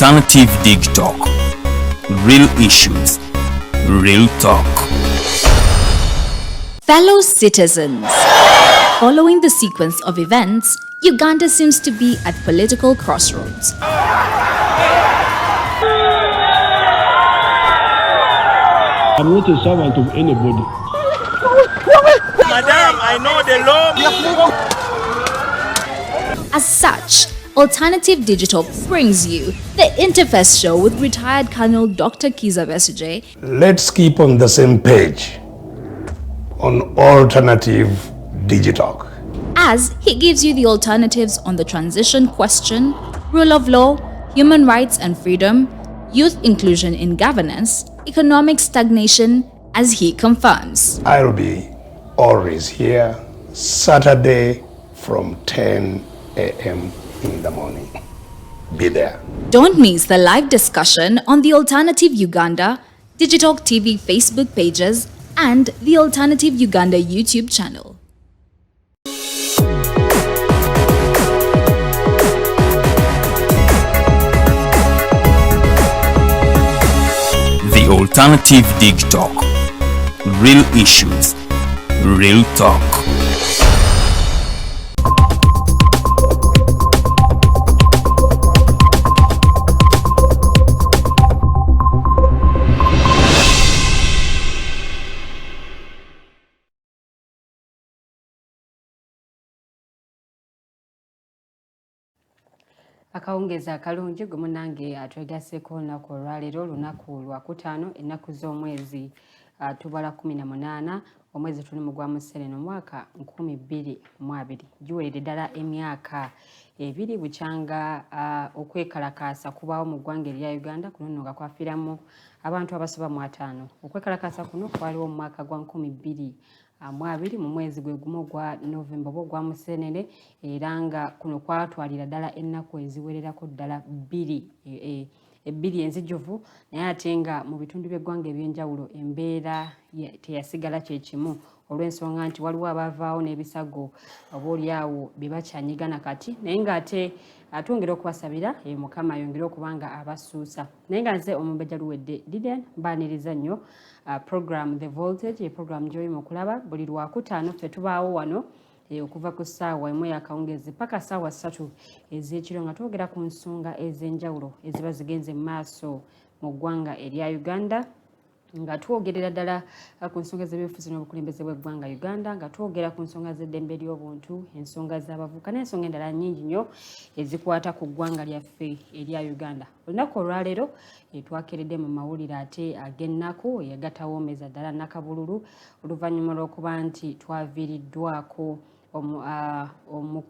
Alternative Digitalk. Real issues, real talk. Fellow citizens, following the sequence of events, Uganda seems to be at political crossroads. I'm not a servant of anybody. Madam, I know the law. As such, Alternative Digital brings you the Interface Show with retired Colonel Dr. Kiza Besuje. Let's keep on the same page on Alternative Digitalk, As he gives you the alternatives on the transition question, rule of law, human rights and freedom, youth inclusion in governance, economic stagnation, as he confirms. I'll be always here Saturday from 10 a.m. in the morning. Be there. Don't miss the live discussion on the Alternative Uganda, Digitalk TV Facebook pages, and the Alternative Uganda YouTube channel. The Alternative Digitalk. Real issues, real talk. Akawungeza akalungi gwe munange atwegasseko olunaku olwaleero lunaku lwakutaano ennaku z'omwezi tubala 18 omwezi tulimu gwa Muserene omwaka 2020 giweredde ddala emyaka ebiri bukyanga okwekalakaasa kubaawo mu ggwanga erya Uganda kuno nno nga kwafiiramu abantu abasoba mu 5. Okwekalakaasa kuno kwaliwo mu mwaka gwa 2020 mu mwezi gwe gumu gwa Novemba oba gwa Musenene era nga kuno kwatwalira ddala ennaku eziwererako ddala 2 ebbiri enzijuvu naye ate nga mu bitundu by'eggwanga eby'enjawulo embeera teyasigala kye kimu olw'ensonga nti waliwo abavaawo n'ebisago obaolyawo bye bakyanyigana kati naye ng'ate atwongera okubasabira Mukama ayongere okuba nga abasuusa naye nga nze omumbejja luwedde Didian mbaaniriza nnyo program The Voltage program gy'oyi mu kulaba buli lwakutaano ffe tubaawo wano okuva ku ssaawa 1 yakawungezi paka ssaawa 3 ez'ekiro nga twogera ku nsonga ez'enjawulo eziba zigenze mu maaso mu ggwanga erya Uganda nga twogerera ddala ku nsonga z'ebyobufuzi n'obukulembeze bw'eggwanga Uganda nga twogera ku nsonga z'eddembe ly'obuntu ensonga z'abavubuka n'ensonga endala nnyingi nnyo ezikwata ku ggwanga lyaffe erya Uganda. Olunaku olwaleero twakeredde mu mawulire ate ag'ennaku eyagatawoomeza ddala nakabululu oluvannyuma lw'okuba nti twaviiriddwako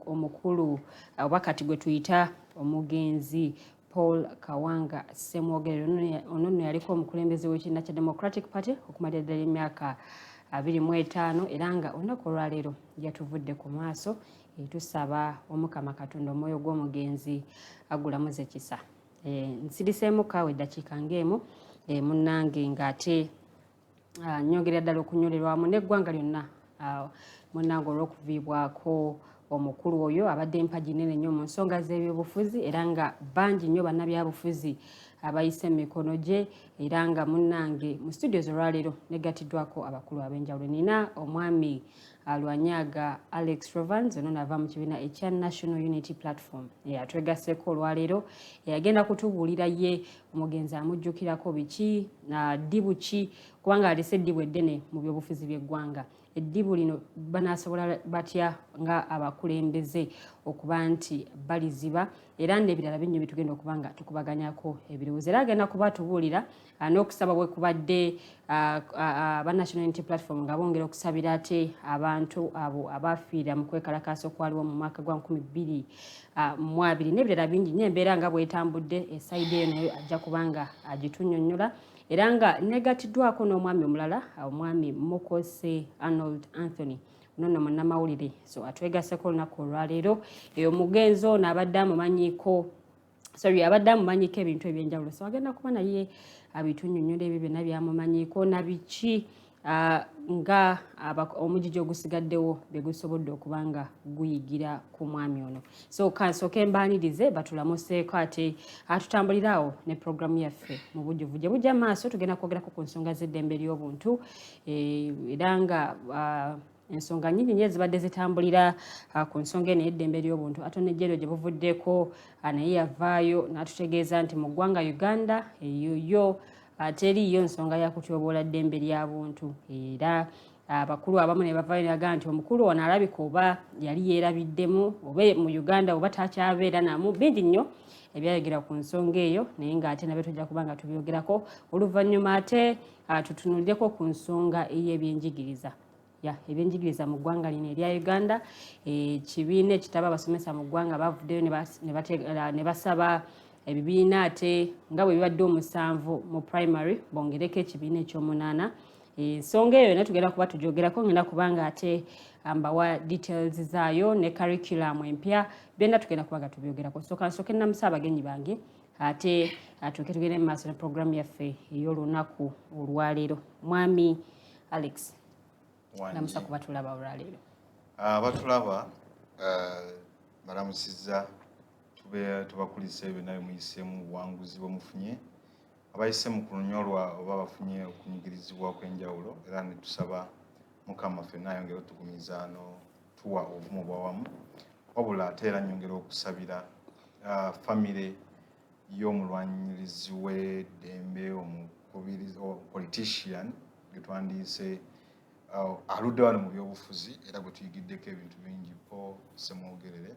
omukulu oba kati gwe tuyita omugenzi Paul Kawanga Semwogere ono nno yaliko omukulembeze w'ekibiina kya Democratic Party okumalira ddala emyaka 25 era nga olunaku olwaleero yatuvudde ku maaso tusaba Omukama Katonda omwoyo gw'omugenzi agulamuze kisa. Nsiriseemu kaawe eddakiika ng'emu munnange ng'ate nnyongera ddala okunywererwamu n'eggwanga lyonna munnange olw'okuviibwako omukulu oyo abadde empagi nene nnyo mu nsonga z'ebyobufuzi era nga bangi nnyo bannabyabufuzi abayise mu mikono gye era nga munnange mu studios olwaleero negatiddwako abakulu ab'enjawulo. Nina omwami Lwanyaga Alex Rovans ono nava mu kibiina ekya National Unity Platform atwegasseko olwaleero yagenda kutubuulira ye omugenzi amujjukirako biki ddibu ki kubanga alese eddibu eddene mu byobufuzi by'eggwanga. Eddibu lino banaasobola batya nga abakulembeze okuba nti baliziba era n'ebirala bingi bitugenda okuba nga tukubaganyako ebirowoozo era agenda kuba tubuulira n'okusaba bwe kubadde aba National Unity Platform nga bongera okusabira ate abantu abo abafiira mu kwekalakaasa okwaliwo mu mwaka gwa 2020 n'ebirala bingi nnyo embeera nga bwetambudde esayidi eyo nayo ajja kubanga agitunnyonnyola era nga negatiddwako n'omwami omulala omwami Mukose Arnold Anthony nono munnamawulire so atwegasseko olunaku olwaleero eyo mugenzi ono abadde amumanyiko ebintu ebyenjawulo so agenda kuba naye abitunnyonnyola ebyo byonna byamumanyiko nabiki nga omujiji ogusigaddewo bye gusobodde okubanga guyigira ku mwami ono. So kansooke mbaanirize batulamuseeko ate atutambuliraawo ne programu yaffe mu bujjuvu gye bujja maaso tugenda kwogerako ku nsonga z'eddembe ly'obuntu era nga ensonga nnyingi nnyo ezibadde zitambulira ku nsonga eno y'eddembe ly'obuntu ate n'ejjero gye buvuddeko naye yavaayo n'atutegeeza nti mu ggwanga Uganda eyoyo teriyo nsonga ya kutyoboola ddembe lya buntu era abakulu abamu ne bavaayo ne bagamba nti omukulu ono alabika oba yali yeerabiddemu oba mu Uganda oba takyabeera namu bingi nnyo ebyayogera ku nsonga eyo naye ng'ate nabyo tujja kuba nga tubyogerako oluvannyuma ate tutunuliddeko ku nsonga ey'ebyenjigiriza ebyenjigiriza mu ggwanga lino erya Uganda. Ekibiina ekitaba abasomesa mu ggwanga bavuddeyo ne basaba ebibiina ate nga bwe bibadde 7 mu primary bongereko ekibiina ekyomunaana. Ensonga eyo yonna tugenda kuba tugyogerako ngenda kubanga ate mbawa details zaayo ne curriculum empya byonna tugenda kuba nga tubyogerako. Nsooke nnamusa abagenyi bange ate atuuke tugende mu maaso ne programu yaffe ey'olunaku olwaleero. Mwami Alex namusa kuba tulaba olwaleero. Batulaba balamusizza tubakulisa ebyo nawe muyiseemu buwanguzi bwe mufunye abayise mu kunyolwa oba bafunye okunyigirizibwa kw'enjawulo era ne tusaba Mukama ffenna ayongere otugumiza tuwa obuvumu bwawamu wabula ate era nyongera okusabira famire y'omulwanyirizi w'eddembe omukubiriza politician gwe twandiise aludde wano mu byobufuzi era gwe tuyigiddeko ebintu bingi po semwogerere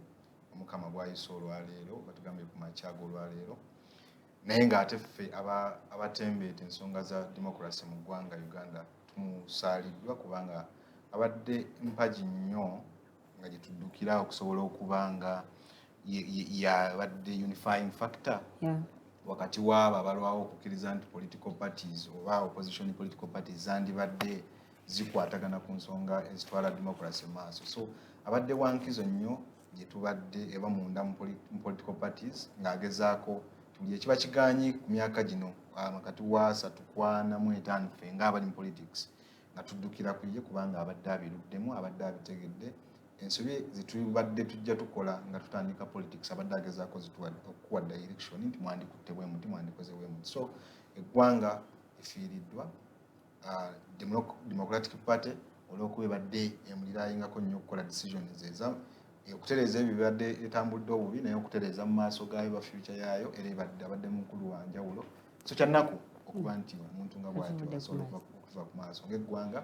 Omukama bw'ayisa olwaleero batugambe ku makyago olwaleero naye ng'ate ffe abatembeeta ensonga za demokrasi mu ggwanga Uganda tumusaaliddwa kubanga abadde mpagi nnyo nga gye tuddukira okusobola okubanga yabadde unifying factor wakati w'abo abalwawo okukkiriza nti political parties oba opposition political parties zandibadde zikwatagana ku nsonga ezitwala demokrasi maaso. So abadde wankizo nnyo gye tubadde eba munda mu political parties ng'agezaako buli ekiba kiganyi ku myaka gino makati wa 345 ffe ng'abali mu politics nga tuddukira ku ye kubanga abadde abiruddemu abadde abitegedde ensobi zitubadde tujja tukola nga tutandika politics abadde agezaako okuwa direction nti mwandikutte bwe muti mwandikoze bwe muti. So eggwanga efiiriddwa Democratic Party olw'okuba ebadde emuliraayingako nnyo okukola decisions eza okutereeza ebyo bibadde etambudde obubi naye okutereeza mu maaso gaayo ba future yaayo era abadde mukulu wa njawulo. So kyannaku okuba nti omuntu nga bw'atyo asobola okuva ku maaso ng'eggwanga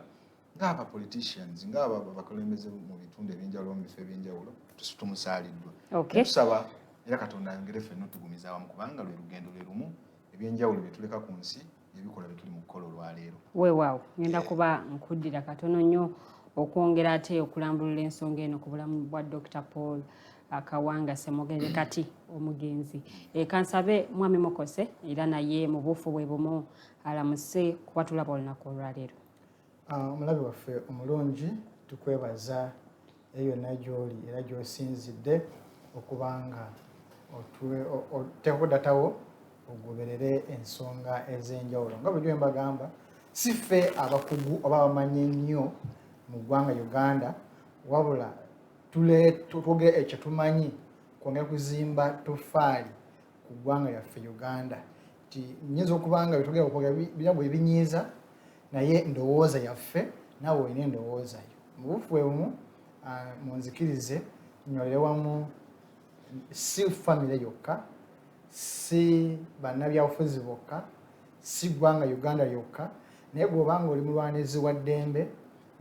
ng'aba politicians ng'aba bakulembeze mu bitundu ebyenjawulo mu bifo ebyenjawulo tumusaaliddwa. Tusaba era Katonda ayongere ffenna otugumiza awamu kubanga lwe lugendo lwe lumu ebyenjawulo bye tuleka ku nsi ebikola bye tuli mu kukola olwaleero. Weewaawo ngenda kuba nkuddira katono nnyo okwongera ate okulambulula ensonga eno ku bulamu bwa Dr. Paul Kawanga Ssemwogerere kati omugenzi. Kansabe Mwami Mukose era naye mu buufu bwe bumu alamuse kuba tulaba olunaku olwaleero. Omulabi waffe omulungi tukwebaza eyo nagyoli era gy'osinzidde okubanga oteekudatawo ogoberere ensonga ez'enjawulo nga bwe mbagamba si ffe abakugu oba abamanyi ennyo mu ggwanga Uganda wabula twogera ekyo tumanyi kwongera kuzimba tofaali ku ggwanga lyaffe Uganda ti nyinza okubanga bitogera okwogera birabo ebinyiiza naye ndowooza yaffe naawe olina endowooza yo mu bufu bwe bumu munzikirize nyolere wamu si famire yokka si bannabyabufuzi bokka si ggwanga Uganda lyokka naye bw'obanga oli mulwanizi wa ddembe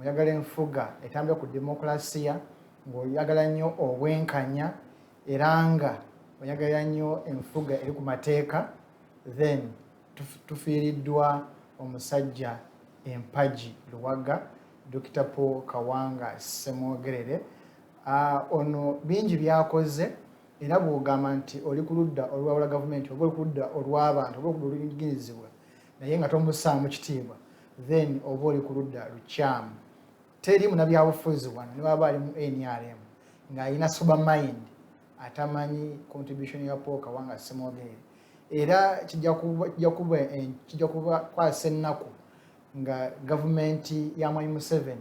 oyagala enfuga etambula ku demokrasiya ng'oyagala nnyo obwenkanya era nga oyagala nnyo enfuga eri ku mateeka then tufiiriddwa omusajja empagi luwaga Dr. Paul Kawanga Ssemwogerere. Ono bingi byakoze era bw'ogamba nti oli ku ludda olwawula gavumenti oba oli ku ludda olw'abantu oba ku ludda oluyingirizibwa naye nga tomussaamu kitiibwa then oba oli ku ludda lukyamu. Teri munnabyabufuzi wano ne baba ali mu NRM ng'alina sober mind atamanyi contribution ya Paul Kawanga Ssemwogerere era kijja kuba kwasa ennaku nga gavumenti ya Mwami Museveni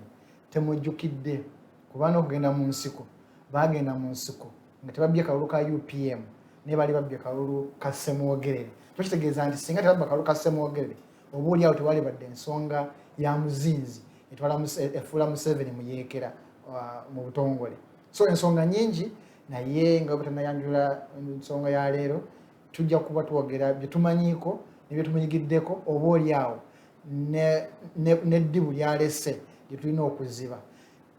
temujjukidde kubanga okugenda mu nsiko bagenda mu nsiko nga tebabbye kalulu ka UPM ne bali babbye kalulu ka Ssemwogerere. Tukitegeeza nti singa tebabba kalulu ka Ssemwogerere oba oli awo tewali badde ensonga ya muzinzi efuula Museveni mu yeekera mu butongole. So ensonga nyingi naye nga bwetannayanjula ensonga ya leero tujja kuba twogera bye tumanyiiko ne bye tumanyigiddeko oba oli awo n'eddibu lyalese lye tulina okuziba.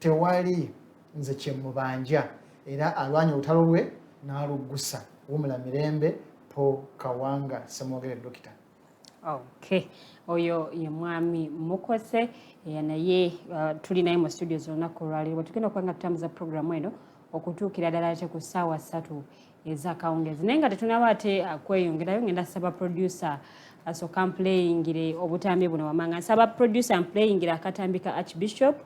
Tewali nze kyemubanja era alwanya olutalo lwe n'aluggusa. Wumula mirembe po Kawanga Ssemwogerere Dokita. Okay. Oyo ye mwami Mukose naye tuli naye mu studio z'olunaku olwaleero. Tugenda okubanga tutambuza programu eno okutuukira ddala ate ku ssaawa 3 ez'akawungeezi. Naye nga tetunaba ate kweyongerayo ngenda ssaba producer asooka mplayingire obutambi buno wamanga. Nsaba producer mplayingire akatambi ka Archbishop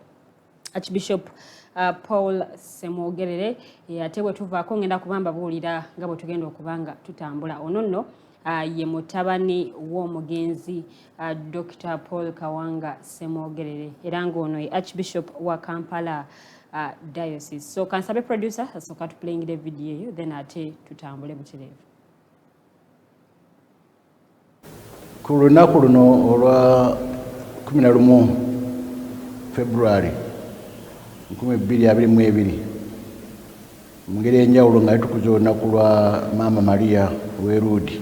Paul Ssemwogerere ate bwe tuvaako ngenda kubamba buulira nga bwe tugenda okubanga tutambula. Ono nno ye mutabani w'omugenzi Dr. Paul Kawanga Ssemwogerere era ng'ono ye Archbishop wa Kampala Diocese. So kansabe producer asooka tuplayingire video eyo then ate tutambule butereevu. Ku lunaku luno olwa 11 February 2022 mu ngeri enjawulo nga tukuza olunaku lwa Maama Maria Werudi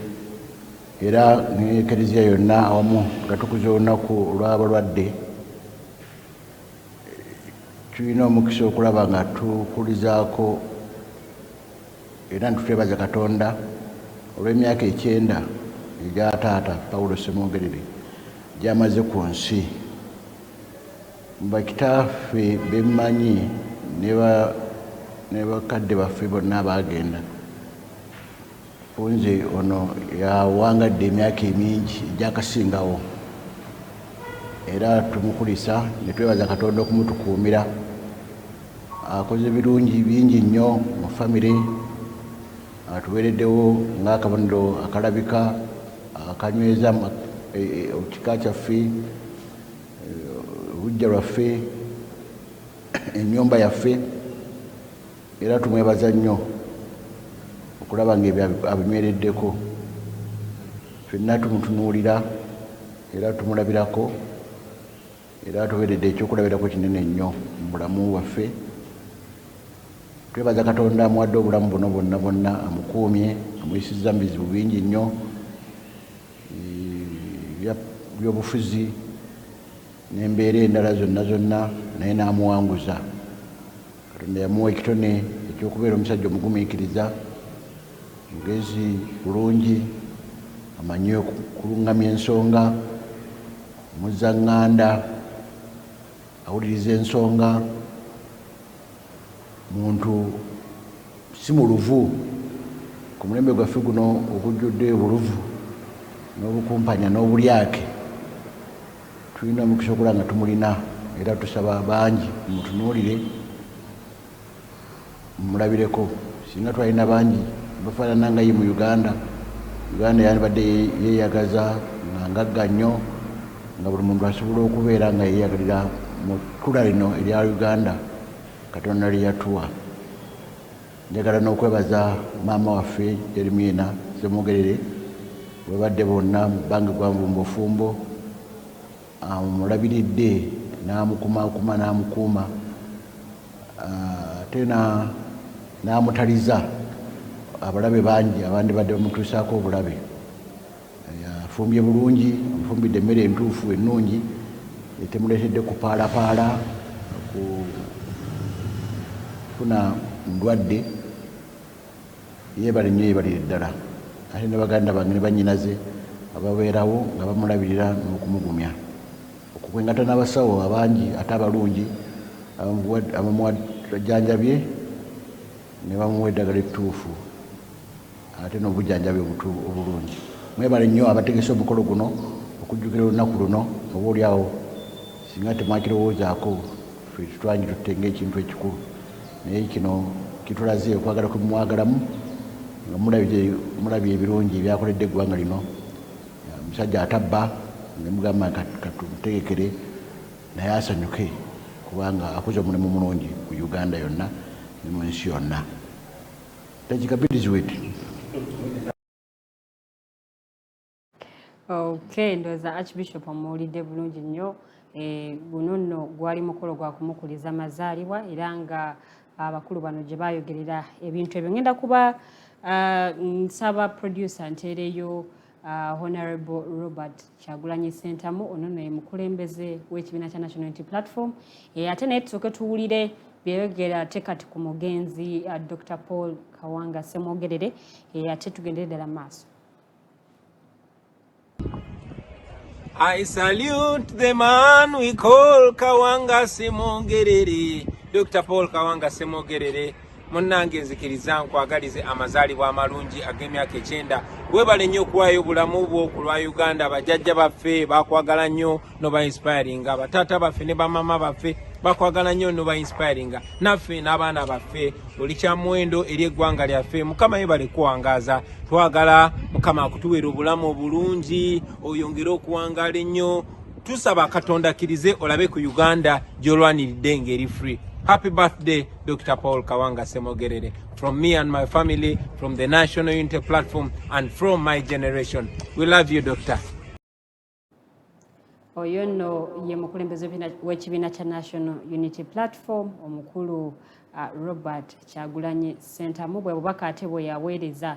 era n'Eklezia yonna awamu nga tukuza olunaku olw'abalwadde. Tulina omukisa okulaba nga tukulizaako era ntutwebaza Katonda olw'emyaka 9 egya taata Paulo Ssemwogerere gy'amaze ku nsi. Bakitaffe bemmanyi ne bakadde baffe bonna abagenda nze ono yawangadde emyaka emingi egyakasingawo era tumukulisa ne twebaza Katonda okumutukuumira. Akoze birungi bingi nnyo mu famire, atuweereddewo ng'akabonero akalabika akanyweza ekika kyaffe, olujja lwaffe, ennyumba yaffe, era tumwebaza nnyo okulaba ng'ebyo abinywereddeko. Ffenna tumutunuulira era tumulabirako era atuweeredde ekyokulabirako kinene nnyo mu bulamu bwaffe. Twebaza Katonda amuwadde obulamu buno bwonna bwonna, amukuumye, amuyisizza mu bizibu bingi nnyo by'obufuzi n'embeera endala zonna naye n'amuwanguza. Katonda yamuwa ekitone ekyokubeera omusajja omugumiikiriza, mugezi bulungi, amanyi okuluŋŋamya ensonga, muzaŋŋanda, awuliriza ensonga, muntu si muluvu. Ku mulembe gwaffe guno ogujjudde obuluvu n'obukumpanya n'obulyake tulina omukisa okulaba nga tumulina era tusaba bangi mutunuulire mumulabireko. Singa twalina bangi bafaanana nga ye mu Uganda yandibadde yeeyagaza nga ngagga nnyo nga buli muntu asobola okubeera nga yeeyagalira mu kkula lino erya Uganda Katonda lye yatuwa. Njagala n'okwebaza maama waffe Jeremiina Ssemwogerere webadde bonna mu bbanga gwanvumbofumbo amulabiridde n'amukumaakuma n'amukuuma ate n'amutaliza abalabe bangi abandi badde bamutuusaako obulabe. Afumbye bulungi, amufumbidde emmere entuufu ennungi etemuleetedde kupaalapaala kufuna ndwadde. Yeebale nnyo, yeebalire ddala. Ate ne baganda bange ne bannyinaze ababeerawo nga bamulabirira n'okumugumya. Okukwengata n'abasawo abangi ate abalungi abamujjanjabye ne bamuwa eddagala ettuufu ate n'obujjanjabi obulungi. Mwebale nnyo abategese omukolo guno okujjukira olunaku luno. Oba oliawo singa temwakirowoozaako ffe tutwanyi tutte ng'ekintu ekikulu, naye kino kitulaze okwagala kwe mumwagalamu nga mulabye ebirungi ebyakoledde eggwanga lino. Omusajja atabba, ne mugamba katumutegekere naye asanyuke kubanga akoze omulimu mulungi ku Uganda yonna ne mu nsi yonna. Takikabirizi wetu. Okay, ndoza Archbishop amuwulidde bulungi nnyo. Guno nno gwali mukolo gwa kumukuliza mazaalibwa era nga abakulu bano gye bayogerera ebintu ebyo. Ngenda kuba nsaba producer nteereyo Honorable Robert Kyagulanyi Ssentamu, ono ye mukulembeze w'ekibiina kya National Unity Platform. Ate naye tusooke tuwulire byeyogera ate kati ku mugenzi Dr. Paul Kawanga Ssemwogerere, ate tugendere ddala maaso. I salute the man we call Kawanga Ssemwogerere, Dr. Paul Kawanga Ssemwogerere. Munnange nzikiriza nkwagalize amazaalibwa amalungi ag'emyaka 9. Webale nnyo okuwaayo obulamu bwo ku lwa Uganda. Bajjajja baffe bakwagala nnyo noba inspiringa, bataata baffe ne bamama baffe bakwagala nnyo noba inspiringa, naffe n'abaana baffe oli kya muwendo eri eggwanga lyaffe. Mukama yebale kuwangaaza, twagala Mukama akutuweera obulamu obulungi, oyongere okuwangaala ennyo. Tusaba Katonda akkirize olabe ku Uganda gy'olwaniridde ngeri free. Happy birthday, Dr. Paul Kawanga Ssemwogerere. From me and my family, from the National Unity Platform, and from my generation. We love you, Doctor. Oyo nno ye mukulembeze w'ekibiina kya National Unity Platform, omukulu Robert Kyagulanyi Ssentamu, bwe bubaka ate bwe yaweereza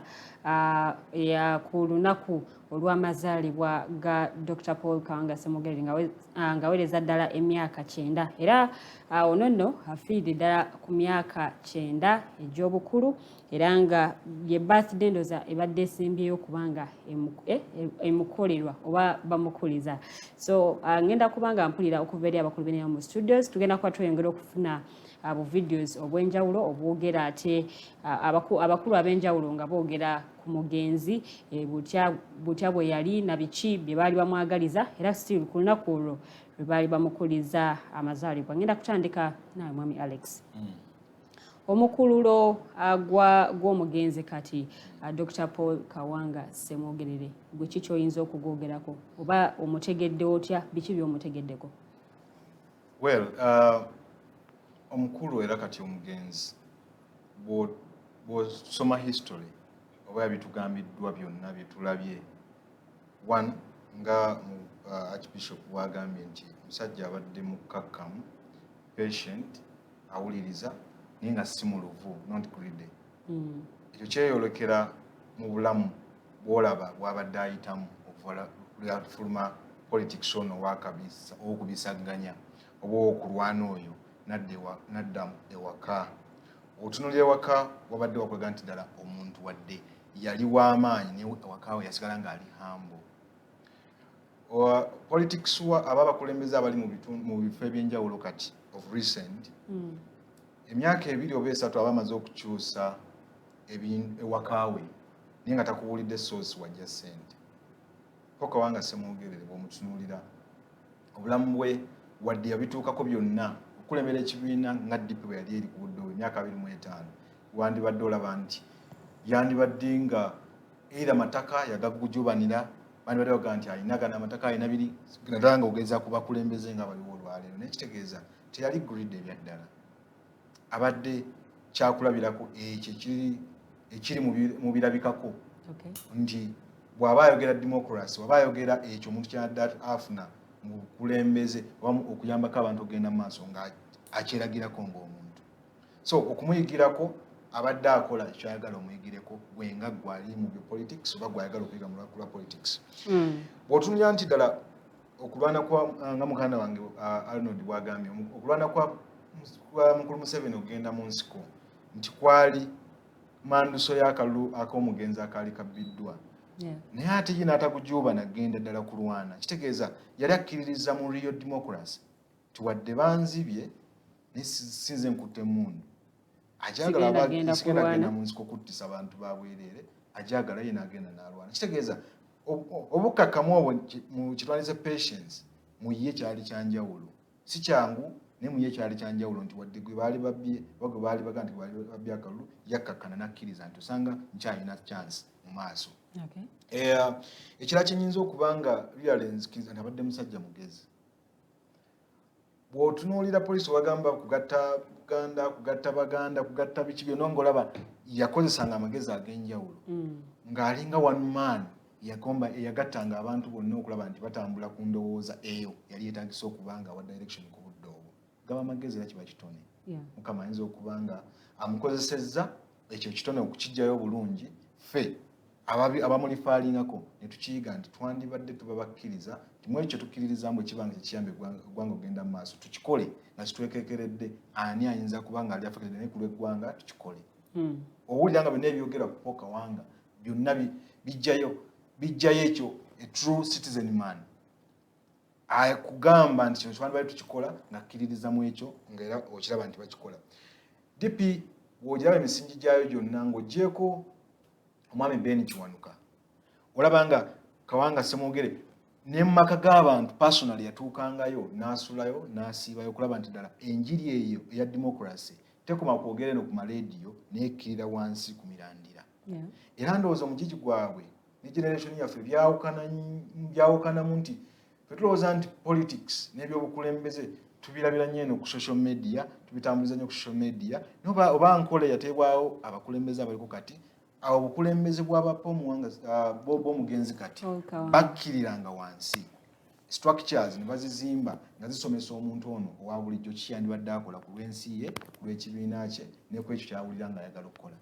ku lunaku olw'amazaalibwa ga Dr. Paul Kawanga Ssemwogerere ng'aweereza ddala emyaka 9. Era ono nno afiiridde ddala ku myaka 9 egy'obukulu, era nga ye birthday ndoza ebadde esimbyeyo kubanga emukolerwa oba bamukuliza. So ngenda kubanga mpulira okuva eri abakulu b'ennyama mu studios, tugenda kuba tweyongera okufuna abo videos obw'enjawulo obwogera ate abakulu ab'enjawulo nga boogera ku mugenzi butya bwe yali na biki bye baali bamwagaliza, era still ku lunaku olwo lwe baali bamukuliza amazaalibwa. Ngenda kutandika nawe mwami Alex. Omukululo gw'omugenzi kati Dr. Paul Kawanga Ssemwogerere, gwe kiki oyinza okugwogerako oba omutegedde otya, biki by'omutegeddeko? Well, omukulu era kati omugenzi bw'osoma history oba bitugambiddwa byonna byetulabye, one nga Archbishop bwagambye nti musajja abadde mukkakkamu, patient, awuliriza naye nga si muluvu, not greedy. Ekyo kyeyolekera mu bulamu bw'olaba bw'abadde ayitamu okufuluma politics ono ow'okubisaganya oba okulwana oyo nadda ewaka. Otunuulira ewaka wabadde wakwega nti ddala omuntu wadde yali w'amaanyi naye ewaka we yasigala ng'ali humble. Politics abakulembeze abali mu bifo ebyenjawulo kati of recent, emyaka 2 oba 3 abamaze okukyusa ewaka we naye nga takubuulidde source wajja ssente. Kawanga Ssemwogerere bw'omutunuulira obulamu bwe wadde yabituukako byonna okulembera ekibiina nga DP bwe yali eri ku budde emyaka 25, wandibadde olaba nti yandibadde nga era mataka yagagujubanira, bandibadde baga nti alina gana amataka alina biri naddala nga ogeza ku bakulembeze nga baliwo olwaleero, nekitegeeza teyali greed ebyaddala, abadde kyakulabirako ekyo ekiri mu birabikako nti bw'aba ayogera democracy, bw'aba ayogera ekyo omuntu kyadde afuna mu bukulembeze oba okuyambako abantu okugenda mu maaso nga akyeragirako ng'omuntu. So okumuyigirako abadde akola ekyayagala omuyigireko gwenga gwali mu politics oba gwayagala okuyiga mu lwa politics. Bw'otunulira nti ddala okulwana nga muganda wange Arnold bwagambye, okulwana kwa mukulu Museveni okugenda mu nsiko nti kwali manduso y'akalulu ak'omugenzi akaali kabbiddwa. Naye ate ye n'atagujuba nagenda ddala kulwana. Kitegeeza yali akkiririza mu real democracy tiwadde banzibye ne sinze nkutte emmundu, ajagala agenda mu nsiko kuttisa abantu babwereere, ajagala ye n'agenda n'alwana. Kitegeeza obukkakkamu obwo mu kitwanize patience mu ye kyali kyanjawulo, si kyangu ne mu ye kyali kyanjawulo nti wadde gwe baali babbye gwe baali baga nti baali babbye akalulu yakkakkana n'akkiriza nti osanga nkyalina chance mu maaso. Ekira kyenyinza okubanga byalenzikiza nabadde musajja mugezi. Bw'otunuulira poliisi wagamba kugatta Buganda, kugatta Baganda, kugatta biki byonna ng'olaba yakozesanga amagezi ag'enjawulo. Ng'alinga one man yagattanga abantu bonna okulaba nti batambula ku ndowooza eyo yali yeetagisa okubanga wa direction ku budde obwo. Gaba amagezi era kiba kitone. Mukama ayinza okubanga amukozesezza ekyo kitone okukijjayo bulungi ffe abamulifaalingako ne tukiyiga nti twandibadde tuba bakkiriza timu ekyo tukkiririzaamu ekibanga tekiyambe eggwanga ogenda mu maaso tukikole nga kitwekekeredde ani ayinza kubanga ali afekedde naye ku lw'eggwanga tukikole. Owulira nga byonna ebyogera ku Paul Kawanga byonna bijjayo ekyo a true citizen man kugamba nti kino twandibadde tukikola nga kkiririzamu ekyo ng'era okiraba nti bakikola. DP bw'ogiraba emisingi gyayo gyonna ng'oggyeko omwami Ben Kiwanuka olaba nga Kawanga Ssemwogere ne mu maka g'abantu personally yatuukangayo n'asulayo n'asiibayo okulaba nti ddala enjiri eyo eya democracy tekoma kwogera eno ku maleediyo neekkirira wansi ku mirandira. Era ndowooza omugigi gwabwe ne generation yaffe byawukanamu nti ffe tulowooza nti politics n'ebyobukulembeze tubirabira nnyo eno ku social media tubitambuliza nnyo ku social media oba nkola yateebwawo abakulembeze abaliko kati awo obukulembeze bw'omugenzi kati bakkiriranga wansi structures ne bazizimba nga zisomesa omuntu ono owa bulijjo kiyandibadde akola ku lw'ensi ye ku lw'ekibiina kye ne ku ekyo kyawulira nga ayagala okukola.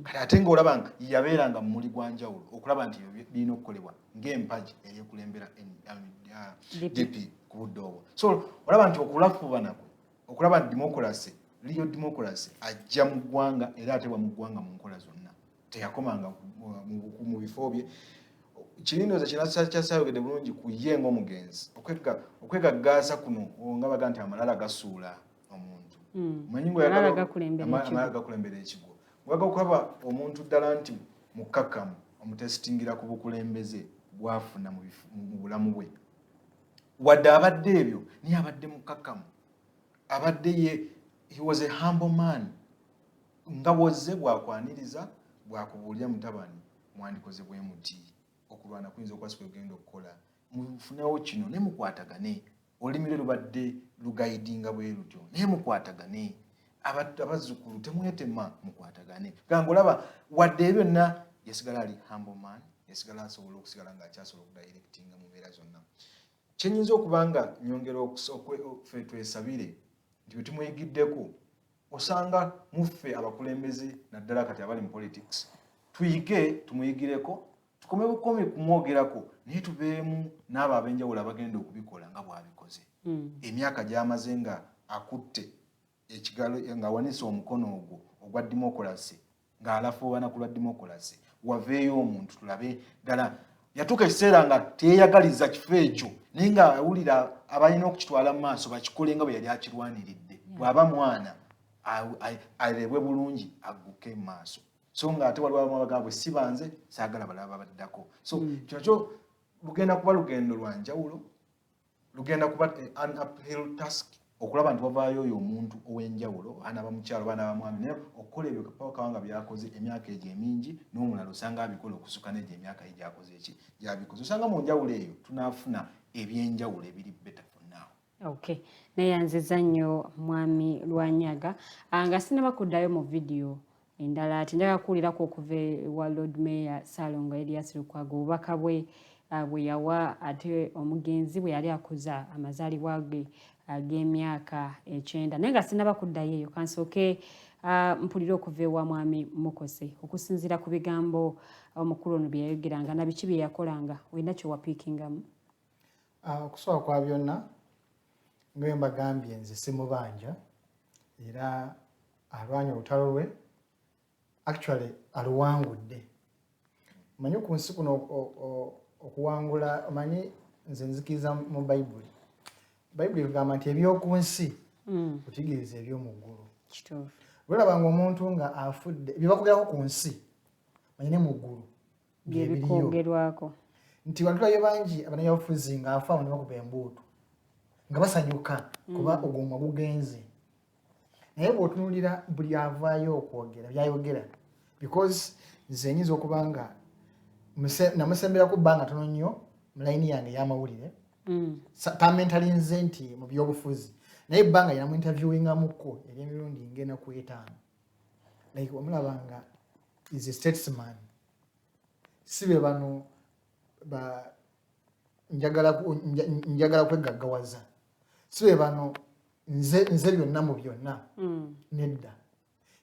Kati ate ng'olaba nga yabeeranga mu muli gwa njawulo okulaba nti ebyo birina okukolebwa ng'empagi ey'okulembera DP ku budde obwo. So olaba nti okulafuba nakwe okulaba nti democracy real democracy ajja mu ggwanga era atebwa mu ggwanga mu nkola zonna. Teyakomanga mu bifo bye kirindoza kinakyasayogedde bulungi ku ye ng'omugenzi okwegaggaasa kuno nga baga nti amalala gasuula omuntu manyi amalala gakulembera ekigo waga okulaba omuntu ddala nti mukkakkamu omutesitingira ku bukulembeze bwafuna mu bulamu bwe wadde abadde ebyo niye abadde mukkakkamu abadde he was a humble man nga bwozze bwakwaniriza bwakubuulira mutabani mwandikoze bwe muti okulwana kuyinza okwasi kwegenda okukola mufunewo kino naye mukwatagane olimire lubadde lugaidinga bwe lutyo naye mukwatagane abazzukulu temwetema mukwatagane ganga olaba wadde byonna yasigala ali humble man yasigala asobola okusigala ng'akyasobola okudirectinga mu mbeera zonna. Kyenyinza okubanga nyongera ffe twesabire nti bwe tumuyigiddeko osanga muffe abakulembeze naddala kati abali mu politics tuyige tumuyigireko tukome bukomi kumwogerako naye tubeemu n'abo ab'enjawulo abagenda okubikola nga bw'abikoze. Emyaka gy'amaze nga akutte ekigalo ng'awanise omukono ogwo ogwa democracy ng'alafuubana ku lwa democracy waveeyo omuntu tulabe ddala yatuuka ekiseera nga teyeeyagaliza kifo ekyo naye ng'awulira abalina okukitwala mu maaso bakikole nga bwe yali akirwaniridde bw'aba mwana arebwe bulungi agguke mu maaso. So ng'ate waliwo abagambwe si banze saagala balaba baddako. So kino kyo lugenda kuba lugendo lwa njawulo lugenda kuba an uphill task okulaba nti wavaayo oyo omuntu ow'enjawulo baana bamukyalo baana bamwami naye okukola ebyo Paul Kawanga by'akoze emyaka egyo emingi n'omulala osanga abikola okusuka n'egyo emyaka ye gy'akoze gy'abikoze osanga mu njawulo eyo tunaafuna ebyenjawulo ebiri better for now. Okay, neyanziza nnyo mwami Lwanyaga nga sinabakuddayo mu video endala ati njagala kuwulirako okuva ewa Lord Mayor Ssaalongo Erias Lukwago obubaka bwe yawa ate omugenzi bwe yali akuza amazaalibwa ge ag'emyaka 9 naye nga sinabakuddayo eyo kansooke mpulire okuva ewa mwami Mukose okusinziira ku bigambo omukulu ono bye yayogeranga na biki bye yakolanga olina kyewapiikingamu. Okusooka kwa byonna nga mbagambye nze simubanja era alwanya olutalo lwe actually aluwangudde. Manyi ku nsi kuno okuwangula manyi nze nzikiriza mu Bayibuli. Bayibuli egamba nti ebyoku nsi otegeeza eby'omu ggulu. Kituufu. Olabanga omuntu nga afudde bye bakogerako ku nsi manyi ne mu ggulu bye bikogerwako nti wantulayo bangi abanyabufuzi nga afa ne bakuba embuutu nga basanyuka kuba ogumwa gugenze. Naye bw'otunuulira buli avaayo okwogera byayogera because nze nyinza okubanga namusembera ku bbanga tono nnyo mu layini yange y'amawulire tamentali nze nti mu byobufuzi naye ebbanga yinamu interviewingamukko ery'emirundi ng'ena ku 5 like omulabanga is a statesman sibe bano njagala kwegaggawaza sibe bano nze byonna mu byonna nedda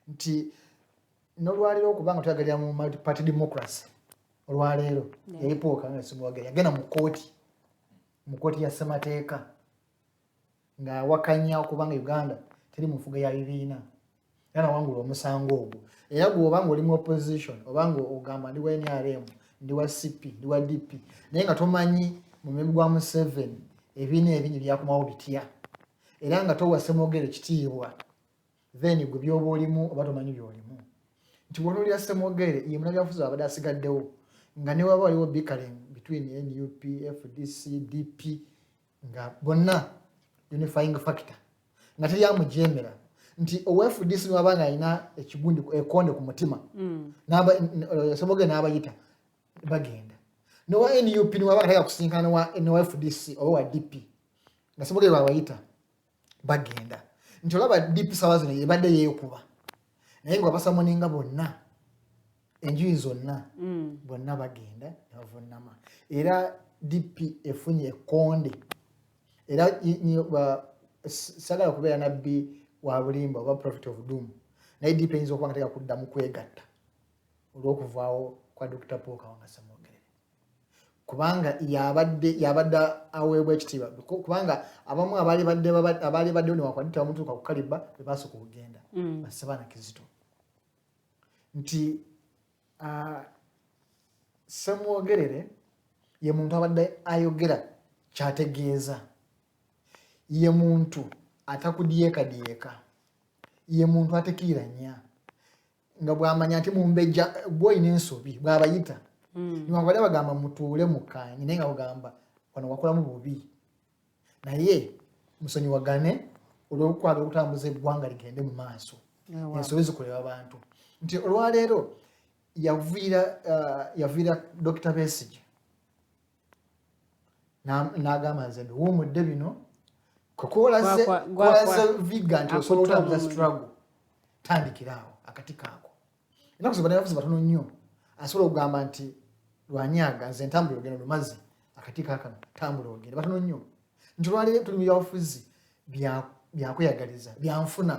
nti n'olwaleero okubanga tuyagalira mu multi-party democracy olwaleero yalipooka nga simwagala yagenda mu kooti ya ssemateeka ng'awakanya okubanga Uganda teri mu nfuga ya bibiina era nawangula omusango ogwo era gw'obanga oli mu opposition obanga ogamba ndi wa NRM ndi wa CP ndi wa DP naye nga tomanyi mu mulembe gwa Museveni ebibiina ebingi byakomawo bitya era nga towa Ssemwogere kitiibwa then gwe byoba olimu oba tomanyi byolimu nti wonolya Ssemwogere ye munnabyabufuzi abadde asigaddewo nga ne waba waliwo bickering between NUP, FDC, DP nga bonna unifying factor nga teryamujeemera nti FDC niwabanga alina ekigundi ekonde ku mutima Ssemwogere n'abayita bagenda nowa NUP niwabanga tayagala kusinkana nowa FDC oba wa DP nga Ssemwogere babayita bagenda nti olaba DP sawa zino ebadde yeekuba naye nga basamoninga bonna enjuyi zonna bonna bagenda nebavunama era DP efunye ekonde era sagala kubeera nabbi wa bulimba oba prophet of doom naye DP eyinza okuba nga teka kuddamu kwegatta olw'okuvaawo kwa Dr. Paul Kawanga Ssemwogere kubanga yabadde aweebwa ekitiibwa kubanga abamu abaali baddewo newakwadita bamutuuka ku kaliba bebasooka okugenda basebana Kizito nti Ssemwogere ye muntu abadde ayogera kyategeeza ye muntu atakudyekadiyeka ye muntu atekiiranya nga bw'amanya nti mumbejja bw'olina ensobi bw'abayita niwakwadde bagamba mutuule mukaanyi naye nga bagamba wano wakolamu bubi naye musonyiwagane olw'okwagala okutambuza eggwanga ligende mu maaso ensobi zikolera abantu nti olwaleero yaviira Dr. Besigye n'agamba nze ndiwuumudde bino kwolaze viga nti osobola okutambuza struggle tandikiraawo akati kaako ennaku zibana abafuzi batono nnyo asobola okugamba nti Lwanyaga nze ntambula ogenda lumazi akati kaakano tambula ogenda batono nnyo nti olwaleero tuli mu byabufuzi byakweyagaliza byanfuna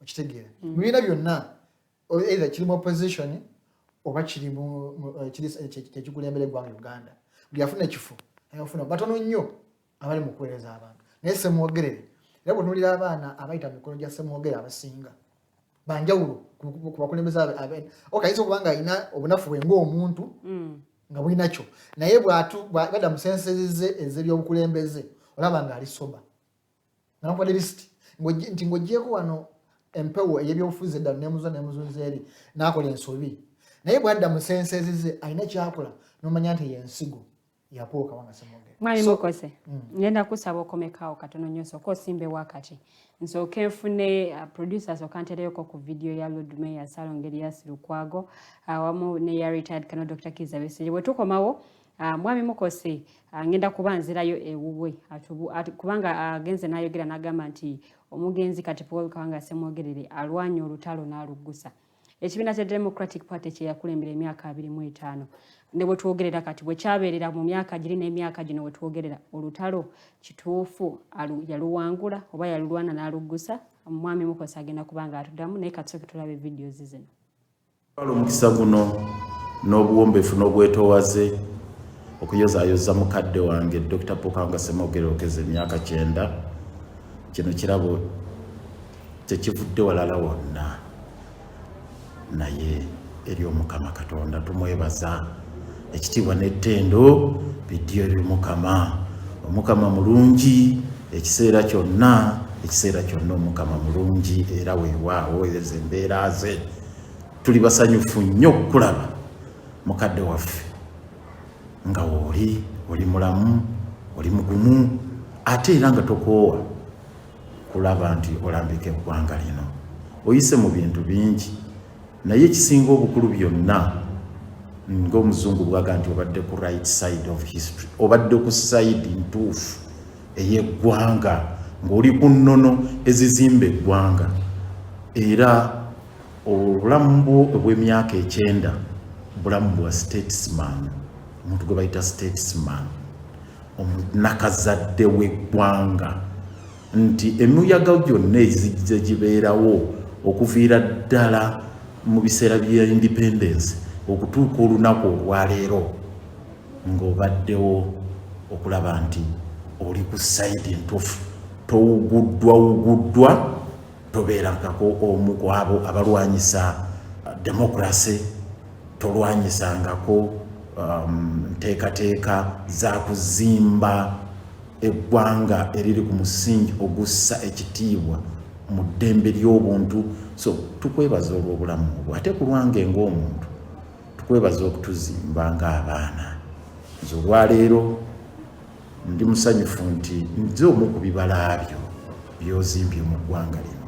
okitegeera mu bibiina byonna either kiri mu opposition oba kiri ekikulembera eggwanga Uganda buli afuna ekifo ayafuna batono nnyo abali mu kuweereza abantu naye Ssemwogere era bw'otunuulira abaana abayita mu mikono gya Ssemwogere abasinga banjawulo ku bakulembeze ayinza okuba nga alina obunafu bwe ng'omuntu nga bulinakyo naye bw'adda mu senseze ez'ebyobukulembeze olaba nga ali soba nankwadde lisiti nti ng'oggyeko wano empewo ey'ebyobufuzi eddala n'emuzunza eri n'akola ensobi naye bw'adda mu senseze alina kyakola n'omanya nti yensigo ya Paul Kawanga Ssemwogere mwami Mukose ngenda kusaba okomekaawo katono nnyo sooka osimbe wakati nsooke nfune producer sooka ntereyoko ku video ya Lord Mayor Salongeri Lukwago awamu ne ya retired Colonel Dr. Kizza Besigye bwe tukomawo mwami Mukose ngenda kubanzirayo ewuwe kubanga agenze n'ayogera n'agamba nti omugenzi kati Paul Kawanga Ssemwogere alwanya olutalo n'aluggusa ekibiina kya Democratic Party kye yakulembera emyaka 25 ne bwe twogerera kati bwe kyabeerera mu myaka giri n'emyaka gino bwe twogerera olutalo kituufu yaluwangula oba yalulwana n'aluggusa mwami Mukose agenda kubanga atuddamu naye katusooke tulabe videos zino omukisa guno n'obuwombeefu n'obwetoowaze okuyozaayoza mukadde wange Dr. Paul Kawanga Ssemwogere okeza emyaka 9 kino kirabo tekivudde walala wonna naye eri Omukama Katonda tumwebaza ekitiibwa n'ettendo bidyo eri Omukama mulungi ekiseera kyonna Omukama mulungi era weewaawo ezo embeera ze tuli basanyufu nnyo okulaba mukadde waffe nga oli mulamu oli mugumu ate era nga tokoowa kulaba nti olambika eggwanga lino oyise mu bintu bingi naye ekisinga obukulu byonna ng'omuzungu bwaga nti obadde ku right side of history, obadde ku side ntuufu ey'eggwanga ng'oli ku nnono ezizimba eggwanga. Era obulamu bwo obw'emyaka 9 bulamu bwa statesman, omuntu gwe bayita statesman, omunakazadde w'eggwanga, nti emiyaga gyonna ezijja gibeerawo okuviira ddala mu biseera bya independence okutuuka olunaku olwaleero ng'obaddewo okulaba nti oli ku sayidi ntuufu, towuguddwa, tobeerangako omu ku abo abalwanyisa demokrasi, tolwanyisangako nteekateeka za kuzimba eggwanga eriri ku musingi ogussa ekitiibwa mu ddembe ly'obuntu. So tukwebaza olw'obulamu obwo, ate ku lwange ng'omuntu tukwebaza okutuzimba ng'abaana. Nze olwaleero ndi musanyufu nti nze omu ku bibala byo by'ozimbye mu ggwanga lino,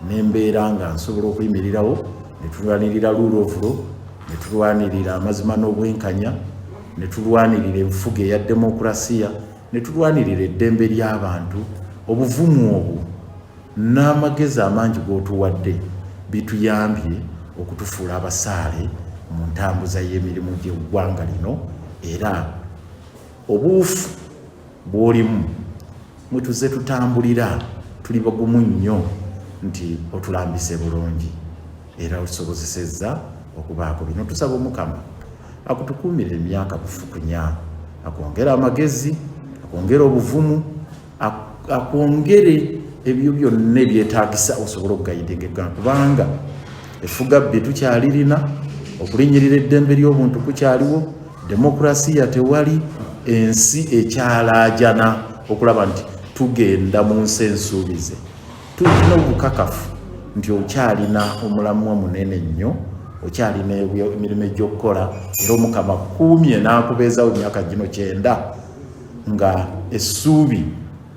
n'embeera nga nsobola okuyimirirawo ne tulwanirira rule of law, ne tulwanirira amazima n'obwenkanya, ne tulwanirira enfuga eya demokrasiya, ne tulwanirira eddembe ly'abantu. Obuvumu obwo n'amagezi amangi g'otuwadde bituyambye okutufuula abasaale mu ntambuza y'emirimu gy'eggwanga lino. Era obuufu bw'olimu mwe tuzze tutambulira tuli bagumu nnyo nti otulambise bulungi era otusobozesezza okubaako bino. Tusaba Omukama akutukuumira emyaka bufukunya, akwongera amagezi, akwongera obuvumu, akwongere ebyo byonna ebyetaagisa osobola okugayidinga eggwanga, kubanga effuga bbe tukyalirina, okulinnyirira eddembe ly'obuntu kukyaliwo, demokrasiya tewali, ensi ekyalaajana okulaba nti tugenda mu nsi ensuubize. Tulina obukakafu nti okyalina omulamwa munene nnyo, okyalina emirimu egy'okukola, era Omukama kuumye n'akubeezawo emyaka gino 9 nga essuubi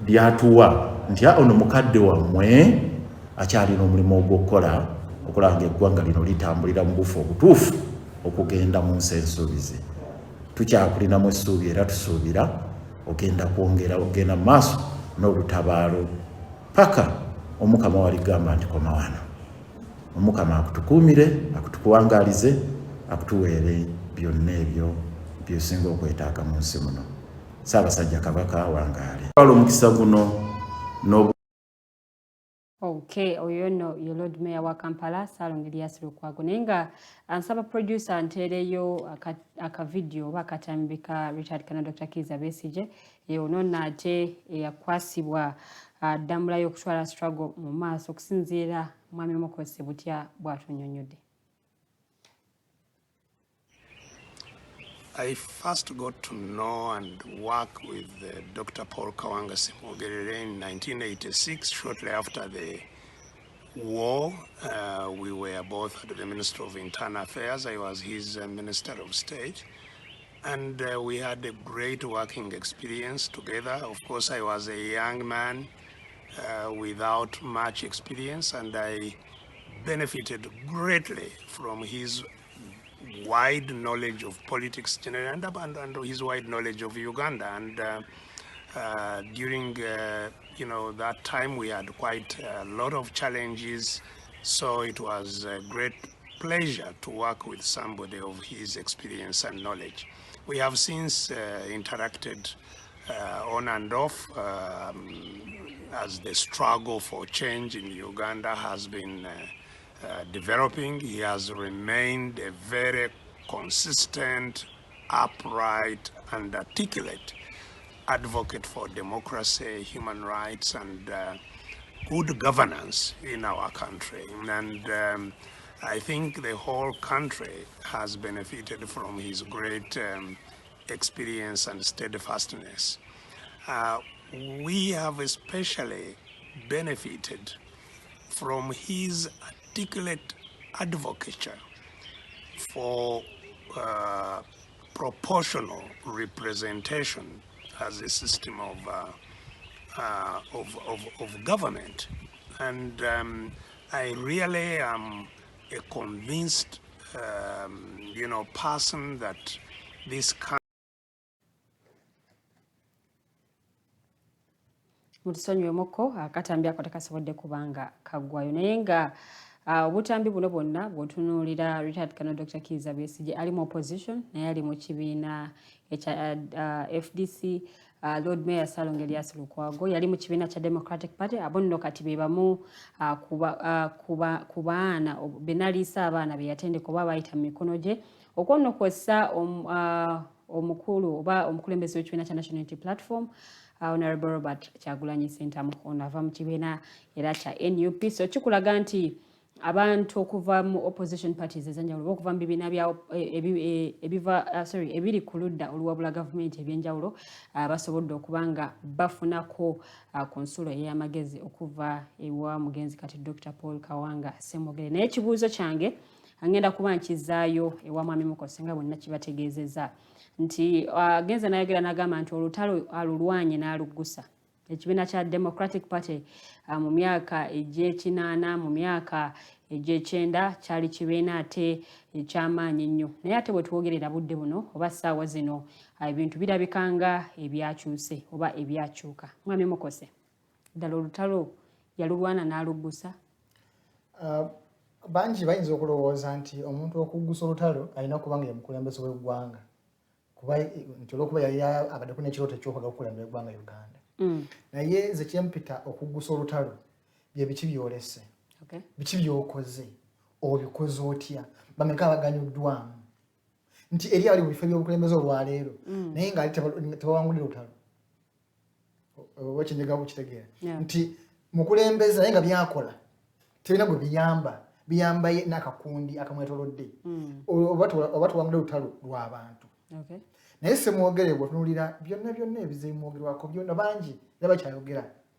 lyatuwa nti ono mukadde wammwe akyalina omulimu ogw'okukola okulanga eggwanga lino litambulira mu bufu obutuufu okugenda mu nsi ensuubize. Tukyakulinamu essuubi era tusuubira ogenda kwongera ogenda mu maaso n'olutabaalo paka Omukama waligamba nti koma wano. Omukama akutukuumire, akutukuwangalize, akutuweere byonna ebyo by'osinga okwetaaga mu nsi muno. Ssaabasajja Kabaka wangaale. Wala omukisa guno n'obu. Okay, oyo no ye Lord Mayor wa Kampala Salongeri Lukwago. Naye nga ansaba producer anteereyo aka video oba akatambika Richard Kana Dr. Kiza Besigye ono nate yakwasibwa ddambula y'okutwala struggle mu maaso okusinziira mwami Mukose butya bw'atunnyonnyodde. I first got to know and work with Dr. Paul Kawanga Semogere in 1986, shortly after the war. We were both at the Ministry of Internal Affairs. I was his Minister of State. And we had a great working experience together. Of course, I was a young man without much experience, and I benefited greatly from his wide knowledge of politics generally and his wide knowledge of Uganda. And during that time, we had quite a lot of challenges. So it was a great pleasure to work with somebody of his experience and knowledge. We have since interacted on and off as the struggle for change in Uganda has been developing. He has remained a very consistent, upright, and articulate advocate for democracy, human rights, and good governance in our country. And I think the whole country has benefited from his great experience and steadfastness. We have especially benefited from his articulate advocacy for proportional representation as a system of government. And I really am a convinced person that this country. Mutusonyiwemoko akatambi ako tekasobodde kubanga kaggwayo naye nga obutambi buno bwonna bw'otunuulira retired Colonel Dr. Kizza Besigye ali mu opposition naye ali mu kibiina ekya FDC. Lord Mayor Salongo Elias Lukwago yali mu kibiina kya Democratic Party. Abo nno kati be bamu ku baana benaliisa abaana be yatendeka oba bayita mu mikono gye okwo kwessa omukulu oba omukulembeze w'ekibiina kya National Unity Platform Honorable Robert Kyagulanyi Ssentamu ono ava mu kibiina era kya NUP. So kikulaga nti abantu okuva mu opposition parties ez'enjawulo okuva mu bibiina ebiri ku ludda oluwabula gavumenti ebyenjawulo basobodde okuba nga bafunako ku nsulo ey'amagezi okuva ewa mugenzi kati Dr. Paul Kawanga Ssemwogere. Naye ekibuuzo kyange ngenda kuba nkizaayo ewa mwami Mukose nga bwenna kibategeezezza nti agenza n'ayogera n'agamba nti olutalo alulwanye n'aluggusa ekibiina kya Democratic Party mu myaka egy'ekinaana mu myaka egy'ekyenda kyali kibiina ate ekyamaanyi ennyo naye ate bwe twogerera budde buno oba ssaawa zino ebintu birabikanga ebyakyuse oba ebyakyuka. Mwami Mukose, ddala olutalo yalulwana n'aluggusa? Bangi bayinza okulowooza nti omuntu okuggusa olutalo alina okuba nga ye mukulembeze w'eggwanga kuba nti olwokuba yali abaddeko n'ekirooto eky'okwagala okukulembera eggwanga Uganda. Naye nze kyempita okuggusa olutalo bye biki byolese, biki byokoze, obikoze otya, bameka abaganyuddwamu nti eri abali mu bifo by'obukulembeze olwaleero naye nga tebawangulira olutalo oba kyenjagala okukitegeera nti mukulembeze naye nga byakola tebina gwe biyamba n'akakundi akamwetolodde oba tuwangulira olutalo lw'abantu. Naye Ssemwogere bw'otunuulira byonna ebizimwogerwako byonna bangi era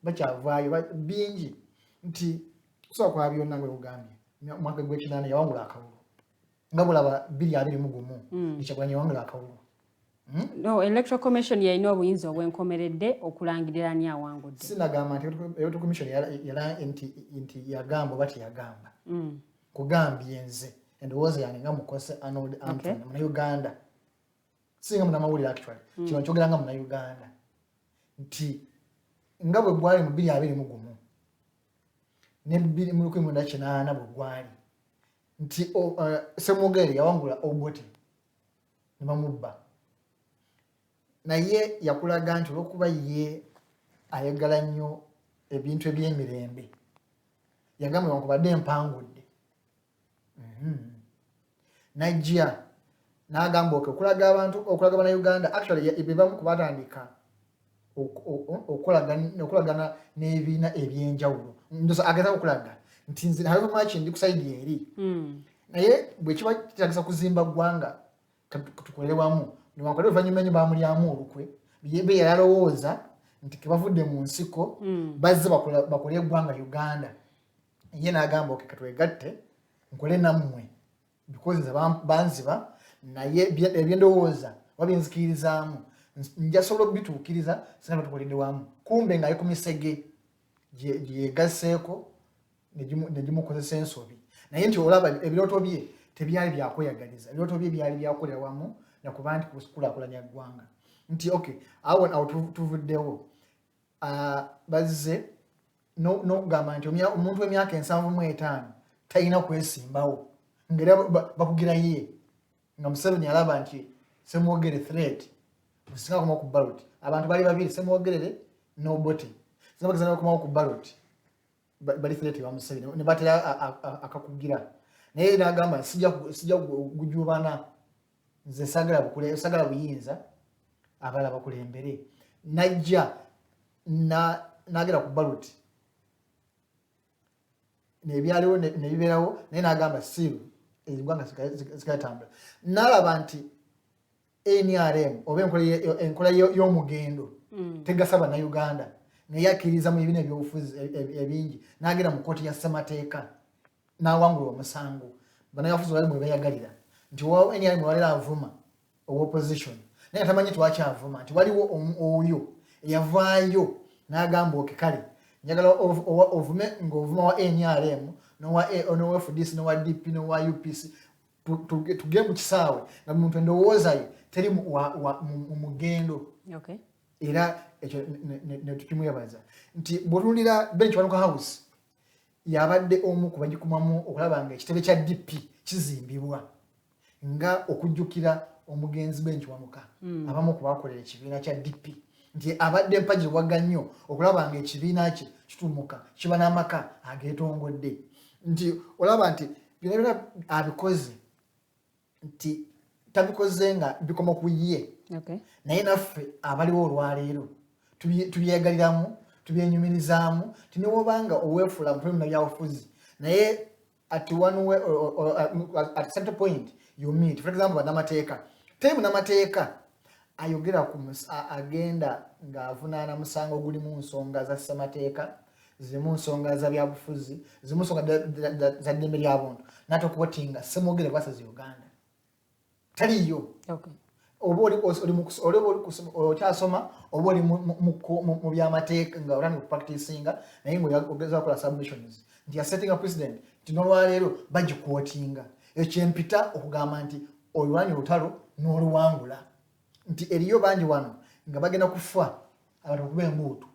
bakyavaayo bingi nti kusobola kwa byonna nga bwegambye omwaka gw'ekinaana yawangula akalulu nga bulaba 2021 Kyagulanyi yawangula akalulu. No, Electoral Commission yalina obuyinza obwenkomeredde okulangirira ani awangudde. Sinagamba nti Electoral Commission nti yagamba oba teyagamba kugambye nze endowooza yange nga Mukose Arnold Anthony Munnayuganda singa munnamawulire actually kino nkyogera nga munnayuganda nti nga bwe gwali mu 2021 ne 2018 bwe gwali nti Ssemwogere yawangula Obote ne bamubba naye yakulaga nti olw'okuba ye ayagala nnyo ebintu eby'emirembe yagamba newankubadde empangudde najja n'agamba okulaga abantu okulaga bannayuganda actually bebamu kubatandika okulagana n'ebibiina ebyenjawulo ndosa ageza okulaga nti nze haliwo maki ndi kusayidi eri naye bwe kiba kitagisa kuzimba ggwanga tukolere wamu newankubadde oluvannyuma ennyo bamulyamu olukwe be yalowooza nti kebavudde mu nsiko bazze bakole eggwanga Uganda ye n'agamba katwegatte nkole nammwe because nze banziba naye ebyendowooza wabinzikirizaamu njasobola okubituukiriza singa tukoledde wamu kumbe ng'ali ku misege gyeyegasseeko ne gimukozesa ensobi naye nti olaba ebirooto bye tebyali byakweyagaliza ebirooto bye byali byakolera wamu nakuba nti kukulaakulanya ggwanga nti okay awo tuvuddewo bazze n'okugamba nti omuntu w'emyaka 75 talina kwesimbawo ng'era bakugira ye nga Museveni alaba nti Ssemwogere threat musinga kuma ku ballot abantu bali babiri Ssemwogere n'Obote sinabageza n'okuma ku ballot bali threat wa Museveni ne batera akakugira naye n'agamba sijja gujubana nze sagala buyinza abala bakulembere najja n'agera ku ballot nebyaliwo nebibeerawo naye n'agamba siru eggwanga zikatambula n'alaba nti NRM oba enkola y'omugendo tegasa bannayuganda naye akkiriza mu bibiina ebyobufuzi ebingi n'agenda mu kkooti ya ssemateeka n'awangula omusango bannabyabufuzi bali mwe beyagalira nti NRM walera avuma opposition naye tamanyi twakyavuma nti waliwo oyo eyavaayo n'agamba okekale njagala ovume ng'ovuma wa NRM n'owa FDC n'owa DP n'owa UPC tugende mu kisaawe nga muntu endowooza ye teri mu mugendo. Okay. Era ekyo ne tukimwebaza nti bw'otunuulira Bench Wanuka House yabadde omu ku bagikumamu okulaba nga ekitebe kya DP kizimbibwa nga okujjukira omugenzi Bench Wanuka abamu ku bakolera ekibiina kya DP nti abadde mpagirwaga nnyo okulaba nga ekibiina kye kitumuka kiba n'amaka ageetongodde nti olaba nti byonna abikoze nti tabikoze nga bikoma ku ye. Okay. Naye naffe abaliwo olwaleero tubyegaliramu tubyenyumirizaamu tinewobanga oweefula mu preliminary byabufuzi naye at one way or at certain point you meet. For example, bannamateeka teri munnamateeka ayogera agenda ng'avunaana musango guli mu nsonga za ssemateeka zirimu nsonga za byabufuzi zirimu nsonga za ddembe ly'abuntu n'atokwotinga Ssemwogere bwasaze Uganda taliyo. Okay. Oba okyasoma oba oli mu byamateeka nga olani kupracticinga naye ng'ogeza kukola submissions nti yasetting a president nti n'olwaleero bagikwotinga ekyempita okugamba nti olwanya olutalo n'oluwangula nti eriyo bangi wano nga bagenda kufa abantu okuba embuutu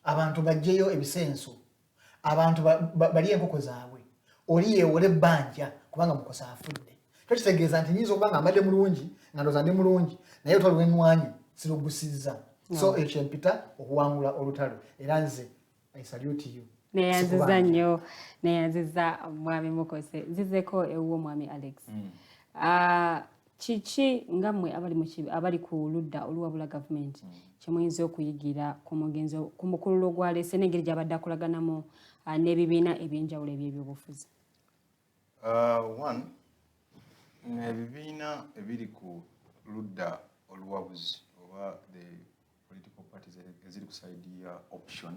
abantu bajjeyo ebisenso abantu bali enkoko zaabwe oli yeewole ebbanja kubanga Mukose afudde. Kitegeeza nti nyinza okuba nga mbadde mulungi nga ndowooza ndi mulungi naye olutalo lw'ennwanyi sirugusizza. So ekyo empita okuwangula olutalo era nze I salute you. Neyanziza nnyo neyanziza mwami Mukose nzizeeko ewuwo mwami Alex. Kiki ngammwe abali ku ludda oluwabula gavumenti kyemuyinza okuyigira ku mukululo gwaleese n'engeri gy'abadde akolaganamu n'ebibiina ebyenjawulo eby'ebyobufuzi? One, ebibiina ebiri ku ludda oluwabuzi oba the political parties eziri ku side ya option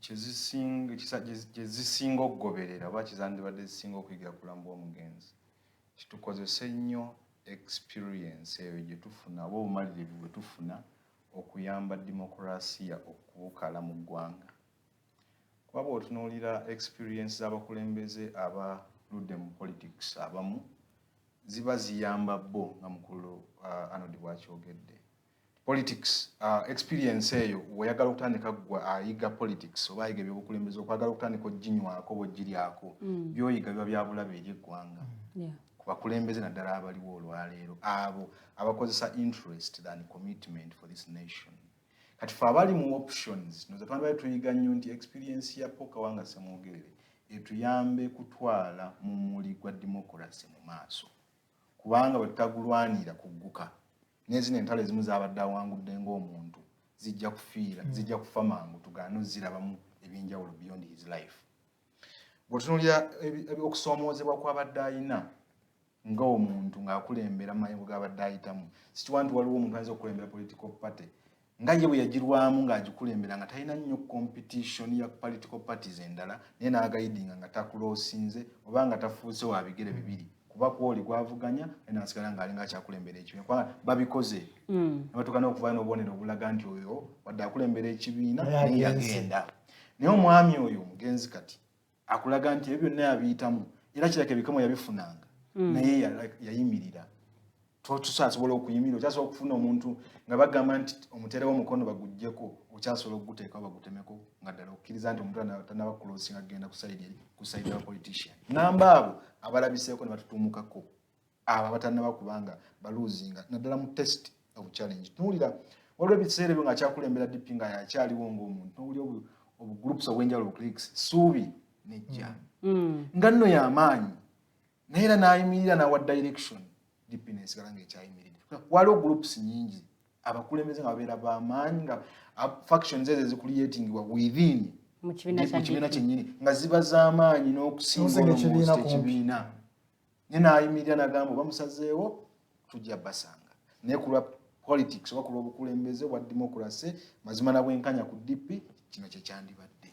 kyezisinga okugoberera oba kizandibadde zisinga okuyigira kulamba omugenzi kitukozese nnyo experience eyo gye tufuna oba obumalirivu bwe tufuna okuyamba demokrasiya okubukala mu ggwanga. Kuba bw'otunuulira experience z'abakulembeze abaludde mu politics abamu ziba ziyamba bo nga mukulu Arnold bw'akyogedde. Politics experience eyo weyagala okutandika gwa ayiga politics oba ayiga ebyobukulembeze okwagala okutandika oginywako oba ogiryako byoyiga biba byabulabe eri eggwanga. Bakulembeze naddala abaliwo olwaleero abo abakozesa interest than commitment for this nation. Kati fe abali mu options noza twandibale tuyiga nnyo nti experience ya Paul Kawanga Ssemwogere etuyambe kutwala mu muli gwa democracy mu maaso kubanga bwe tutagulwanira kugguka n'ezino entalo ezimu zabadde awangudde ng'omuntu zijja kufiira zijja kufa mangu tugaana ozirabamu ebyenjawulo beyond his life. Bw'otunuulira okusoomoozebwa kw'abadde ayina ng'omuntu ng'akulembera mu mayengo g'abadde ayitamu sikiwa nti waliwo omuntu ayinza okukulembera political party nga ye bwe yagirwamu ng'agikulembera nga talina nnyo competition ya political parties endala naye n'agayidinga nga takuloosinze oba nga tafuuse wa bigere bibiri kuba kwoli gwavuganya naye n'asigala ng'alinga akyakulembera ekibiina kubanga babikoze ne batuukana okuvayo n'obubonero obulaga nti oyo wadde akulembera ekibiina naye yagenda. Naye omwami oyo omugenzi kati akulaga nti ebyo byonna yabiyitamu era kiraka ebikomo yabifunanga naye yayimirira. Tusasobola okuyimirira okyasobola okufuna omuntu nga bagamba nti omutere w'omukono baguggyeko okyasobola okuguteeka bagutemeko nga ddala okkiriza nti omuntu tanaba kulosinga agenda kusayidi ya politician. Namba abo abalabiseeko ne batutuumukako abo abatannaba kubanga baluuzinga naddala mu test of challenge. Tunuulira waliwo ebiseera ebyo ng'akyakulembera DP nga yakyaliwo ng'omuntu n'obuli obugroups obw'enjawulo cliques suubi nejja nga nno y'amaanyi naye era n'ayimirira n'awa direction DP nesigala ng'ekyayimiridde. Waliwo groups nyingi abakulembeze nga babeera b'amaanyi nga factions ezo ezikuliatingibwa within mu kibiina kyennyini nga ziba z'amaanyi n'okusinga ekibiina naye n'ayimirira n'agamba oba musazeewo tujja basanga naye ku lwa politics oba ku lw'obukulembeze bwa democracy mazima na bwenkanya ku DP kino kye kyandibadde.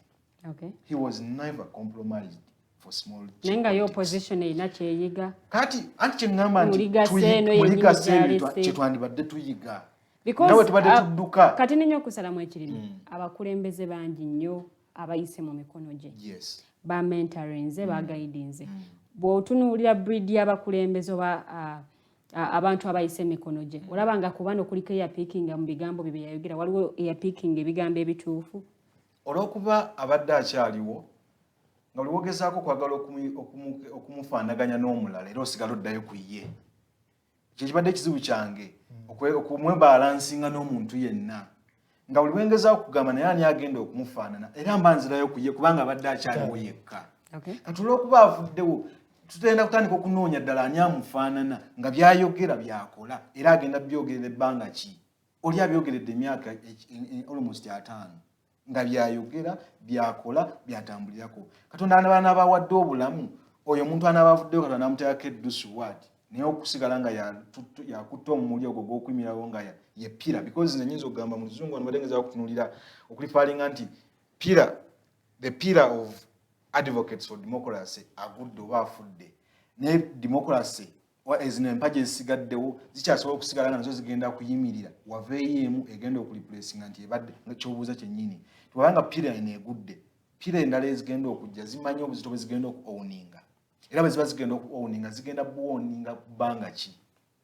He was never compromised for small nenga yo opposition erina kyeyiga kati anti kyeŋŋamba nti kyetwandibadde tuyiga nawe tubadde tudduka kati ninyo okusalamu ekirimu abakulembeze bangi nnyo abayise mu mikono gye bamentorinze bagaidinze bw'otunuulira breed y'abakulembeze oba abantu abayise emikono gye olaba nga ku bano kuliko eyapiikinga mu bigambo bye yayogera waliwo eyapiikinga ebigambo ebituufu olw'okuba abadde akyaliwo nga buli wogezaako kwagala okumufaanaganya n'omulala era osigala oddayo ku ye ekyo kibadde ekizibu kyange okumwebalansinga n'omuntu yenna nga buli wengezaako kugamba naye ani agenda okumufaanana era mba nzirayo ku ye kubanga abadde akyaliwo yekka kati olw'okuba avuddewo tutenda kutandika okunoonya ddala ani amufaanana nga byayogera byakola era agenda byogerera ebbanga ki oli abyogeredde emyaka almost 5 nga byayogera byakola byatambulirako katonda anabaana abawadde obulamu oyo omuntu anaabavuddeyo katonda amuteekako eddusu waati naye okusigala nga yakutta omumuli ogwo gw'okuyimirawo nga ye pira because nze nyinza okugamba mu luzungu wano badengezaako kutunuulira okulifaalinga nti the pillar of advocates for democracy agudde oba afudde naye democracy ezino empagi ezisigaddewo zikyasobola okusigala nga nazo zigenda kuyimirira waveeyo egenda okuliplacinga nti ebadde kyobuuza kyennyini tubanga pira eno egudde pira endala ezigenda okujja zimanyi obuzito bwe zigenda okuowninga era bwe ziba zigenda okuowninga zigenda buowninga bbanga ki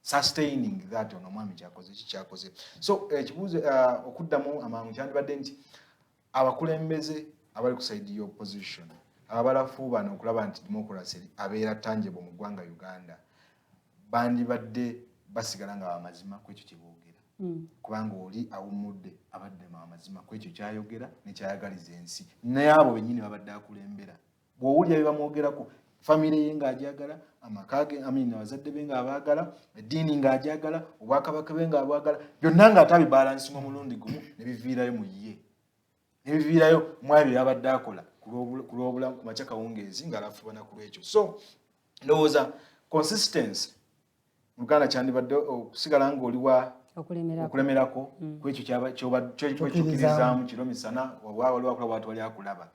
sustaining that ono omwami kyakoze kikyakoze so ekibuuzo okuddamu amangu kyandibadde nti abakulembeze abali ku side y'opposition abalafu bano okulaba nti democracy abeera tangible mu ggwanga Uganda bandibadde basigala nga amazima ku ekyo kyeboogera kubanga oli awummudde abadde amazima ku ekyo kyayogera nekyayagaliza ensi naye abo bennyini babadde akulembera bw'owulira bye bamwogerako famire ye ng'agyagala amakage abazadde be ng'abaagala eddiini ng'agyagala obwakabaka be ng'abwagala byonna ng'ate abibalansinga omulundi gumu ne biviirayo mu ye ne biviirayo mu ebyo byabadde akola ku lw'obulamu ku makya kawungeezi ng'alafubana ku lwekyo so ndowooza consistency mu Luganda kyandibadde okusigala ng'oliwa okulemerako ku ekyo ky'okkiririzaamu kiro misana oba waliwo akulaba watu wali akulaba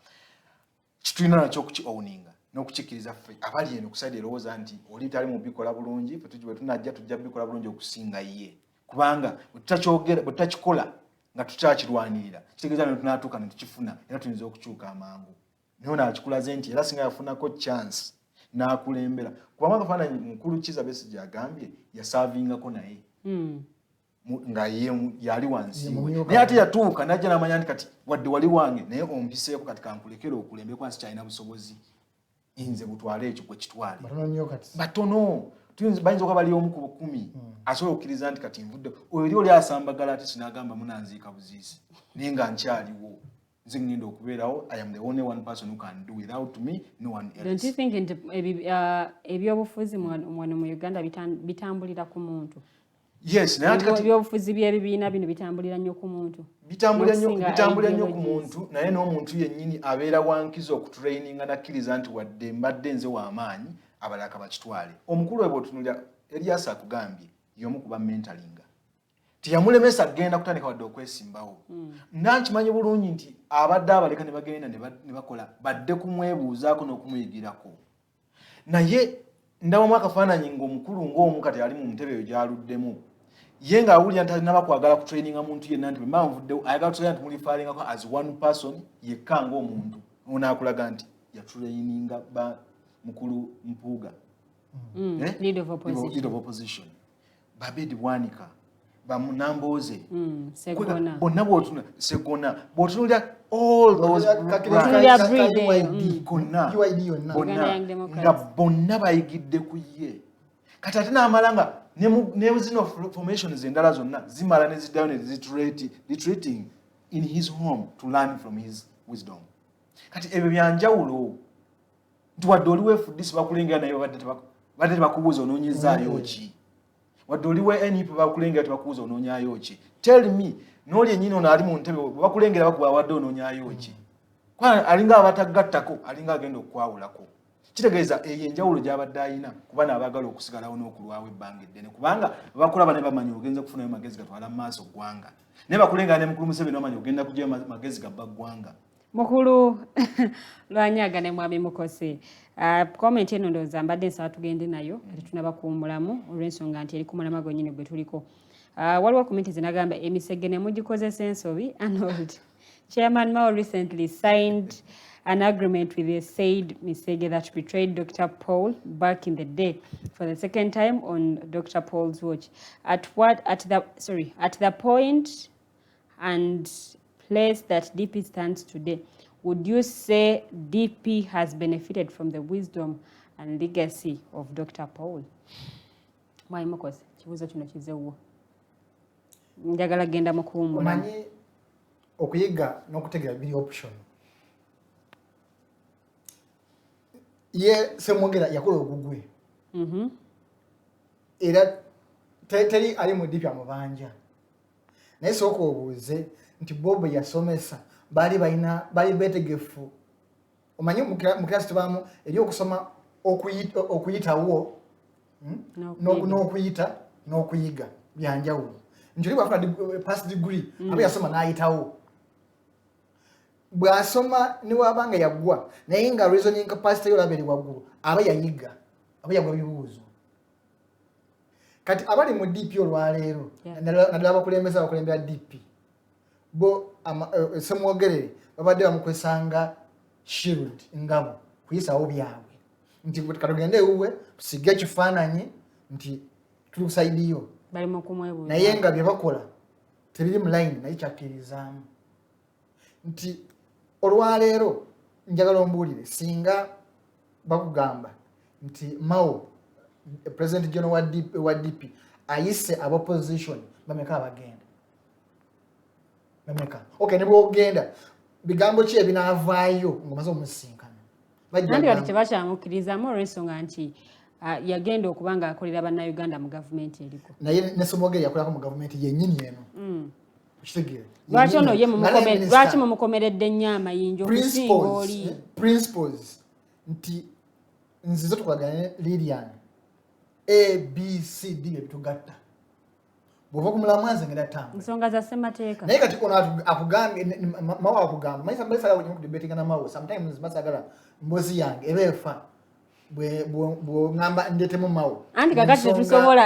kitulina nakyo okuki-owninga n'okukikkiriza ffe abali eno kusadi erowooza nti oli tali mu bikola bulungi ffe bwe tunajja tujja bikola bulungi okusinga ye kubanga bwe tutakikola nga tukyakirwanirira kitegeeza ne tunaatuuka ne tukifuna era tuyinza okukyuka amangu naye naakikulaze nti era singa yafunako chance n'akulembera kubanga kafaananyi mukulu Kizza Besigye agambye yasaavingako naye nga yali wansi naye ate yatuuka najja n'amanya nti kati wadde wali wange naye ompiseeko kati kankulekera okulembe kuba sikyalina busobozi nze butwale ekyo gwe kitwale batono bayinza okuba bali omu ku 10 asobola okukkiriza nti kati nvudde oyo oli asambagala ate sinagamba munanziika buziisi naye nga nkyaliwo nze ngenda okubeerawo I am the only one person who can do without me no one else. Don't you think ebyobufuzi wano mu Uganda bitambulira ku muntu? Yes, naye kati ebyobufuzi by'ebibiina bino bitambulira nnyo ku muntu. Bitambulira nnyo ku muntu naye n'omuntu yennyini abeera wankiza okutraininga nakkiriza nti wadde mbadde nze w'amaanyi abalaka bakitwale. Omukulu we bw'otunuulira Erias akugambye y'omu kuba mentalinga. Tiyamulemesa agenda kutandika wadde okwesimbawo. Nankimanyi bulungi nti abadde abaleka ne bagenda ne bakola badde kumwebuuzaako n'okumuyigirako. Naye ndabamu akafaananyi ng'omukulu ng'omu kati ali mu ntebe eyo gy'aluddemu. Ye ng'awulira nti alina bakwagala kutraininga muntu yenna nti bwe mba nvuddewo ayagala kutraininga nti mulifaalingako as one person yekka ng'omuntu. Onaakulaga nti yatraininga mukulu Mpuuga. Leader of opposition. Babedi Bwanika. Bamunamboze bonna Segona bw'otunulira all those nga bonna bayigidde ku ye kati ate n'amala nga ne zino formations endala zonna zimala ne ziddayo ne retreating in his home to learn from his wisdom kati ebyo byanjawulo nti wadde oli weefuddisi bakulengera naye badde tebakubuuza onoonyezaayo ki wadde oliwe NUP bakulengera tebakubuuza onoonyaayo ki tell me n'oli ennyini ono ali mu ntebe bakulengera bakuba wadde onoonyaayo ki kwa alinga abatagattako alinga agenda okwawulako kitegeeza eyo enjawulo gy'abadde ayina kuba n'abaagala okusigalawo n'okulwawo ebbanga eddene kubanga bakulaba ne bamanyi ogenza kufunayo magezi gatwala mu maaso ggwanga naye bakulengera ne mukulu Museveni bamanyi ogenda kuggyayo magezi gabba ggwanga mukulu Lwanyaga ne mwami Mukose comment eno ndowooza mbadde nsaba tugende nayo ate tunabakuumulamu olw'ensonga nti eri ku mulamwa gwennyini gwe tuliko waliwo komenti zinagamba emisege ne mugikozesa ensobi Arnold Chairman Mao recently signed an agreement with the said Misege that betrayed Dr. Paul back in the day for the second time on Dr. Paul's watch. At the point and place that DP stands today, would you say DP has benefited from the wisdom and legacy of Dr. Paul? Why Mukose? Kibuzo kino kizewo. Njagala genda mu kuwummula. Omanyi okuyiga n'okutegera biri option. Ye Semwogera yakola ogugwe. Era teri ali mu DP amubanja. Naye sooka obuuze nti Bob yasomesa bali betegefu. Omanyi mu class tubamu eri okusoma okuyitawo n'okuyita n'okuyiga byanjawulo. Njuli bafuna past degree abe yasoma n'ayitawo. Bw'asoma ni wabanga yagwa naye nga reasoning capacity yo labeli waggulu aba yayiga aba yagwa bibuuzo. Kati abali mu DP olwaleero naddala abakulembeza abakulembera DP bo Semwogere babadde bamukwesanga shield ngabo kuyisawo byabwe nti katugende uwe tusige ekifaananyi nti tulusaidiyo bali mu kumwebuuza naye nga bye bakola tebiri mu line naye kyakkiririzaamu nti olwaleero njagala ombuulire singa bakugamba nti Mao President General wa DP ayise ab'opposition bameka abagenda bameka okay ne bwogenda bigambo ki ebinaavaayo ng'omaze omusinkana nandi kati tebakyamukkirizaamu olw'ensonga nti yagenda okuba nga akolera bannaUganda mu gavumenti eriko naye ne Semwogere yakolako mu gavumenti yennyini eno kitegeere lwaki ono ye lwaki mumukomeredde nnyo amayinja okusinga oli principles nti nzizo tukolagane Lilian ABCD ebitugatta bw'ova ku mulamwanze ngenda tamba nsonga za ssemateeka naye kati ono akugambye Mao akugamba manyi sabalisala wenye kudebatinga na Mao sometimes basagala mbozi yange ebeefa bw'ngamba ndetemu Mao anti kakati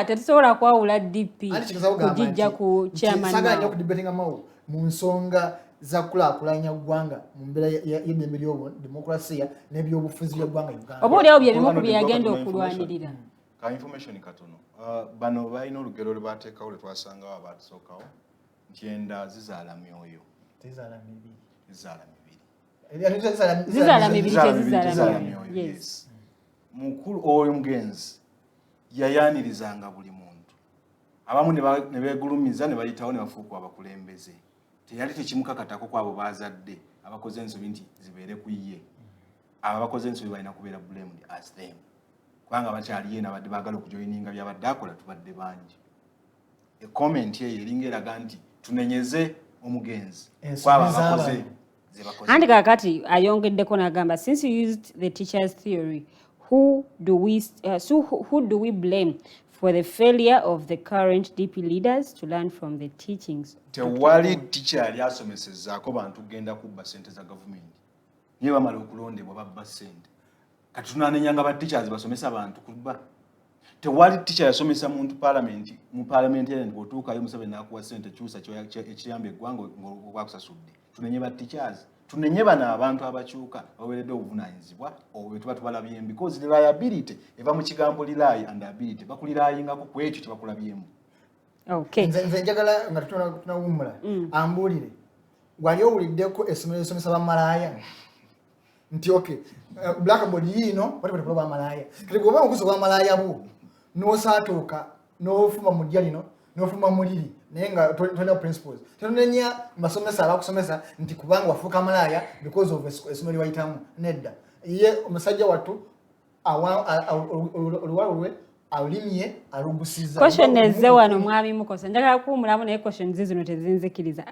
tetusobola kwawula DP kugijja ku chairman sagala nnyo kudebatinga Mao mu nsonga za kulaakulanya ggwanga mu mbeera y'eddembe demokrasiya n'ebyobufuzi by'eggwanga Uganda oba oliawo bye bimu ku bye yagenda okulwanirira ka information katono bano balina olugero lwe baateekawo lwe twasangawo abaatusookawo nti enda zizaala myoyo zizaala mibiri tezizaala myoyo yes mukulu oyo mugenzi yayaanirizanga buli muntu abamu ne beegulumiza ne bayitawo ne bafuuka abakulembeze teyali tekimukakatako kwabo baazadde abakoze ensobi nti zibeere ku ye abo abakoze ensobi balina kubeera blamed as them kubanga bakyali ye nabadde baagala okujoyininga byabadde akola tubadde bangi ecomment eyo eringa eraga nti tunenyeze omugenzi kwabo abakoze anti kakati ayongeddeko n'agamba since you used the teachers theory who do we blame for the failure of the current DP leaders to learn from the teachings? Tewali teacher yali asomesezzaako bantu kugenda kubba ssente za gavumenti niye bamala okulondebwa babba ssente kati tunanenyanga ba teachers basomesa abantu kubba tewali teacher yasomesa muntu mu parliament ene bw'otuukayo Museveni n'akuwa ssente kyusa ekiyamba eggwanga okwakusasudde tunenye ba teachers tunenye bano abantu abakyuka baweeredde obuvunaanyizibwa obwe tuba tubalabye because the liability eva mu kigambo lilayi and ability bakuliraayingako ku ekyo tebakulabyemu. Okay. Nze njagala nga tunawummula ambuulire wali owuliddeko essomero lisomesa bamalaaya nti okay blackboard yiino bati bamalaaya kati bw'oba okuza bamalaaya bwo n'osaatuuka n'ofuma mu ddya lino n'ofuma mu liri naye nga tolina principles tonenya basomesa abakusomesa nti kubanga wafuuka malaaya because of essomero liwayitamu nedda ye omusajja wattu oluwalo lwe alimye alugusiza question ezze wano mwami Mukose njagala kuwumulamu naye question zino tezinzikiriza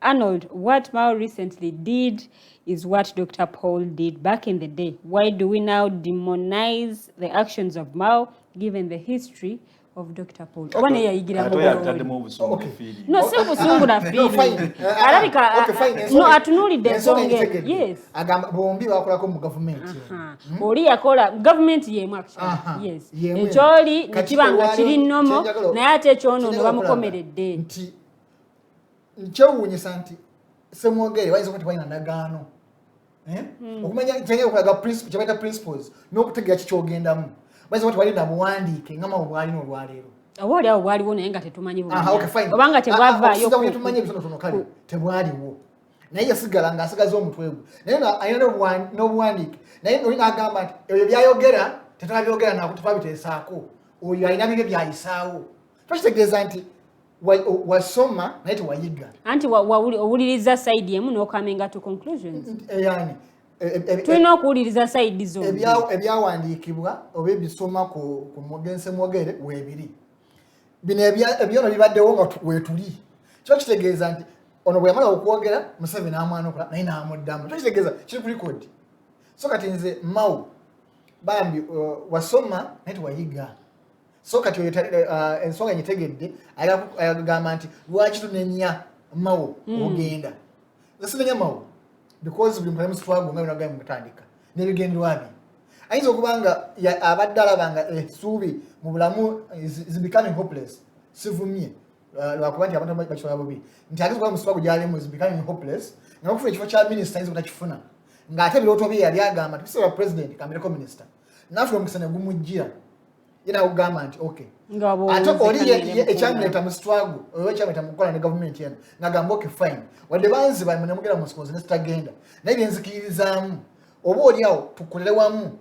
Arnold, what Mao recently did is what Dr. Paul did back in the day. Why do we now demonize the actions of Mao given the history of Dr. Paul? No, si obusungu na feeling. Alabika no atunulidde ensonga. Yes. Agamba bombi bakolako mu government. Oli yakola government yemu actually. Yes. Ekyoli nekibanga kiri nnomo naye ate ekyono bamukomeredde. Nti nkyewuunyisa nti Semwogere bayinza okuba tebalina ndagaano okumanya kyenge okulaga principle kyabaita principles n'okutegera kikyogendamu bayiza wati walina buwandiike ngama obwalina olwaleero obaoli awo bwaliwo naye nga tetumanyi obanga tebwavaayotumanyi ebisonotono kale tebwaliwo naye yasigala ng'asigaza omutwe gwe naye alina n'obuwandiike naye oli n'agamba nti ebyo byayogera tetwabyogera nako tetwabiteesaako oyo alina bibyo byayisaawo twakitegeeza nti wasoma naye tewayiga anti owuliriza side emu n'okamenga to conclusions yani tulina okuwuliriza side zombi ebyawandiikibwa oba ebisoma ku mugenzi Mwogere weebiri bino ebyono bibaddewo nga weetuli kiba kitegeeza nti ono bwe yamala okwogera Museveni n'amwanukula naye n'amuddamu kiba kitegeeza kiri ku record so kati nze Mao bambi wasoma naye tewayiga so kati ensonga nyitegedde ayagamba nti lwaki tunenya Mao ogenda sinenya Mao because buli mpale musitwago nga binaga mutandika n'ebigenderwa bye ayinza okuba nga abadde alabanga essuubi mu bulamu is becoming hopeless sivumye lwakuba nti abantu bakikola bubi nti ageze okuba musitwago gyalimu is becoming hopeless nga okufuna ekifo kya minisita ayinza obutakifuna ng'ate ebirooto bye yali agamba nti bisaba president kamireko minisita naafuna omukisa ne gumujjira yena okugamba nti okay ate oli ekyamuleta mu struggle oba ekyamuleta mu kukola ne gavumenti yena ng'agamba okay fine wadde banziba ne mugera mu sikozi ne sitagenda naye byenzikiririzaamu oba oli awo tukolere wamu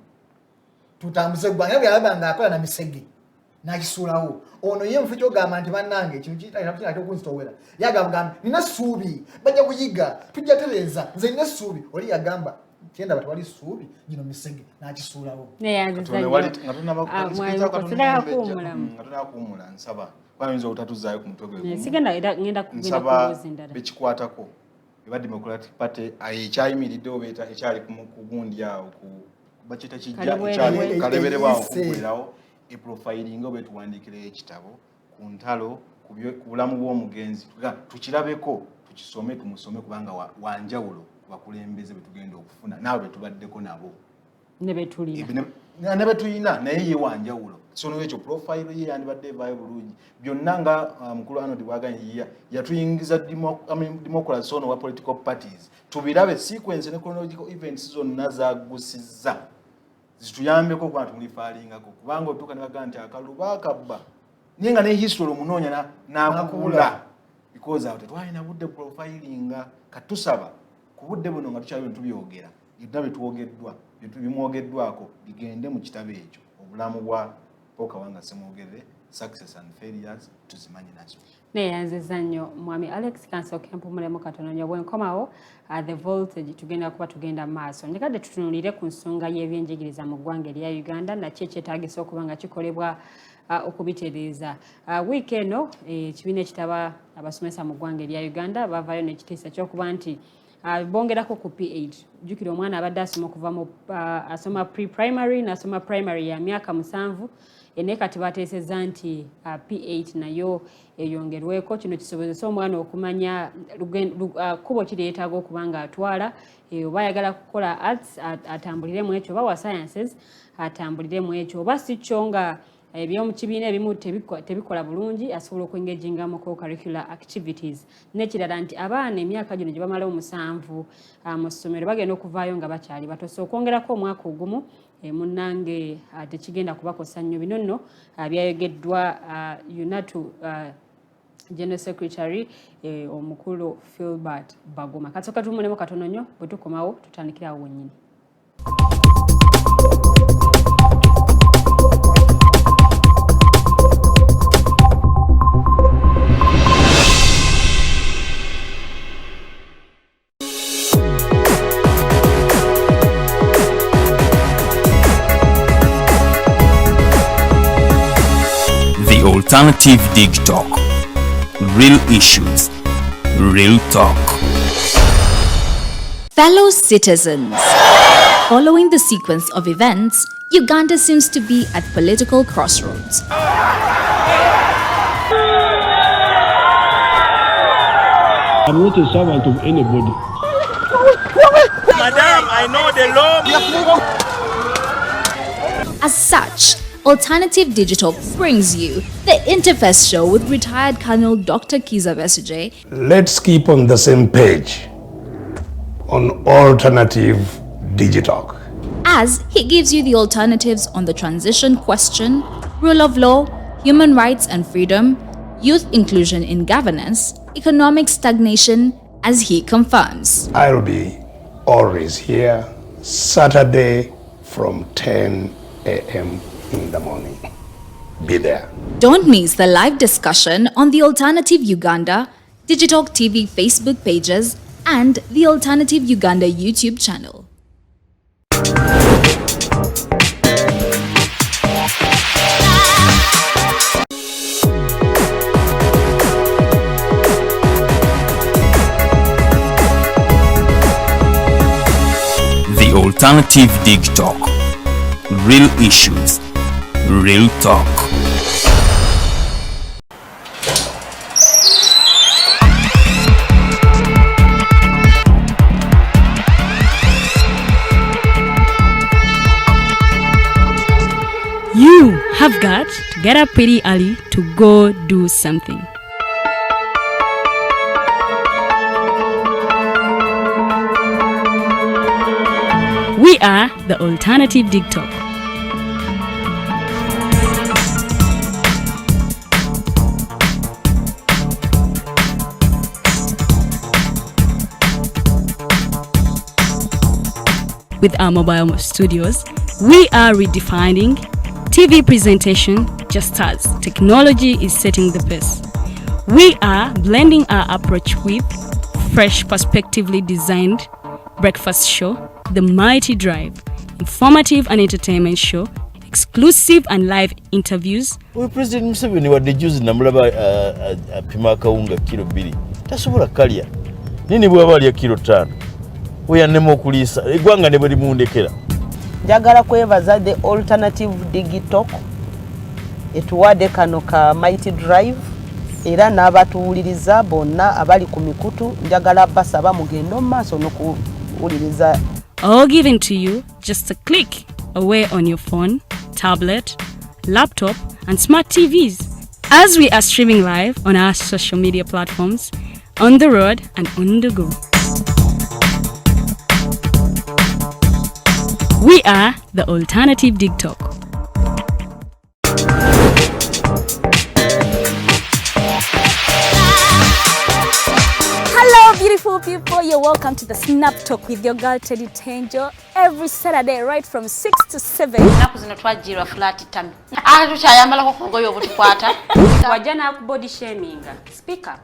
tutambuze eggwanga byalaba ng'akola na misege n'akisuulawo ono ye mufu kyogamba nti bannange kino kitalina okunzitowera yagamba nina essuubi bajja kuyiga tujja tereeza nze nina essuubi oli yagamba kyenda bati wali ssuubi gino misege n'akisuulawo nga nsaba bayinza obutatuzaayo ku mutwe nsaba bekikwatako eba Democratic Party ekyayimiridde oba ekyali ku gundi awo bakiyita kaleberebwawo okugulirawo eprofiling oba etuwandiikireyo ekitabo ku ntalo ku bulamu bw'omugenzi tukirabeko tukisome tumusome kubanga wanjawulo bakulembeze betugenda okufuna naawe betubaddeko nabo ne betulina naye ye wanjawulo so n'ekyo profile ye yandibadde evaayo bulungi byonna nga mukulu Arnold bwaganye yatuyingiza democracy ono wa political parties tubirabe sequence ne chronological events zonna zagusizza zituyambeko kuba tumulifaalingako kubanga otuuka ne bagamba nti akalulu baakabba naye nga ne history omunoonya n'akula because awo tetwalina budde profilinga katusaba ku budde buno nga tukyali tubyogera byonna betwogeddwa bimwogeddwako bigende mu kitabo ekyo obulamu bwa Paul Kawanga Semwogere success and failures tuzimanyi nazo neyanziza nnyo mwami Alex kansooke mpumulemu katono nnyo bwenkomawo the voltage tugenda kuba tugenda maaso ndikadde tutunulire ku nsonga y'ebyenjigiriza mu ggwanga erya Uganda nakyo ekyetaagisa okuba nga kikolebwa okubitereeza wiiki eno ekibiina ekitaba abasomesa mu ggwanga erya Uganda bavaayo n'ekitiisa ky'okuba nti bongerako ku P8 jukira omwana abadde asoma okuva mu asoma pre-primary n'asoma primary ya myaka 7 ene kati bateesezza nti P8 nayo eyongerweko kino kisobozesa omwana okumanya kubo kiri yeetaaga okuba nga atwala oba ayagala kukola arts atambulire mu ekyo oba wa sciences atambulire mu ekyo oba si kyo nga ebyomu kibiina ebimu tebikola bulungi asobola okwengeginga mu co-curricular activities n'ekirala nti abaana emyaka gino gye bamala 7 mu ssomero bagenda okuvaayo nga bakyali bato so okwongerako omwaka ogumu munnange tekigenda kubakosa nnyo bino nno byayogeddwa UNATU General Secretary omukulu Philbert Bagoma kasooka tumunemu katono nnyo bwe tukomawo tutandikirawo wennyini. Alternative Digitalk. Real issues, real talk. Fellow citizens, following the sequence of events, Uganda seems to be at political crossroads. I'm not a servant of anybody. Madam, I know the law. As such, Alternative Digital brings you the Interface Show with retired Colonel Dr. Kiza Besuje. Let's keep on the same page on alternative Digitalk. As he gives you the alternatives on the transition question, rule of law, human rights and freedom, youth inclusion in governance, economic stagnation, as he confirms. I'll be always here, Saturday from 10 a.m. in the morning. Be there. Don't miss the live discussion on the Alternative Uganda, Digitalk TV Facebook pages, and the Alternative Uganda YouTube channel. The Alternative Digitalk. Real issues, real talk. You have got to get up pretty early to go do something. We are the Alternative Digitalk. With our mobile studios, we are redefining TV presentation just as technology is setting the pace. We are blending our approach with fresh, perspectively designed breakfast show, The Mighty Drive, informative and entertainment show, exclusive and live interviews. We President Museveni wadde juzi namulaba apima akawunga kilo 2 tasobola kalya nini bwaba alya kilo 5 weyannema okuliisa eggwanga ne bwe limundekera. Njagala kwebaza the Alternative Digitalk etuwadde kano ka Mighty Drive era n'abatuwuliriza bonna abali ku mikutu njagala basaba mugendo maaso n'okuwuliriza. All given to you just a click away on your phone, tablet, laptop and smart TVs as we are streaming live on our social media platforms, on the road and on the go. We are the Alternative Digitalk. Hello beautiful people, you're welcome to the Snap Talk with your girl Teddy Tenjo every Saturday right from 6 to 7. Naku zino twajirwa flat tummy. Tukyayambala ko kungoyo obutukwata. Wajana ku body shaming. Speak up.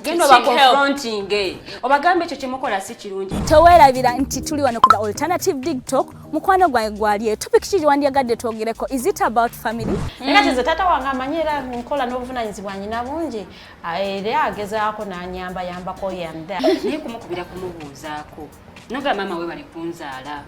Gendo ba confronting obagambe ekyo kyemukola si kirungi. Towerabira nti tuli wano ku the Alternative Digitalk mukwano gwange gwaliye topic kiri wandiyagadde twogereko. Is it about family? Nga nze tata wange amanyira nkola n'obuvunanyizibwa nyina bungi era agezaako n'anyamba yambako yanda naye kumukubira kumubuuzaako noga mama we bali kunzaala.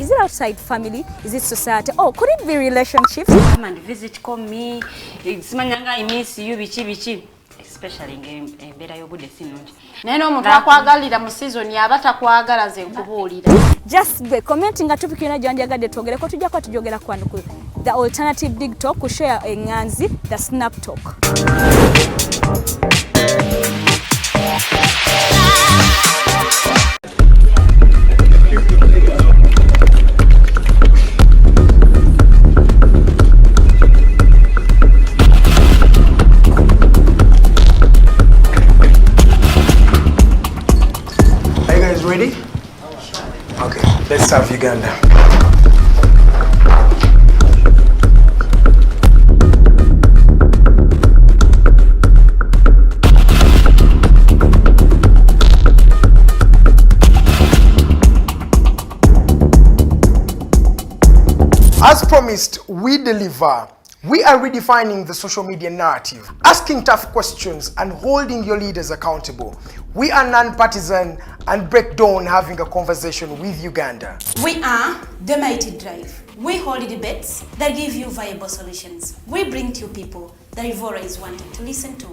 Is it outside family? Is it society? Oh, could it be relationships? Come and visit, call me. Simanyanga I miss you bichi. Especially embeera y'obudde si nnungi. Naye n'omuntu akwagalira mu season yaba takwagala ze nkubuulira. Just be commenting nga topic yona gyandiyagadde twogereko tujja kwa tujogera kwano ku the Alternative Digitalk ku share enganzi the Snap Talk. Ready? Okay, let's start Uganda. As promised, we deliver. We are redefining the social media narrative, asking tough questions and holding your leaders accountable. We are non-partisan and break down having a conversation with Uganda. We are the Mighty Drive. We hold debates that give you viable solutions. We bring to you people that Ivora is wanting to listen to.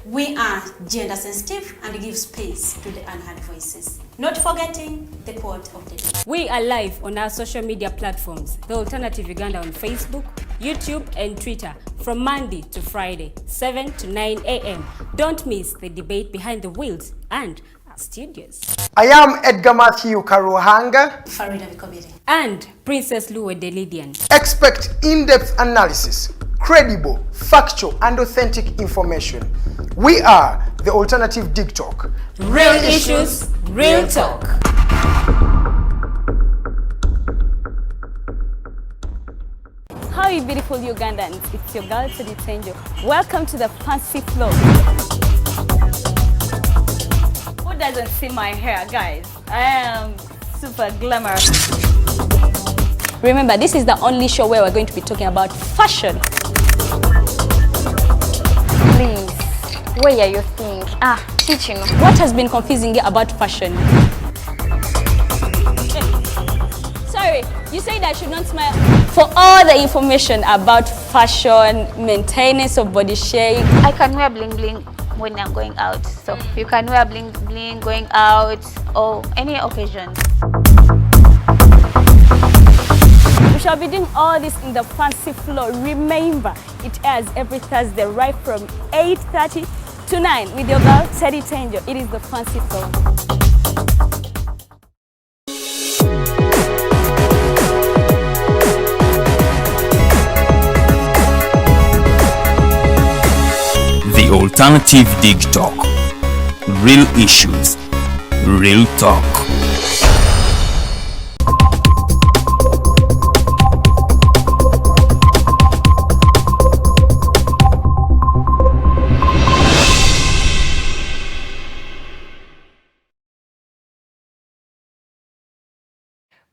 We are gender sensitive and give space to the unheard voices. Not forgetting the quote of the day. We are live on our social media platforms, The Alternative Uganda on Facebook, YouTube and Twitter from Monday to Friday, 7 to 9 a.m. Don't miss the debate behind the wheels and Studios. I am Edgar Matthew Karuhanga. Farida Vikobiri. And Princess Luwe Delidian. Expect in-depth analysis, credible, factual, and authentic information. We are the Alternative Digitalk. Real issues, real talk. How are you beautiful Ugandans? It's your girl Tenjo. Welcome to the Fancy Flow. Who doesn't see my hair, guys? I am super glamorous. Remember, this is the only show where we're going to be talking about fashion. Please, where are you think? Teaching. What has been confusing you about fashion? Sorry, you said I should not smile. For all the information about fashion, maintenance of body shape. I can wear bling bling when I'm going out. So you can wear bling bling going out or any occasion. We shall be doing all this in the Fancy Flow. Remember, it airs every Thursday right from 8:30 to 9 with your girl Teddy Tenjo. It is the Fancy Flow. The Alternative Digitalk. Real issues, real talk.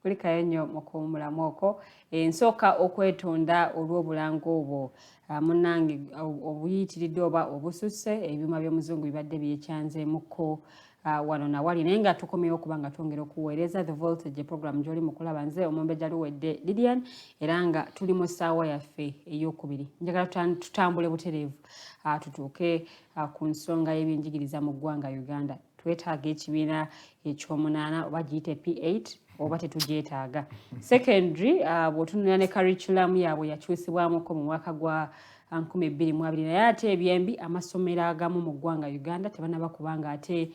Kulikayo nnyo mukuumulamu okwo ensooka okwetonda olw'obulango obwo munnange obuyitiridde oba obususse ebyuma by'omuzungu bibadde byekyanzeemukko wano nawali naye nga tukomyewo okuba nga twongera okuweereza the voltage program gy'oli mukulaba nze omumbejja luwedde Lydian era nga tuli mu ssaawa yaffe ey'okubiri njagala tutambule butereevu tutuuke ku nsonga y'ebyenjigiriza mu ggwanga Uganda twetaaga ekibiina ekyomunaana oba giyite P8 oba tetugyetaaga secondary bw'otunula ne curriculum yaabwe yakyusibwamuko mu mwaka gwa 2020 naye ate ebyembi amasomero agamu mu ggwanga Uganda tebanaba kubanga ate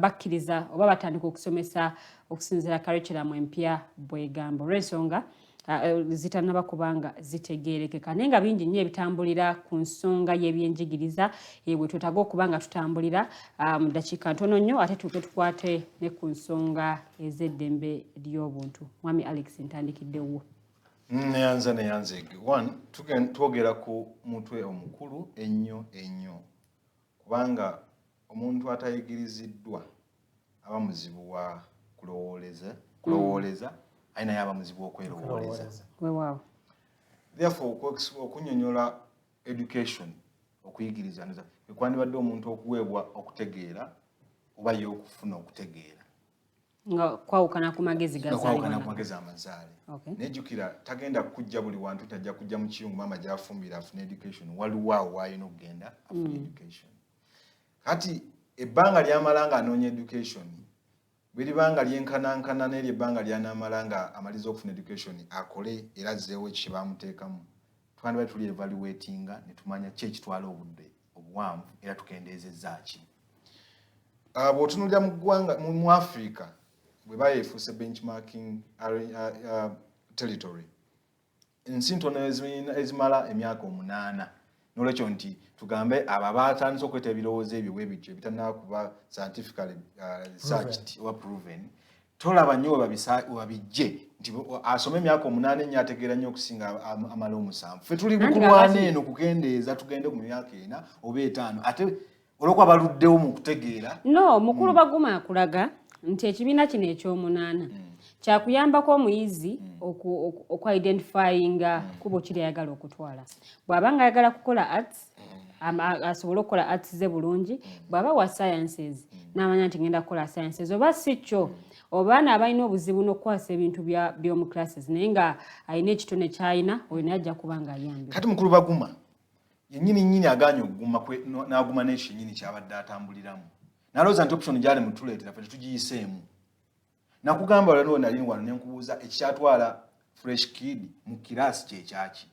bakkiriza oba batandika okusomesa okusinziira curriculum empya bwegamba olw'ensonga zitanaba kubanga zitegeerekeka naye nga bingi nnyo ebitambulira ku nsonga y'ebyenjigiriza bwe twetaaga okuba nga tutambulira mu ddakiika ntono nnyo ate tukwate ne ku nsonga ez'eddembe ly'obuntu mwami Alex ntandikiddewo neyanze one twogera ku mutwe omukulu ennyo kubanga omuntu atayigiriziddwa aba muzibu wa kulowooleza aina yaba muzibu okwerowooleza weewaawo therefore okunyonyola education okuyigiriza ekwandibadde omuntu okuweebwa okutegeera oba ye okufuna okutegeera nga kwawukana ku magezi amazaale nejjukira tagenda kujja buli wantu tajja kujja mu kiyungu maama gy'afumbira afuna education waliwo awo wayina okugenda afuna education kati ebbanga lyamalanga anoonya education bwe libanga lyenkanankana n'eryo ebbanga lyanamalanga amaliza okufuna education akole era azzeewo ekyo kyebamuteekamu twandibadde tuli evaluatinga ne tumanya ki ekitwala obudde obuwanvu era tukendeezezza ki bw'otunuulira mu ggwanga mu Africa bwe bayeefuuse benchmarking territory ensi ntono ezimala emyaka 8 n'olwekyo nti tugambe abo abatandise okweta ebirowoozo ebyo bwe bityo ebitannaba kuba scientifically researched oba proven tolaba nnyo wabijje nti asome emyaka 8 ennyo ategeera nnyo okusinga amala 7 ffe tuli bukulwana eno kukendeeza tugende ku myaka 4 oba 5 ate olwokuba baluddewo mu kutegeera no mukulu baguma akulaga nti ekibiina kino ekyomunaana kyakuyambako omuyizi okwidentifyinga kubo kiri ayagala okutwala bw'aba nga ayagala kukola arts asobole okukola arts ze bulungi bw'aba wa sciences n'amanya nti ngenda kukola sciences oba si kyo obaana abalina obuzibu n'okukwasa ebintu by'omu classes naye nga alina ekitone ky'alina oyo naye ajja kuba nga ayambye kati mukulu baguma yennyini aganya okuguma n'aguma n'ekyo yennyini kyabadde atambuliramu nalowooza nti option gyali mutuleetera ffe tetugiyiseemu nakugamba olwo nali wano ne nkubuuza ekikyatwala fresh kid mu kiraasi kyekyaki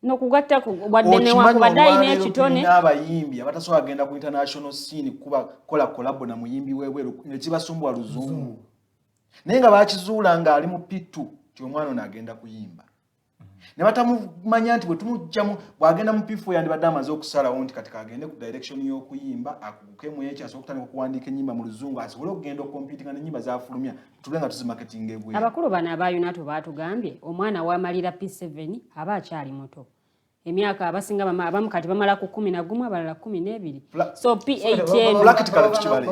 Nokugatta wadde ne wakubadde ine ekitone n'abayimbi abatasobola agenda ku international scene kuba kola collabo na muyimbi wewe ne kibasumbwa luzungu naye nga bakizuula nga ali mu pitu ti omwana ono agenda kuyimba ne batamumanya nti bwe tumujjamu bw'agenda mu P4 yandibadde amaze okusalawo nti kati agende ku direction y'okuyimba akuguke mu ekyo asobola okutandika okuwandiika ennyimba mu luzungu asobole okugenda okompitinga n'ennyimba zafulumya tule nga tuzimarketinga ebweru. Abakulu bano aba UNATO baatugambye omwana w'amalira P7 aba akyali muto. Emyaka abasinga abamu kati bamala ku 11 abalala 12. So P8 practically tukibale.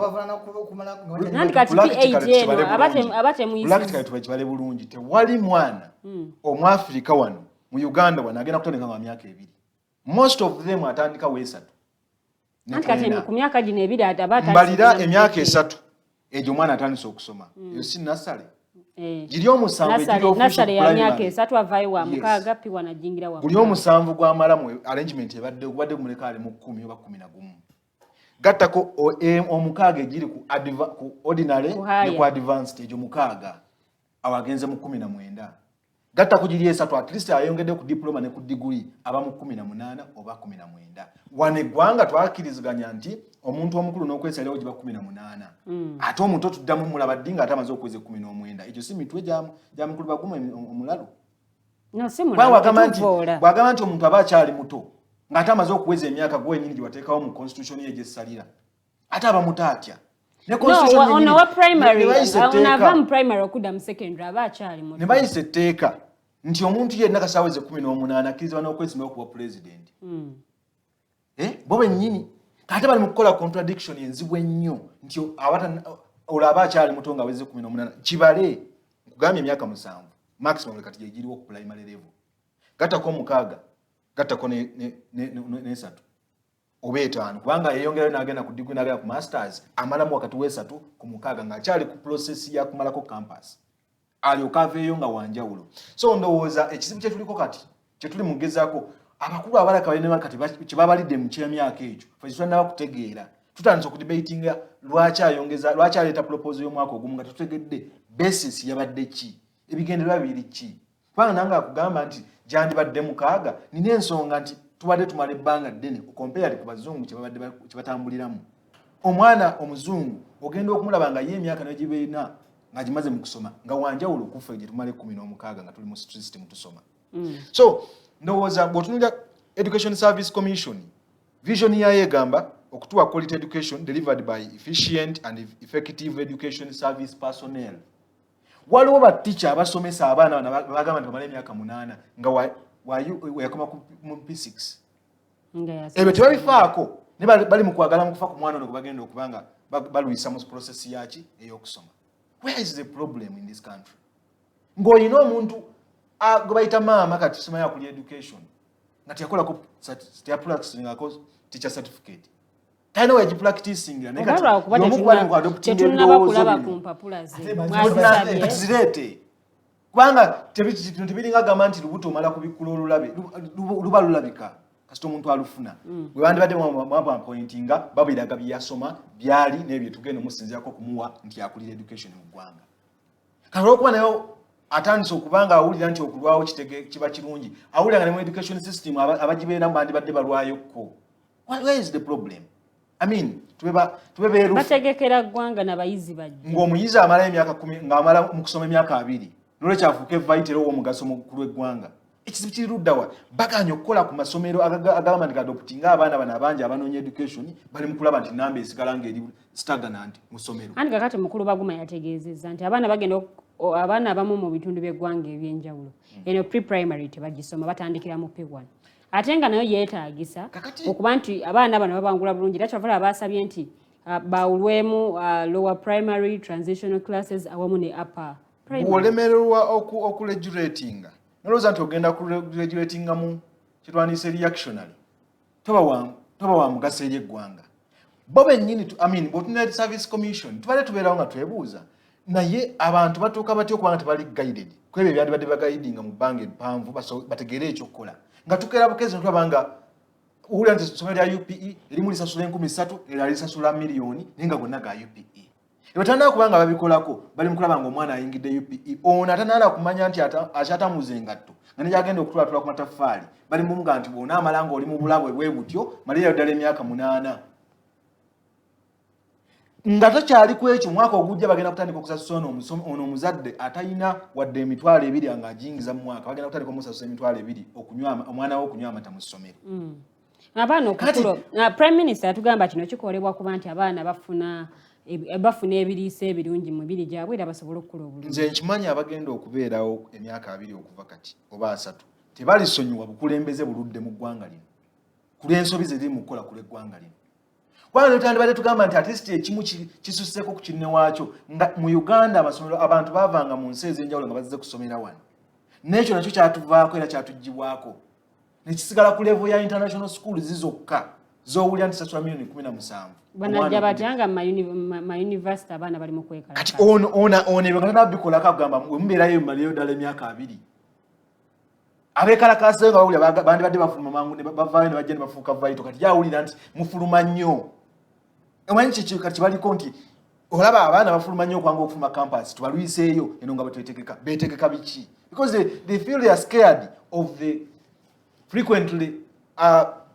Nandi kati P8 abate mu practically tukibale bulungi tewali mwana Omwafrika wano mu Uganda wano agenda kutandika nga myaka 2. Most of them atandika weesatu. Nandi kati ku myaka gino 2 atabata mbalira emyaka 3 ejo mwana atandise okusoma. Yo si nasale. Giri omusanvu giri nasale ya myaka 3 avaayo wa mukaaga pi wanajingira wa buli omusanvu gwamala mu arrangement ebadde kubadde kumuleka ali mu 10 oba 11 gattako omukaaga giri ku ordinary ne ku advanced ejo mukaaga awagenze mu 19 gattako giri esatu at least ayongedde ku diploma ne ku degree aba mu 18 oba 19 wane gwanga twakiriziganya nti omuntu omukulu n'okwesalirawo giba 18 ate omuntu tuddamu mulaba ddinga ate amaze okuweza 19 ekyo si mitwe gya mukulu bagumu omulalo no si mulalo bwagamba nti omuntu aba akyali muto ng'ate amaze okuweza emyaka gwenyini gye wateekawo mu constitution ye gyessalira ate aba muto atya ne constitution ono wa primary onava mu primary okudda mu secondary aba akyali muto ne bayisa etteeka nti omuntu yenna kasaweze 18 akkirizibwa n'okwesimbawo okuba president bo bennyini kati bali mu kukola contradiction enzibu ennyo nti olaba akyali muto nga aweze 18 kibale nkugambye emyaka 7 maximum kati gyegiriwo ku primary level gattako omukaaga gattako ne3 oba 5 kubanga yeyongerayo n'agenda ku degree n'agenda ku masters amalamu wakati we3 ku mukaaga ng'akyali ku process ya kumalako campus alyoka aveeyo nga wanjawulo so ndowooza ekizibu kyetuliko kati kyetuli mugezaako abakulu abalaka balina kati kyebabalidde mu kyemyaka ekyo fe tutannaba kutegeera tutandise okudebatinga lwaki aleeta proposal y'omwaka ogumu nga tutegedde basis yabadde ki ebigendererwa biri ki kubanga nange akugamba nti gyandibadde mukaaga nina ensonga nti tubadde tumala ebbanga ddene okompeyali ku bazungu kyebatambuliramu omwana omuzungu ogenda okumulaba nga ye emyaka nayo gibeerina nga gimaze mu kusoma nga wanjawulo okufa gye tumale 16 nga tuli mu system tusoma so ndowooza bw'otunuulira Education Service Commission vision yayo egamba okutuwa quality education delivered by efficient and effective education service personnel. Waliwo baticha abasomesa abaana bagamba nti bamala emyaka 8 nga yakoma mu P6 ebyo tebabifaako ne bali mu kwagala mu kufa ku mwana ono gwe bagenda okubanga balwisa mu process yaki ey'okusoma. Where is the problem in this country? Ng'olina omuntu gwe bayita maama kati simanyi akulya education nga teyakolako teyapracticingako teacher certificate talina weyagipracticingira naye kati kubanga tebiringa agamba nti lubuto omala kubikkula olulabe luba lulabika kasita omuntu alufuna bwe bandibadde mwappointinga babiraga byeyasoma byali n'ebyo tugenda omusinziirako okumuwa nti akulira education mu ggwanga kati olwokuba nayo atandise okubanga awulira nti okulwawo kiba kirungi awulira nga ne mu education system abagibeeramu bandibadde balwayokko. Where is the problem? I mean, tubebeerufu bategekera ggwanga n'abayizi bajja ng'omuyizi amala emyaka 10 ng'amala mu kusoma emyaka 2 nolwekyafuuka evayitera ow'omugaso mu kulu eggwanga ekizibu kiri luddawa baganya okukola ku masomero agagamba nti gadoptinga abaana bano abangi abanoonya education bali mu kulaba nti namba esigala ng'eri stagnant mu ssomero. Andi kakati mukulu baguma yategeezezza nti abaana abamu mu bitundu by'eggwanga ebyenjawulo eno pre-primary tebagisoma batandikira mu P1 ate nga nayo yeetaagisa okuba nti abaana bano babangula bulungi era kyavala baasabye nti bawulwemu lower primary transitional classes awamu ne upper primary. Bw'olemererwa okuregulatinga nolowooza nti ogenda kuregulatinga mu kitwandiise reactionary toba wa mugaso eri eggwanga bo bennyini bw'otunula service commission tubale tubeerawo nga twebuuza naye abantu batuuka batya okubanga tebali guided ku ebyo ebyandibadde bagayidinga mu bbanga empanvu bategeere ekyokukola nga tukeera bukezi netwabanga owulira nti essomero lya UPE erimu lisasula 3,000 era lisasula miliyoni naye nga gonna ga UPE Ebatandika kubanga babikolako bali mukulaba nga omwana ayingidde UPE ono atanala kumanya nti akyatamuze engatto nga nejagenda okutwala ku mataffaali bali mumuga nti bwona amalanga oli mu bulabwe bwe butyo malira ddala emyaka 8 nga takyali ku ekyo mwaka ogujja bagenda kutandika okusasusa ono omuzadde atayina wadde emitwalo 2 nga ajingiza mu mwaka bagenda kutandika omusasusa emitwalo 2 okunywa omwana we okunywa amata mu ssomero. Abaana okutulo Prime Minister atugamba kino kikolebwa kuba nti abaana bafuna ebiriisa ebirungi mu mibiri gyabwe era basobola okukula obulungi. Nze nkimanyi abagenda okubeerawo emyaka 2 okuva kati oba 3 tebalisonyiwa bukulembeze buludde mu ggwanga lino ku lw'ensobi ziri mu kukola ku lw'eggwanga lino. Kwani tutandibadde tugamba nti at ekimu kisusseeko ku kinne waakyo nga mu Uganda amasomero abantu baavanga mu nsi ez'enjawulo nga bazze kusomera wano n'ekyo nakyo kyatuvaako era kyatuggyibwako nekisigala ku level ya international school zizokka z'owulira nti sasula milioni 17. Banajja batyanga ma university abaana bali mu kwekala kati ono ebyo bikolako agamba mubeerayo mumaleyo ddala emyaka 2 abeekalakaasa nga bawulira bandibadde bafuluma mangu ne bavaayo ne bajja ne bafuuka vaito kati gyawulira nti mufuluma nnyo. Omanyi kati kibaliko nti olaba abaana bafuluma nnyo okwanga okufuluma campus tubalwiseeyo eno nga betegeka biki because they feel they are scared of the frequently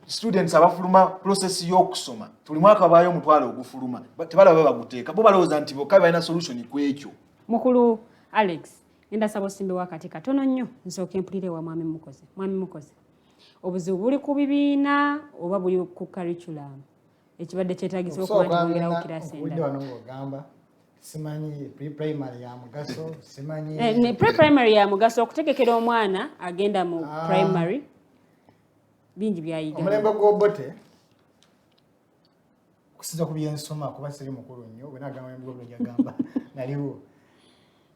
students abafuluma process y'okusoma tuli mwaka baayo omutwalo ogufuluma tebalaba baguteeka bo balowooza nti bokka balina solution ku ekyo. Mukulu Alex enda sabo simbe wakati katono nnyo nsooke mpulire wa mwami Mukose obuzibu buli ku bibiina oba buli ku curriculum ekibadde kyetaagisa okuba nti bongerawo kirasi endala. Simanyi pre-primary ya mugaso simanyi ne pre-primary ya mugaso okutegekera omwana agenda mu primary bingi byayiga. Omulembe gw'obote kusiza ku byensoma kuba siri mukulu nnyo bwe nagamba omulembe gw'obote jagamba naliwo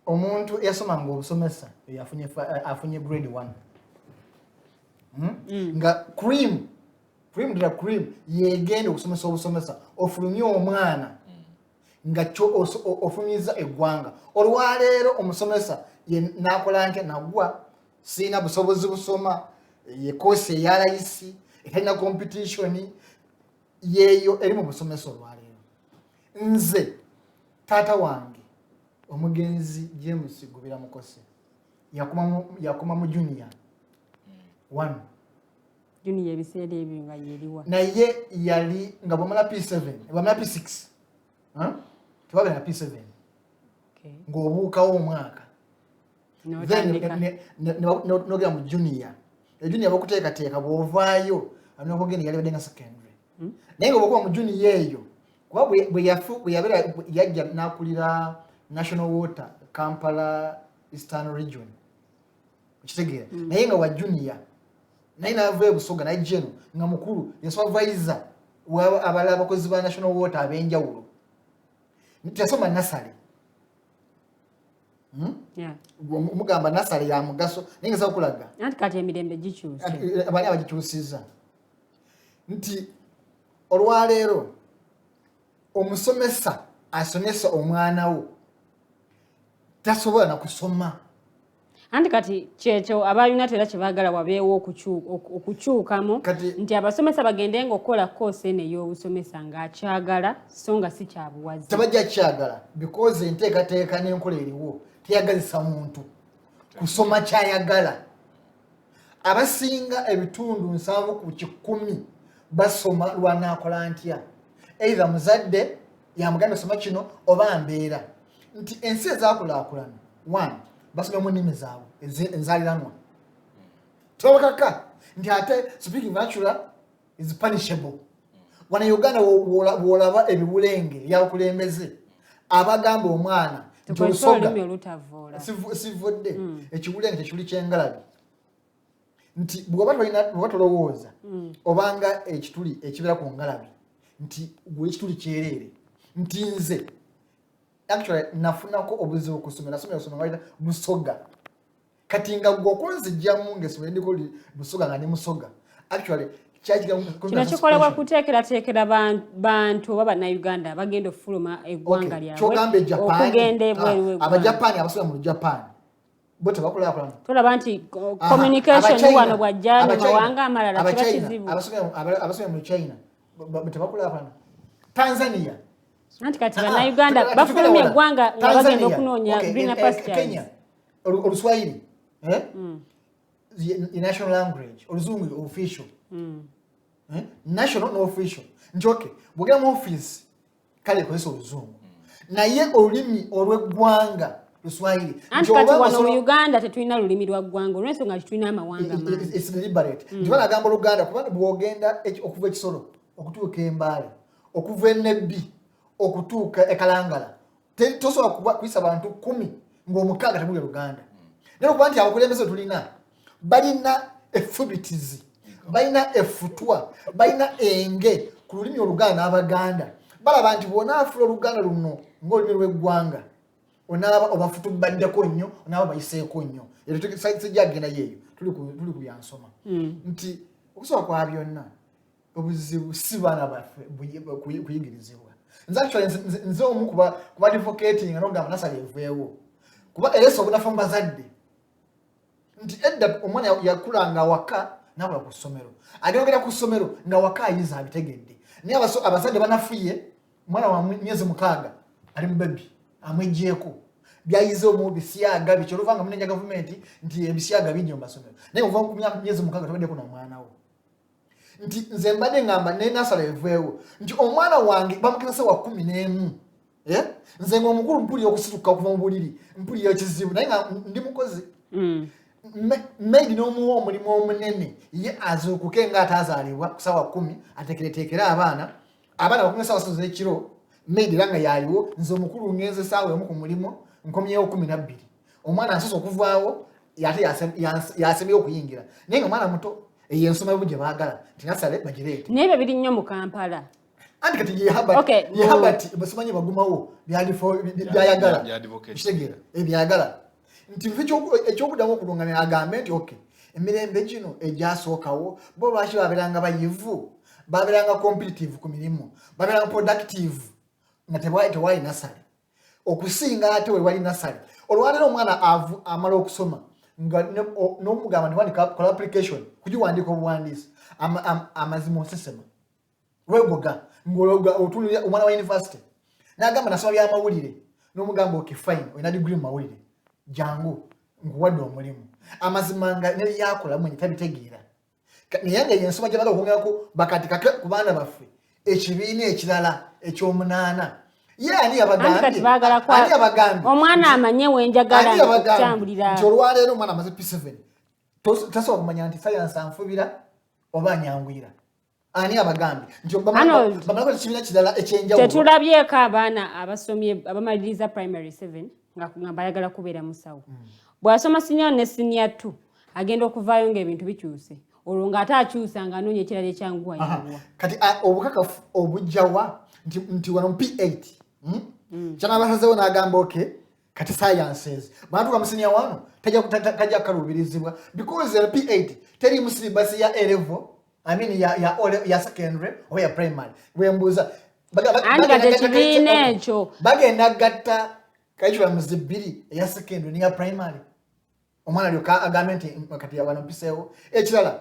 omuntu yasomanga obusomesa afunye grade 1 nga cream yegenda okusomesa obusomesa ofulumye omwana nga kyo ofumiza eggwanga olwaleero omusomesa nakola nke nagwa sina busobozi busoma ye course eya layisi etalina competition yeeyo eri mu busomesa olwaleero. Nze taata wange omugenzi James Gubira Mukose yakoma mu junior 1 junior ebiseera ebyo nga yeriwa naye yali nga bwamala P7 bwamala P6 tebabera na P7 ng'obuukawo omwaka nogera mu junior junior bakuteekateeka bw'ovaayo anokogenda yali badde nga secondary naye nga bwokuba mu junior eyo kuba bwe yajja n'akulira National Water Kampala Eastern Region okitegeera naye nga wa junior naye n'ava ebusoga naye jeno nga mukulu yasupervisa abalala abakozi ba National Water ab'enjawulo ntiasoma nasale mugamba nasale ya mugaso naye ngeza okulaga anti kati emirembe gikyuse abali abagikyusiza nti olwaleero omusomesa asomesa omwana wo tasobola na kusoma anti kati kyekyo abayuna tera kyebaagala wabeewo okukyukamu nti abasomesa bagende ng'okukola koose eno ey'obusomesa ng'akyagala so nga si kyabuwazi tebajja kyagala because enteekateeka n'enkola eriwo teyagazisa muntu kusoma kyayagala. Abasinga ebitundu 7/10 basoma lwanaakola ntya either muzadde yamuganda soma kino oba mbeera nti ensi ezaakulaakulana 1 basome mu nnimi zaabwe enzaaliranwa tebakaka nti ate speaking natural is punishable. Wana Uganda w'olaba ebiwulenge byakulembeze abagamba omwana nti olusoga sivudde ekiwulenge tekuli kyengalabi nti bw'oba tolowooza obanga ekituli ekibeera ku ngalabi nti gwe ekituli kyereere nti nze actually nafunako obuzibu okusomera nasomera nga busoga kati nga gwokunzijjamu ngesomera ndiko busoga nga ne musoga actually kino kikolebwa kuteekerateekera bantu oba bannauganda bagenda okufuluma eggwanga lyabwe okugenda ebweru w'eggwanga. Abajapani abasomera mu Japan bo tebakulaakulana tolaba nti communication wano bwajja mu mawanga amalala kiba kizibu. Abasomera mu China tebakulaakulana. Tanzania Anti kati bannaUganda bafulumya eggwanga nga bagenda okunoonya greener pastures. Kenya Oluswahili the national language Oluzungu official national no official njoke bugera mu office kale koleso Oluzungu naye olulimi olw'eggwanga Luswahili anti kati wano mu Uganda tetulina lulimi lwa ggwanga olw'ensonga tulina amawanga mangi. It's deliberate nti banagamba Oluganda kubanga bwogenda okuva ekisolo okutuuka embaale okuva enebbi okutuuka ekalangala tosobola kuyisa abantu 10 ng'omukaaga tebuli Luganda naye okuba nti abakulembeze tulina balina effubitizi balina effutwa balina enge ku lulimi Oluganda n'Abaganda balaba nti bw'onaafula Oluganda luno ng'olulimi lw'eggwanga onaaba obafutubaddeko nnyo onaaba bayiseeko nnyo era sijjagenda yeeyo tuli ku byansoma nti okusobola kwa byonna obuzibu si baana baffe kuyigirizibwa nze omu kuba advocating n'ogamba nasale eveewo kuba ereso obunafa mu bazadde nti edda omwana yakulanga waka n'abula ku ssomero agenda ku ssomero nga waka ayiza abitegedde naye abazadde banafuye omwana wa myezi 6 ali mu baby amwejjeeko byayize omu bisyaga bikyoluvanga munenya gavumenti nti ebisyaga bingi mu masomero naye okuva ku myezi 6 tabaddeko na mwana wo nti nze mbadde ngamba ne nasala eveewo nti omwana wange bamukirasa wa 11 nze ng'omukulu mpulira okusituka okuva mu buliri mpulira ekizibu naye nga ndi mukozi maidi n'omuwa omulimu omunene ye azuukuke nga ataazaalibwa ku ssaawa 10 ateekereteekera abaana bakumye ssaawa 3 ekiro maidi era nga yaaliwo nze omukulu ngenze essaawa emu ku mulimu nkomyewo 12 omwana asoose okuvaawo ate yasembyeyo okuyingira naye nga omwana muto eyo ensoma gye baagala nti nasale bagireete naye biri nnyo mu Kampala anti kati yehabati basimanyi bagumawo byayagala kitegeera ebyagala nti ekyokuddamu okulungamira agambe nti emirembe gino egyasookawo bo lwaki babeeranga bayivu babeeranga competitive ku mirimu babeeranga productive nga tewali nasale okusinga ate we wali nasale olwaleero omwana amala okusoma nga n'omugamba nti wandika kola application kugiwandiika obuwandiisi amazima osesema wegoga ng'otunulira omwana wa university n'agamba nasoma byamawulire n'omugamba fine olina degree mu mawulire jangu nkuwadde omulimu amazima nga nebyakola mwenye tabitegeera naye nga yensoma gye baga okwongerako bakatikake ku baana baffe ekibiina ekirala eky'omunaana ye ani abagambye omwana amanye wenjagala okutambulira nti olwaleero omwana amaze P7 tasobola kumanya nti sayansi anfubira oba anyangwira ani abagambye nti bamalako ekibiina kirala ekyenjawulo tetulabyeko abaana abasomye abamaliriza primary 7 nga bayagala kubeera musawo bw'asoma senior ne senior 2 agenda okuvaayo ng'ebintu bikyuse olwo ng'ate akyusa ng'anoonya ekirala ekyanguwa yanguwa kati obukakafu obujjawa nti wano P8 kyanabasazeewo n'agamba kati sciences banatuuka mu senior 1 tajja kaluubirizibwa because P8 teri mu syllabus ya A-level ya secondary oba ya primary bwembuuza ekibiina ekyo bagenda gatta curriculum zibiri eya secondary niya primary omwana alyoka agambe nti kati wano mpiseewo ekirala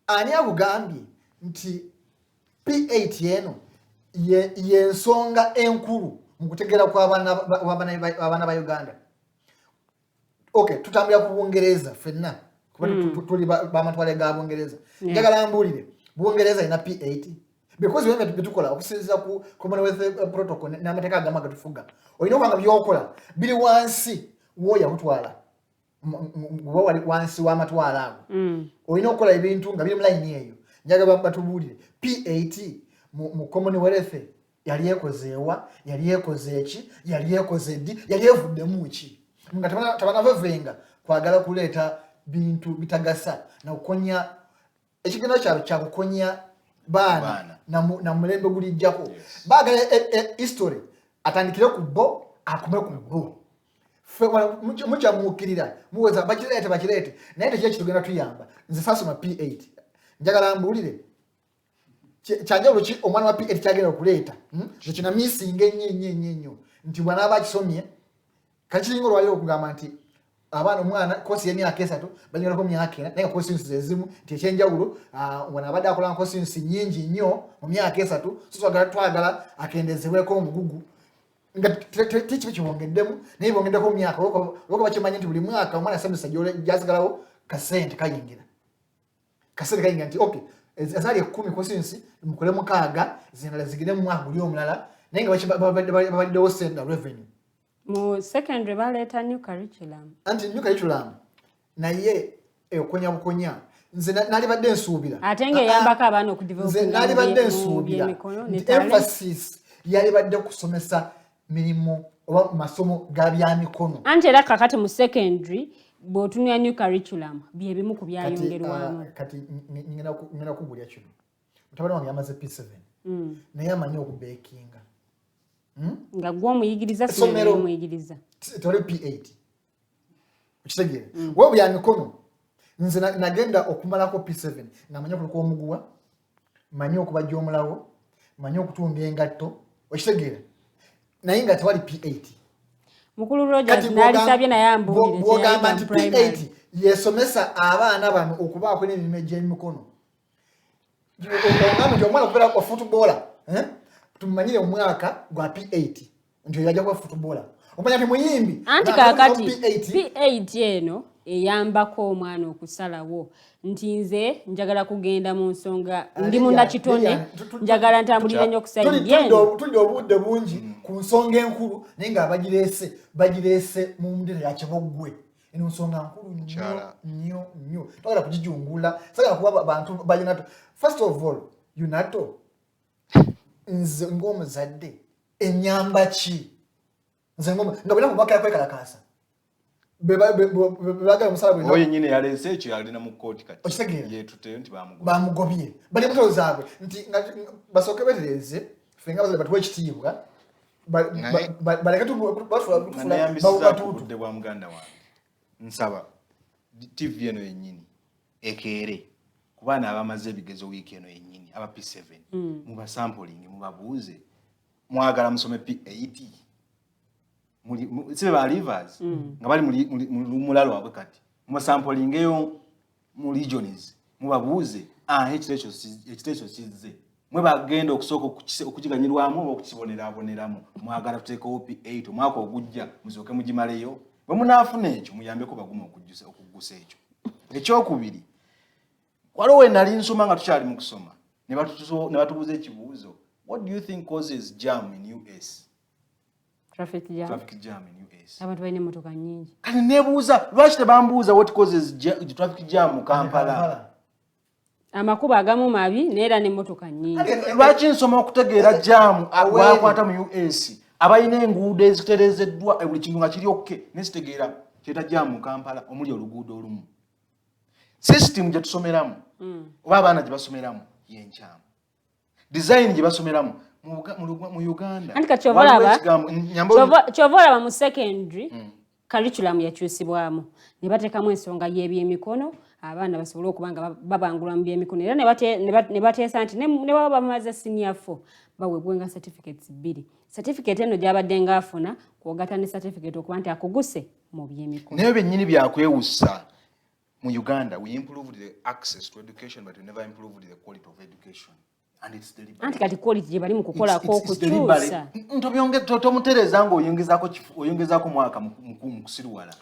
ani akugambye nti P8 eno yensonga enkulu mu kutegeera kw'abaana ba Uganda tutambulira ku Bungereza ffenna kuba tuli bamatwale ga Bungereza njagala mbuulire Bungereza ina P8 because we betukola okusinziza ku Commonwealth protocol n'amateeka agamba gatufuga olina okubanga byokola biri wansi woya kutwala wali wansi w'amatwala ago olina okukola ebintu nga biri mu layini eyo njagala batubuulire P8 mu Commonwealth yali ekozeewa yali ekoze eki yali ekoze ddi yali evuddemu ki nga tabanavevenga kwagala kuleeta bintu bitagasa nakukonya ekigendo kyabwe kyakukonya baana na mulembe gulijjako baagala history atandikire ku bo akume ku bo mukyamuukirira muweza bakireete naye tekiyo kitugenda tuyamba nze fasoma P8 njagala mbuulire kyanjawulo ki omwana wa P8 kyagenda okuleeta ekina misinga ennyo nti bw'anaaba akisomye kati kiringa olwaliro okugamba nti abana omwana kosi y'emyaka 3 banyolako myaka 4 naye kosi nsizezimu tekyenjawulo wana abadde akola kosi nsi nyingi nnyo mu myaka 3 so twagala akendezebweko omugugu nga tikibi kiwongeddemu naye bongeddeko mu myaka lwoko bakimanyi nti buli mwaka omwana asambisa jasigalawo kasente kayingira nti okay ezali 10 kosi nsi mukole 6 zindala zigire mu mwaka guli omulala naye nga babaddewo sente revenue mu secondary baleta new curriculum anti new curriculum naye ekonya bukonya nze nali badde nsuubira ate ng'eyambako abaana okudevelop nze nali badde nsuubira emphasis yali badde kusomesa mirimu oba masomo ga byamikono anti era kakati mu secondary bw'otunula new curriculum bye bimu ku byayongerwamu kati ngenda kugulya kino mutabani wange yamaze P7 naye amanyi okubekinga nga gwe omuyigiriza somero omuyigiriza tole P8 ukitegere wewe bya mikono nze nagenda okumalako P7 namanya okuliko omuguwa manyi okubajja omulawo manyi okutumba engatto ukitegere naye nga tewali P8 mukulu Rogers nalisabye naye ambulire bwogamba nti P8 yesomesa abaana bano okubaako n'emirimu egy'emikono ogamba nti omwana okubeera kwa footballer tumanyire omwaka gwa P8 ndio yajja kwa footballer omanya nti muyimbi anti kakati P8 eno eyambako omwana okusalawo nti nze njagala kugenda mu nsonga ndi munnakitone njagala ntambulire nnyo okusayinga tulya obudde bungi ku nsonga enkulu naye nga bagirese mu ndere ya kiboggwe eno nsonga nkulu nnyo twagala kugijungula sagala kuba bantu balinato first of all yunato nze ng'omuzadde enyamba ki nze ng'omu nga bwina mubakira kwekalakaasa bebagala omusala bwina oyo nyine yaleese ekyo yalina mu kooti kati okitegeera yetuteyo nti bamugobye bali mutalo zaabwe nti basooke betereze fenga bazadde batuwa ekitiibwa baleke batudde bwa muganda wange nsaba TV eno yennyini ekeere ku baana abamaze ebigezo wiiki eno yennyini aba P7 muba sampling mubabuuze mwagala musome P8 sibe ba rivers nga bali mulalo wabwe kati muba sampling eyo mu regions mubabuuze ekiteekyo kizze mwe bagenda okusooka okukiganyirwamu oba okukiboneraaboneramu mwagala tuteekewo P8 omwaka ogujja musooke mugimaleyo bwe munaafuna ekyo muyambeko baguma okuggusa ekyo ekyokubiri waliwo we nali nsoma nga tukyali mu kusoma ne batubuuza ekibuuzo what do you think causes jam in US traffic jam in US abantu balina emmotoka nnyingi kati nebuuza lwaki tebambuuza what causes traffic jam mu Kampala amakubo agamu mabi neera n'emmotoka nnyingi lwaki nsoma okutegeera jam gwakwata mu US abalina enguudo ezitereezeddwa buli kintu nga kiri okke nezitegeera kyeta jam mu Kampala omuli oluguudo olumu system gye tusomeramu oba abaana gye basomeramu yenkyamu design gye basomeramu mu Uganda anti kyova olaba mu secondary curriculum yakyusibwamu ne bateekamu ensonga y'ebyemikono abaana basobole okuba nga babangulwa mu byemikono era ne bateesa nti ne baba bamaze senior 4 baweebwenga certificates 2 certificate eno gy'abadde ng'afuna kwogata ne certificate okuba nti akuguse mu byemikono naye byennyini byakwewussa mu Uganda we improved the access to education but we never improved the quality of education and it's deliberate anti kati quality gye bali mu kukolako okukyusa tomutereza ng'oyongezaako mwaka mu kusiruwala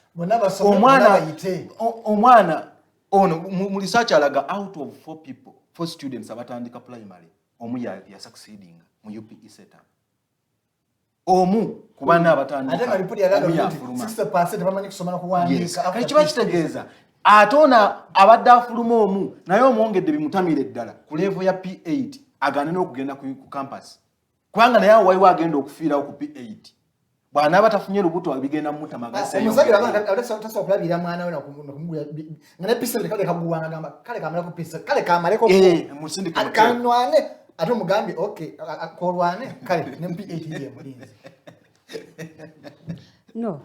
omwana ono mu research alaga out of 4 students abatandika primary omu ya succeeding mu UPE setup omu ku baana abatandika ate nga ripoti yalaga 60% bamanyi kusoma n'okuwandiika kiba kitegeeza ate ono abadde afuluma omu naye omwongedde bimutamira eddala ku level ya P8 agaane n'okugenda ku campus kubanga naye awo waliwo agenda okufiirawo ku P8 bwana batafunye lubuto abigenda muta magase omuzagira abanga okulabira mwana we nakumugula ngane P7 kale kaguwana gamba kale kamala ku P7 kale kamaleko musindika kanwane ate omugambi okay akolwane kale ne P8 ye mulinzi no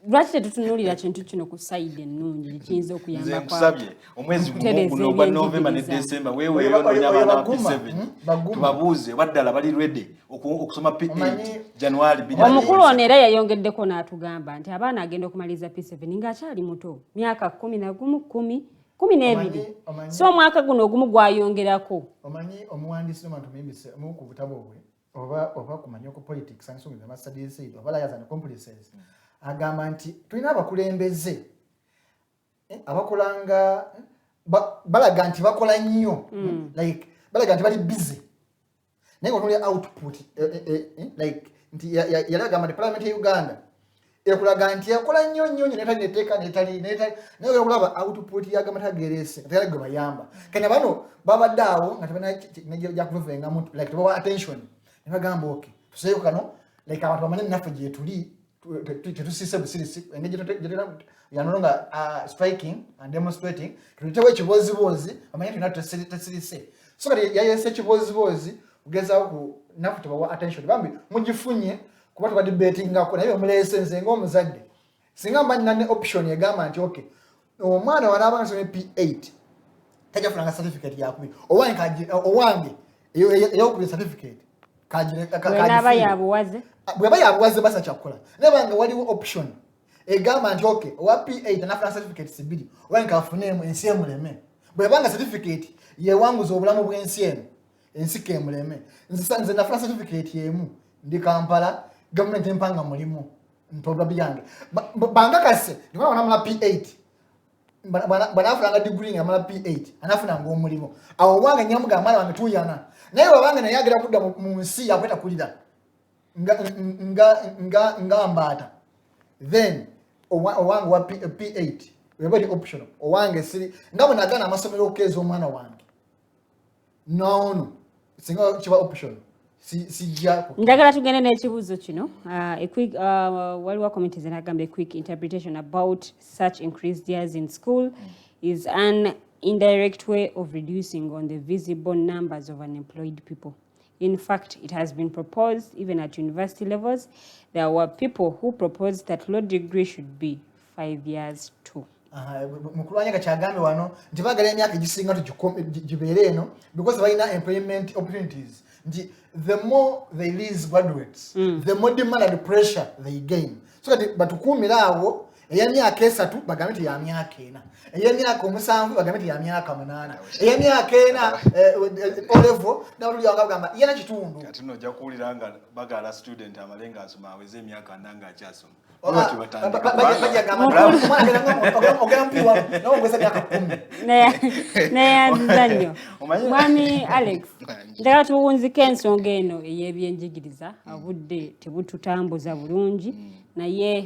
lwaki tetutunuulira kintu kino ku side ennungi kiyinza okuyamba nze nkusabye omwezi guno ogwa November ne December weeweeyo noonya abaana ba P7 tubabuuze baddala bali ready okusoma P8 January. Omukulu ono era yayongeddeko n'atugamba nti abaana agenda okumaliza P7 ng'akyali muto myaka 12 so omwaka guno ogumu gwayongerako. Omanyi omuwandiisi n'omuntu muyimbise mu ku butabo bwe oba kumanya ku politics and songs ama studies oba layers and complices agamba nti tulina abakulembeze abakolanga balaga nti bakola nnyo like balaga nti bali busy naye nga tuli output like nti yalagamba nti parliament ya Uganda ekulaga nti yakola nnyo netali naye okulaba output yagamba tagerese atali gwe bayamba kenya bano babadde awo nga tebana jakuvenga muntu like tubawa attention nebagamba okay tuseyo kano like abantu bamanye naffe gye tuli tetusise busirisi engeri yanonga striking and demonstrating tutewe ekibozibozi bamanye tulina tesirise so kati yayese ekibozibozi ugeza ku naffe tubawa attention bambi mugifunye kuba tubadebatingako naye omulese nze ng'omuzadde singa mbanyi nane option egamba nti okay omwana wanaaba nasome P8 tajja kufunanga certificate yakubiri owange eyokubiri certificate bweba yabuwaze basa kyakukola nebanga waliwo option egamba nti okay owa P8 anafuna certificate sibiri owange kafunemu ensi emuleme bwebanga certificate yewanguza obulamu bw'ensi eno ensi kemuleme nze nafuna certificate yemu ndi Kampala government empanga mulimu ntobla byange banga kase ndibona wanamula P8 banafuna degree ngamala P8 anafuna ngo mulimu awo wange nyamuga amala wange tuyana naye wabange naye agera kudda mu nsi yakweta kulira nga mbata then owange wa P8 webali optional owange siri ngabo nagana amasomero okezo omwana wange no singa kiba optional njagala tugende n'ekibuuzo kino waliwo committees enagamba quick interpretation about such increased years in school is an indirect way of reducing on the visible numbers of unemployed people. In fact, it has been proposed even at university levels. There were people who proposed that law degree should be 5 years too. Mukulwanyaka kyagambe wano nti bagala emyaka egisinga gibeere eno because balina employment opportunities. The more they release graduates, the more demand and pressure they gain. So that batukumira awo ey'emyaka 3 bagambe nti ya myaka 4 ey'emyaka 7 bagambe nti ya myaka 8 ey'emyaka 4 o level n'abuli bagamba yena kitundu kati nojja kuwulira nga bagala student amalenga asoma aweze emyaka 4 ng'akyasoma neyanziza nnyo mwami Alex njagala tuwunzika ensonga eno ey'ebyenjigiriza obudde tebututambuza bulungi naye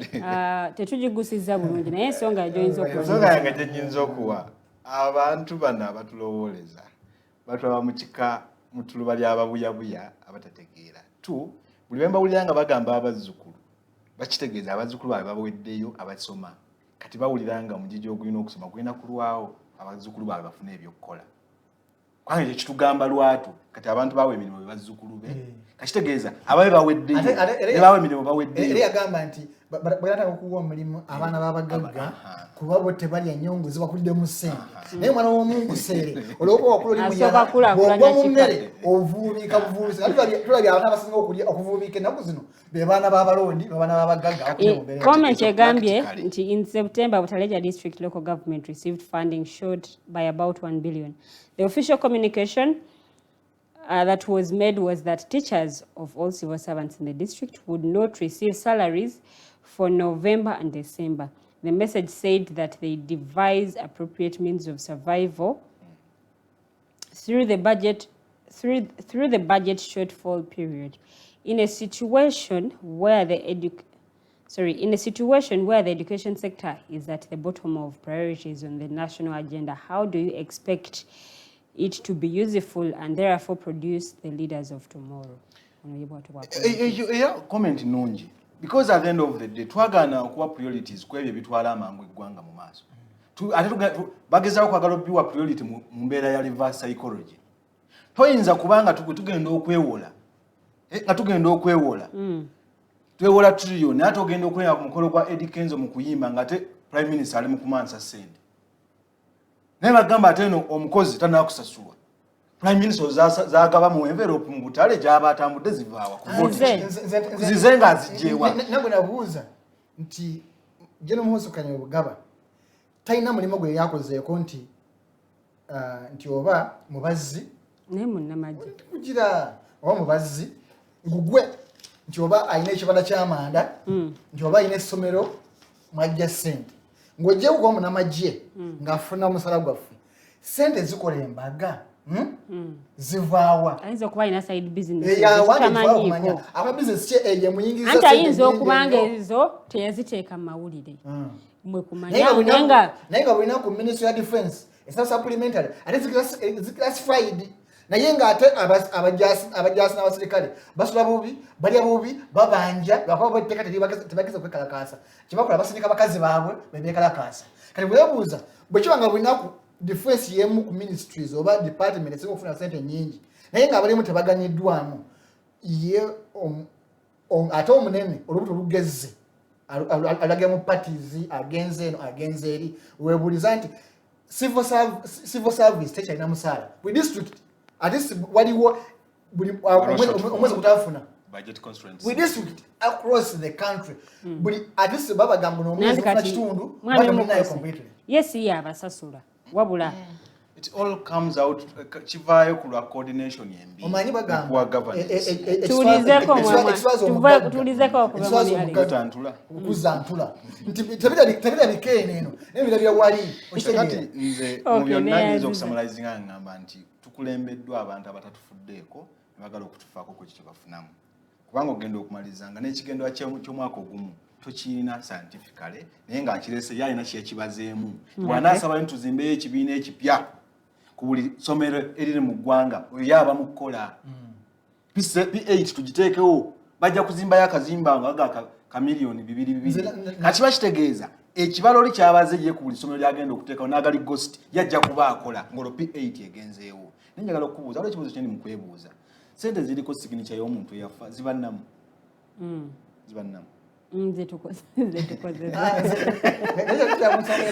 tetugigusiza bulungi naye ensonga yange gyenyinza okuwa abantu bano abatulowooleza batwaba mu kika mu tuluba ly'ababuyabuya abatategeera buli bwe mbawulira nga bagamba abazzukulu bakitegeeza abazzukulu baabwe babaweddeyo abasoma kati bawulira nga omugigi ogulina okusoma gulina kulwawo abazzukulu baabwe bafuna ebyokukola kubanga ekyo kitugamba lwatu kati abantu baawe emirimu be bazzukulu be kakitegeeza ababe baweddeyo ne baawe emirimu baweddeyo era yagamba nti bwataka okuwa omulimu abaana b'abagagga kuba bo tebalya nnyongo zibakuliddemu ssente naye mwana w'omungu seere olwokuba wakula oli muyala mu mmere ovuubika buvuubisa tulabye abaana abasinga okuvuubika ennaku zino be baana b'abalondi babaana b'abagagga comment egambye nti in September Butaleja district local government received funding short by about 1 billion. The official communication that was made was that teachers of all civil servants in the district would not receive salaries for November and December. The message said that they devise appropriate means of survival through the budget shortfall period. In a situation where the education sector is at the bottom of priorities on the national agenda, how do you expect it to be useful and therefore produce the leaders of tomorrow? Comment nungi. Because at the end of the day, twagana okuwa priorities kwebyo bitwala amangu eggwanga mu maaso. Bagezaako kwagala obiwa priority mu mbeera ya reverse psychology. Toyinza kubanga tugenda okwewola. Nga tugenda okwewola. twewola trillion ate ogenda okulaba ku mukolo gwa Eddie Kenzo mu kuyimba nga te prime minister ali mu kumansa sente naye bagamba ate eno omukozi tanaakusasulwa prime minister zaagaba mu envelope mu butale gy'aba atambudde zivaawa ku zize nga azigyewa nabwe nabuuza nti General Muhoozi Bugaba talina mulimu gwe yakozeeko nti oba mubazzi naye munnamagye kugira oba mubazzi gugwe nti oba alina ekibala ky'amanda nti oba alina essomero mwajja ssente ng'ojjeeko kuba munnamagye ng'afuna omusala gwaffe ssente zikola embaga zivaawa ayinza okuba alina side business yawandikifaokumanya aba business kye eyo muyingiriza anti ayinza okubanga ezo teyaziteeka mu mawulire mwe kumanya naye nga bulina ku ministry ya defense esa supplementary ate ziclassified naye ng'ate abajaasi n'abasirikale basula bubi balya bubi babanja lwakuba bateeka tebageza kwekalakaasa kyebakola basindika bakazi baabwe bebekalakaasa kati bwebuuza bwe kiba nga bulinaku defense yemu ku ministries oba department esinga okufuna sente nyingi naye ng'abalimu tebaganyiddwamu ye ate omunene olubuto lugezze alage mu parties agenze eno agenze eri webuuliza nti civil service tekyalina musaala buli district at least waliwo omwezi gutafuna budget constraints we district across the country buli at least babagamba n'omwezi gufuna kitundu batamunayo completely yes yabasasula wabula it all comes out kivaayo ku lwa coordination yembi omanyi bagamba tulizeko okuzantula nti tebira bikeene eno nebira bya wali kati nze mu byonna nyiza okusamalizinga ngamba nti tukulembeddwa abantu abatatufuddeeko nebagala okutufaako ku kiki bafunamu kubanga ogenda okumaliriza n'ekigendwa ky'omwaka ogumu tokiina scientifically naye ng'akirese yalina kyekibazeemu bw'anaasaba ntuzimbeyo ekibiina ekipya ku buli ssomero eriri mu ggwanga oyo yaba mu kukola P8 tugiteekewo bajja kuzimbayo akazimba nga kamiliyoni 2 kakiba kitegeeza ekibalo oli kyabaze ye ku buli ssomero lyagenda okuteekawo n'agali ghost yajja kuba akola ng'olwo P8 egenzeewo naye njagala okubuuza waliwo ekibuuzo kyendi mu kwebuuza sente ziriko signature y'omuntu eyafa zibannamu nze tukoze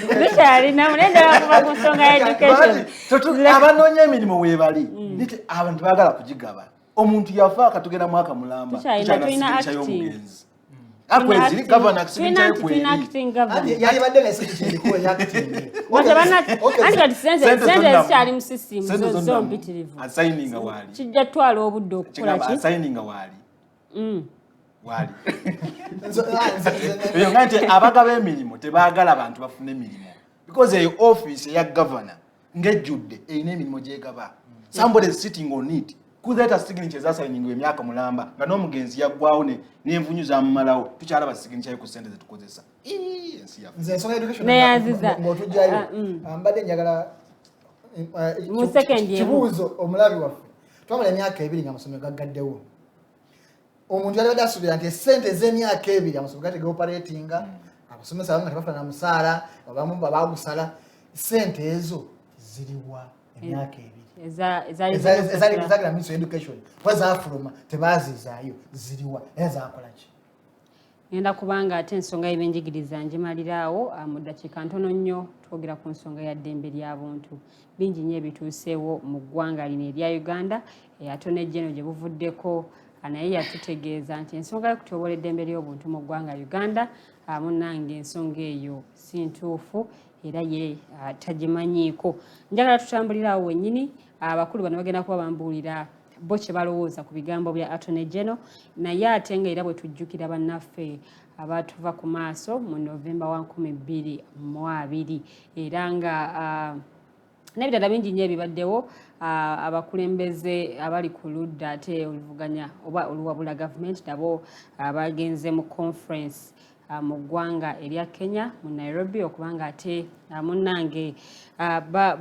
tukyalina munenda kuva ku nsonga ya education abanoonya emirimu weebali nti abantu baagala kugigaba omuntu yafa akatugenda mwaka mulamba tulina y'omugenzi akweziri gavana yalibadde nesekikindikoyakitingi anti kati sente zikyali mu sisimu zo mpitirivu asaininga waali kijja twala obudde okukola ki asaininga waali wali eyo nga nti abagaba emirimu tebaagala abantu bafune emirimu because eyo office eya governor ng'ejjudde erina emirimu gyegaba somebody is sitting on it kuleeta signature zasayiningwa emyaka mulamba nga n'omugenzi yaggwawo n'envunyu zamumalawo tukyalaba signature ku ssente zetukozesa ensi yaffe nze ensonga education neyanziza ng'otujjayo mbadde njagala mu second kibuuzo omulabi waffe twamala emyaka 2 nga amasomero gaggaddewo omuntu yali badde asuubira nti essente ez'emyaka 2 amasomero gatega operatinga abasomesa abamu nga tebafuna na musaala abamu baagusala ssente ezo ziriwa emyaka 2 ezagira ministry of education wazafuluma tebazizaayo ziriwa era zakola ki ngenda kubanga ate ensonga y'ebyenjigiriza ngimaliraawo mu ddakiika ntono nnyo twogera ku nsonga ya ddembe ly'abuntu bingi nnyo ebituuseewo mu ggwanga lino erya Uganda ate n'ejjeno gye buvuddeko naye yatutegeeza nti ensonga y'okutyoboola eddembe ly'obuntu mu ggwanga Uganda munnange ensonga eyo si ntuufu era ye tagimanyiiko njagala tutambuliraawo wennyini abakulu bano bagenda kuba bambuulira bo kye balowooza ku bigambo bya Attorney General naye ate nga era bwe tujjukira bannaffe abatuva ku maaso mu Novemba wa 2022 era nga n'ebirala bingi nnyo ebibaddewo abakulembeze abali ku ludda ate oluvuganya oba oluwabula gavumenti nabo bagenze mu conference mu ggwanga erya Kenya mu Nairobi okubanga ate munnange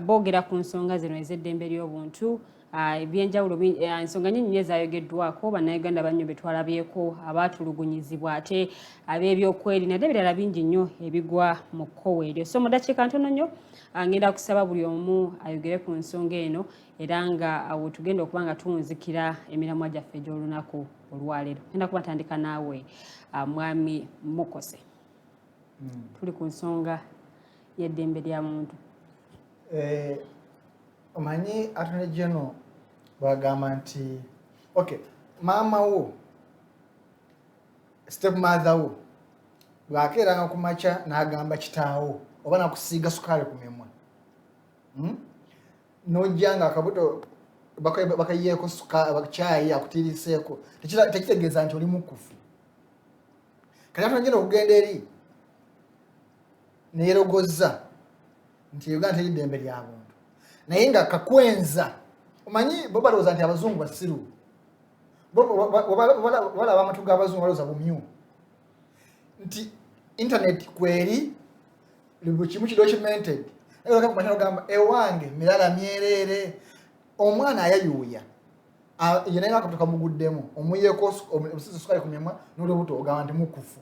boogera ku nsonga zino ez'eddembe ly'obuntu ebyenjawulo ensonga nnyingi nnyo ezayogeddwako bannayuganda bannyo be twalabyeko abaatulugunyizibwa ate ab'ebyokwerinda n'ebirala bingi nnyo ebigwa mu kkowe eryo so mu ddakiika ntono nnyo ngenda kusaba buli omu ayogere ku nsonga eno era nga awo tugenda okuba nga tuwunzikira emiramwa gyaffe gy'olunaku olwaleero enda kubatandika naawe mwami Mukose tuli ku nsonga y'eddembe lya muntu omanyi Attorney General bagamba nti okay maama wo stepmother wo bwakeeranga ku makya n'agamba kitaawo oba nakusiiga sukaali ku mimwa n'ojjanga akabuto bakayeeko caayi akutiriseeko tekitegeeza nti oli mukufu kati Attorney General okugenda eri neyerogoza nti Uganda teri ddembe lya buntu naye nga kakwenza omanyi bo balowooza nti abazungu basiru balaba amatu g'abazungu balowooza bumyu nti internet kweri kimu kidocumented gamba ewange mirala myerere omwana ayayuuya yena ina akatoka muguddemu omuyeko omusisi sukali ku myamwa n'olubuto ogamba nti mukufu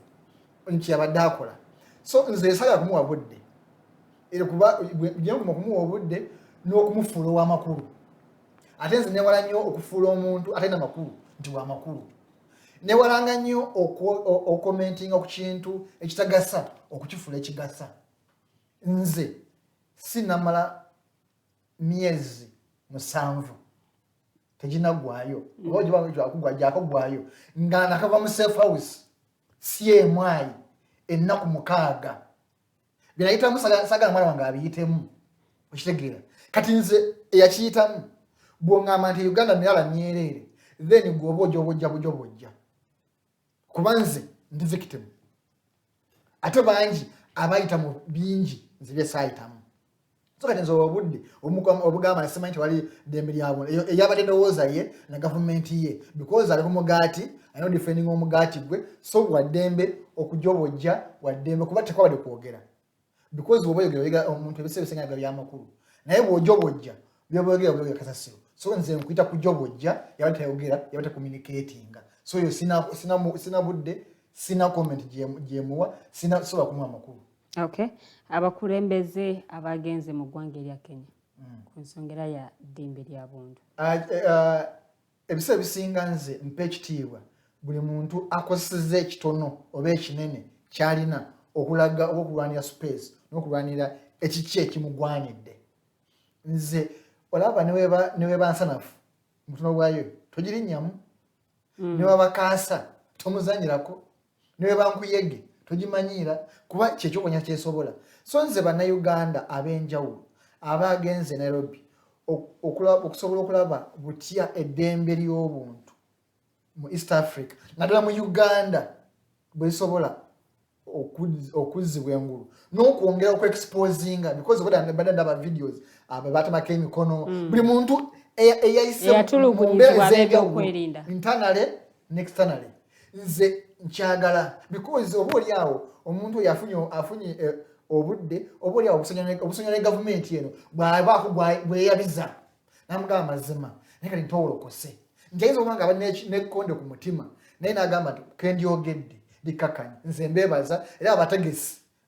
nti yabadde akola so nze esala kumuwa budde era kuba gyenkuma kumuwa obudde n'okumufuula ow'amakulu ate nze newala nnyo okufuula omuntu atalina makulu nti w'amakulu newalanga nnyo okomentinga ku kintu ekitagasa okukifuula ekigasa nze sinamala myezi 7 teginagwayo oba gyakogwayo nga nakava mu safe house siemwayi ennaku 6 binayitamu sagala mwana wange abiyitemu okitegeera kati nze eyakiyitamu bw'oŋŋamba nti Uganda mirala myerere then gwoba ojja kuba nze ndi victim ate bangi abayita mu bingi nze byesaayitamu so kati nze obudde obugamba nasema nti wali ddembe lyabwe eyabadde ndowooza ye na gavumenti ye because ali ku mugaati ayina defending omugaati gwe so waddembe okujobojja waddembe kuba tekwabadde kwogera because bw'oba oyogera omuntu ebiseera bisinga by'amakulu naye bw'ojobojja byobogera kasasiro so nze nkuyita kujobojja yabadde tayogera yabadde communicatinga so yo sina budde sina comment gyemuwa sina soba kumuwa amakulu. Okay, abakulembeze abagenze mu ggwanga erya Kenya ku nsongera ya ddembe lya buntu ebiseera bisinga nze mpa ekitiibwa buli muntu akosezza ekitono oba ekinene kyalina okulaga oba okulwanira space n'okulwanira ekiki ekimugwanidde nze olaba neweba nsanafu mutuno gwayo togirinnyamu newaba kaasa tomuzanyirako neweba nkuyege togimanyiira kuba kyekyokonya kyesobola so nze bannayuganda ab'enjawulo abagenze Nairobi okusobola okulaba butya eddembe ly'obuntu mu East Africa naddala mu Uganda bwesobola okuzzibwa engulu n'okwongera okuexposinga because badde ndaba videos batemako emikono buli muntu eyayise mu mbeera ez'enjawulo internally ne externally nze nkyagala because oba oliawo omuntu oyo afunye obudde oba oliawo obusonya ne gavumenti eno bweyabiza namugamba mazima naye kati ntowolokose nkyayinza okuba nga aba nekkonde ku mutima naye nagamba nti kendyogedde likakanye nze mbebaza era